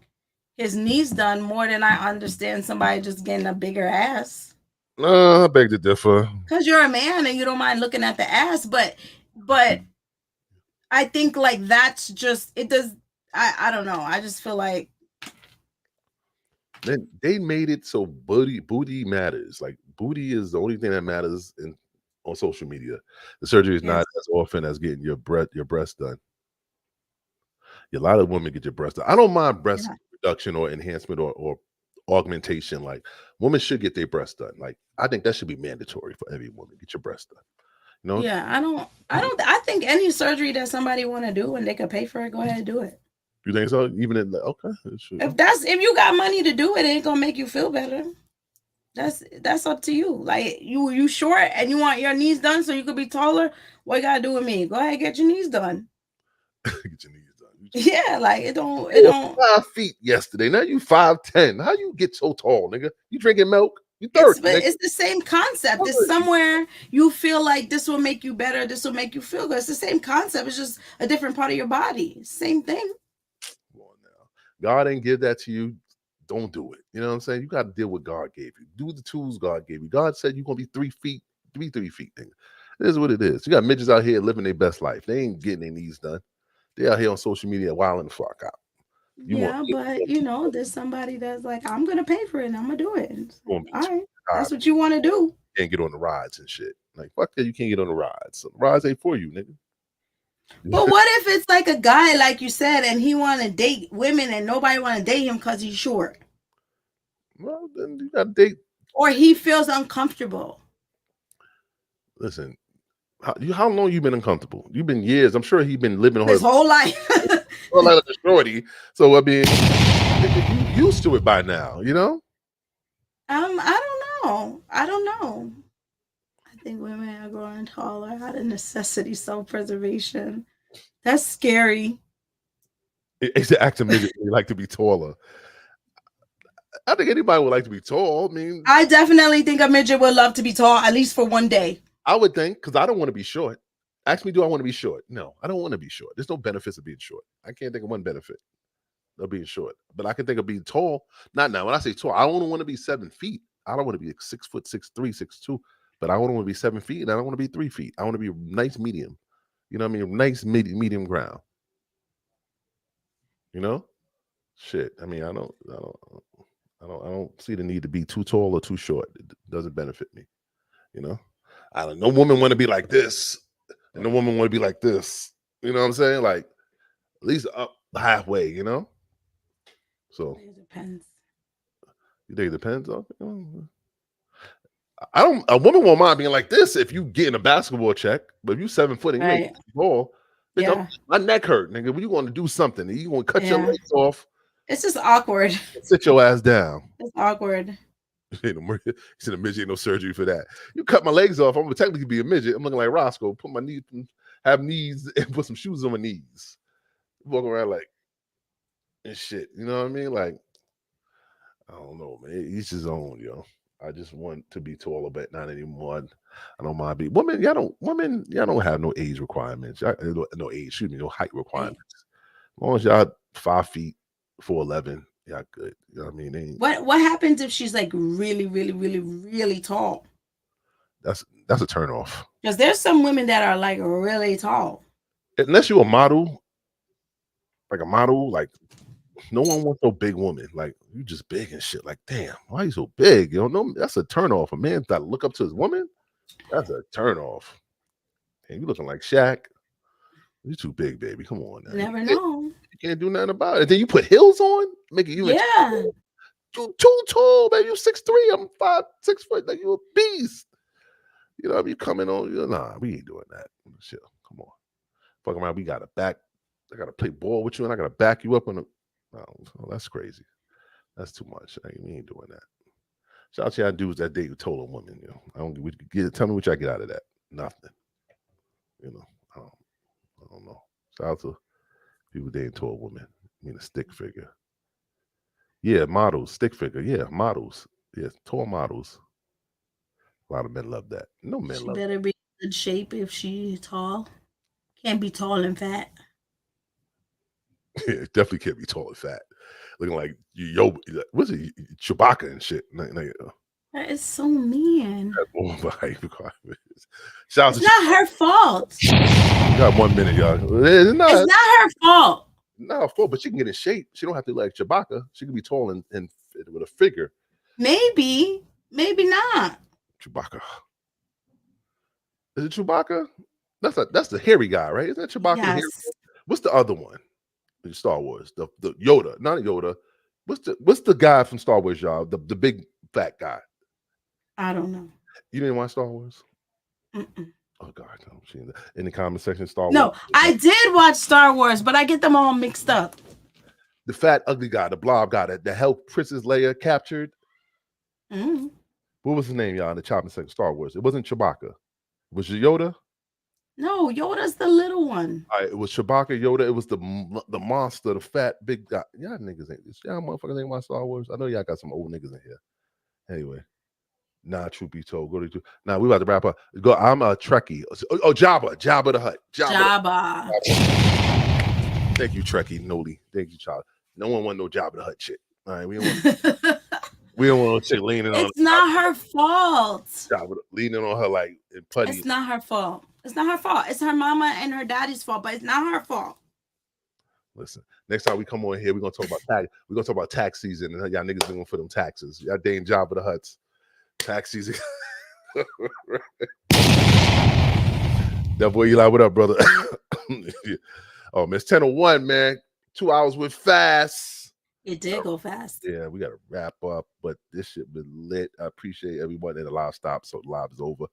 his knees done more than I understand somebody just getting a bigger ass. No, I beg to differ. Because you're a man and you don't mind looking at the ass, but I think, like, that's just, it does. I don't know. I just feel like they made it so booty matters. Like, booty is the only thing that matters on social media. The surgery is not as often as getting your breast done. A lot of women get your breast done. I don't mind breast reduction or enhancement or augmentation. Like, women should get their breast done. Like, I think that should be mandatory for every woman. Get your breast done. You know? Yeah, I think any surgery that somebody want to do and they can pay for it, go ahead and do it. You think so? Even in okay. If you got money to do it, it ain't gonna make you feel better. That's up to you. Like, you short and you want your knees done so you could be taller. What you gotta do with me? Go ahead and get your knees done. Get your knees done. Yeah, like it don't 5 feet yesterday. Now you 5'10". How you get so tall, nigga? You drinking milk? You thirsty? It's the same concept. It's somewhere you feel like this will make you better. This will make you feel good. It's the same concept. It's just a different part of your body. Same thing. Come on now. God ain't give that to you. Don't do it. You know what I'm saying? You got to deal with God gave you. Do the tools God gave you. God said you're gonna be 3 feet. Be 3 feet, nigga. It is what it is. You got midgets out here living their best life. They ain't getting their knees done. They out here on social media wilding the fuck out. But you know, there's somebody that's like, I'm gonna pay for it and I'm gonna do it. All right, that's what you want to do. You can't get on the rides and shit. Like, fuck that, you can't get on the rides. So the rides ain't for you, nigga. But what if it's like a guy, like you said, and he want to date women and nobody want to date him because he's short? Well, then you got to date. Or he feels uncomfortable. Listen, how long you been uncomfortable? You've been years. I'm sure he's been living his whole life. Whole life of shorty. So I mean, you used to it by now, you know? I don't know. I think women are growing taller out of necessity, self-preservation. That's scary. It's an act of midget. They like to be taller. I think anybody would like to be tall. I mean, I definitely think a midget would love to be tall, at least for one day. I would think, because I don't want to be short. Ask me, do I want to be short? No, I don't want to be short. There's no benefits of being short. I can't think of one benefit of being short. But I can think of being tall. Not now. When I say tall, I don't want to be 7 feet. I don't want to be 6 foot, 6'3", 6'2". But I don't want to be 7 feet, and I don't want to be 3 feet. I want to be nice medium. You know what I mean? Nice medium ground. You know? Shit. I mean, I don't see the need to be too tall or too short. It doesn't benefit me. You know? I don't know. No woman want to be like this, and no woman want to be like this. You know what I'm saying? Like, at least up halfway, you know? So it depends. You think it depends? Okay. A woman won't mind being like this if you getting a basketball check, but if you 7 foot and you ain't ball, my neck hurt, nigga. When you want to do something, you want to cut your legs off. It's just awkward. Sit your ass down. It's awkward. Ain't no, a midget, ain't no surgery for that. You cut my legs off, I'm gonna technically be a midget. I'm looking like Roscoe. Put my knees, have knees, and put some shoes on my knees. Walk around like and shit. You know what I mean? Like, I don't know, man. Each his own, yo. I just want to be taller, but not anymore. I don't mind being women. Y'all don't have no age requirements. No height requirements. As long as y'all 5 feet, 4'11", y'all good. You know what I mean? What happens if she's like really, really, really, really tall? That's a turn off. Because there's some women that are like really tall. Unless you're a model, like no one wants no big woman. Like, you just big and shit. Like, damn, why are you so big? You know, that's a turn off. A man got to look up to his woman. That's a turn off. And you looking like Shaq. You too big, baby. Come on now. Never know. You can't do nothing about it. Then you put heels on, make it you too tall, baby. You 6'3", I'm 6 foot. Like, you a beast. You know, you coming on. Nah, we ain't doing that. Shit, come on. Fuck around. We got a back I gotta play ball with you and I gotta back you up on the. Oh, that's crazy. That's too much. We ain't doing that. Shout out to y'all dudes that date total women. I don't tell me what y'all get out of that. Nothing. I don't know. Shout out to people dating tall women. A stick figure. Yeah, models, stick figure. Yeah, models. Yeah, tall models. A lot of men love that. No men She love better be in good shape if she's tall. Can't be tall and fat. Yeah, definitely can't be tall and fat. Looking like what's it? Chewbacca and shit. That is so mean. Shout out it's not her fault. You got 1 minute, y'all. It's not her fault. Not her fault, but she can get in shape. She don't have to like Chewbacca. She can be tall and with a figure. Maybe not. Chewbacca. Is it Chewbacca? That's the hairy guy, right? Isn't that Chewbacca? Yes. What's the other one in Star Wars? The Yoda, not Yoda. What's the guy from Star Wars, y'all? The big fat guy. I don't know. You didn't watch Star Wars? Mm-mm. Oh God, no. In the comment section, Star Wars. No, I did watch Star Wars, but I get them all mixed up. The fat, ugly guy, the blob guy that helped Princess Leia captured. Mm. What was his name, y'all? In the comment section, Star Wars. It wasn't Chewbacca. Was it Yoda? No, Yoda's the little one. All right, it was Chewbacca, Yoda. It was the monster, the fat, big guy. Y'all niggas ain't this. Y'all motherfuckers ain't watch Star Wars. I know y'all got some old niggas in here. Anyway. Nah, truth be told, go to. Now we about to wrap up. Go. I'm a Trekkie. Oh, Jabba the Hutt. Jabba. Thank you, Trekkie Noli. Thank you, child. No one want no Jabba the Hutt shit. All right, we don't want no chick leaning on. It's not her fault. Jabba leaning on her like in putty. It's not her fault. It's not her fault. It's her mama and her daddy's fault, but it's not her fault. Listen, next time we come on here, we're gonna talk about tax. We're gonna talk about tax season, and y'all niggas going for them taxes. Y'all dating Jabba the Hutts. Tax season. That boy Eli, what up, brother? Oh, man, it's 10:01, man. 2 hours went fast. It did go fast. Yeah, we got to wrap up, but this shit been lit. I appreciate everyone in the live stop. So the live is over.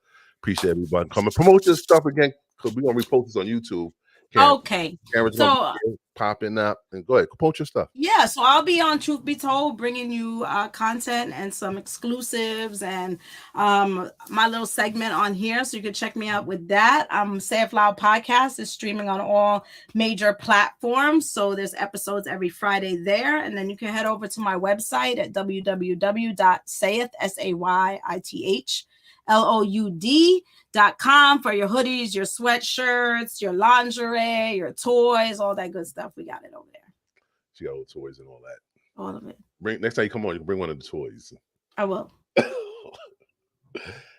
Appreciate everyone coming. Promote this stuff again because we're gonna repost this on YouTube. Okay. So popping up and go ahead, promote your stuff. Yeah, so I'll be on Truth Be Told, bringing you content and some exclusives and my little segment on here. So you can check me out with that. Say It Loud podcast is streaming on all major platforms. So there's episodes every Friday there. And then you can head over to my website at www.sayith.com for your hoodies, your sweatshirts, your lingerie, your toys, all that good stuff. We got it over there. She got all the toys and all that. All of it. Next time you come on, you can bring one of the toys. I will.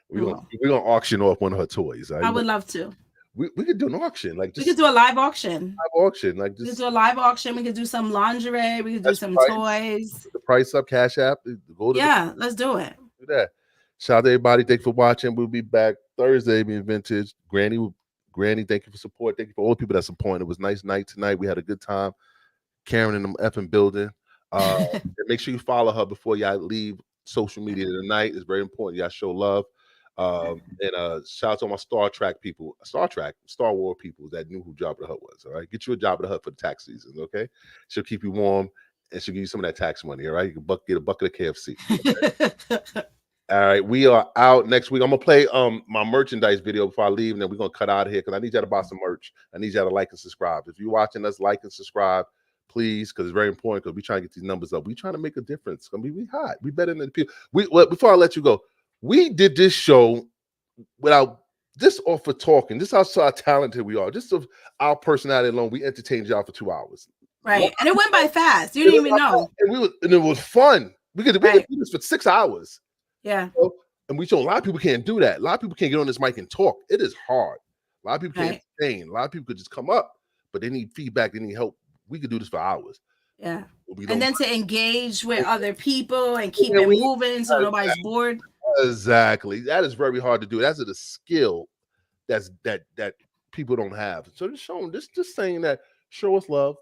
We're gonna auction off one of her toys. I would love to. We could do an auction, like we could do a live auction. We could do a live auction. We could do some lingerie. We could do some toys. Put the price up, Cash App. Let's do it. Do that. Shout out to everybody. Thank you for watching. We'll be back Thursday being vintage. Granny, thank you for support. Thank you for all the people that support. It was a nice night tonight. We had a good time. Karen in the effing building. Make sure you follow her before y'all leave social media tonight. It's very important. Y'all show love. And shout out to all my Star Wars people that knew who Jabba the Hutt was. All right, get you a Jabba the Hutt for the tax season. Okay, she'll keep you warm and she'll give you some of that tax money. All right, you can get a bucket of KFC. Okay? All right, we are out next week. I'm gonna play my merchandise video before I leave, and then we're gonna cut out of here because I need y'all to buy some merch. I need y'all to like and subscribe. If you're watching us, like and subscribe, please, because it's very important. Because we're trying to get these numbers up. We're trying to make a difference. I mean, we hot. We better than the people. Before I let you go, we did this show without this or for talking. This is how talented we are. Just of our personality alone, we entertained y'all for 2 hours. Right, and it went by fast. You didn't even know. And it was fun. We could do this for 6 hours. Yeah. And we show a lot of people can't do that. A lot of people can't get on this mic and talk. It is hard. A lot of people can't entertain. A lot of people could just come up, but they need feedback. They need help. We could do this for hours. Yeah. And then to engage with other people and keep it moving so nobody's bored. Exactly. That is very hard to do. That's a skill that people don't have. So just showing just saying that, show us love,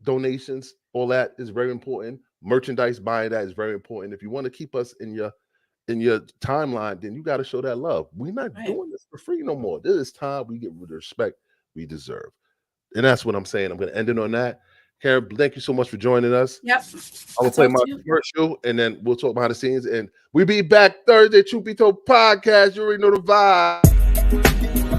donations, all that is very important. Merchandise buying that is very important. If you want to keep us in your timeline, then you got to show that love. We're not doing this for free no more. This is time we get the respect we deserve. And that's what I'm saying. I'm going to end it on that. Karen, thank you so much for joining us. Yep. I'm going to play my commercial, and then we'll talk behind the scenes. And we'll be back Thursday, Truth Be Told podcast. You already know the vibe.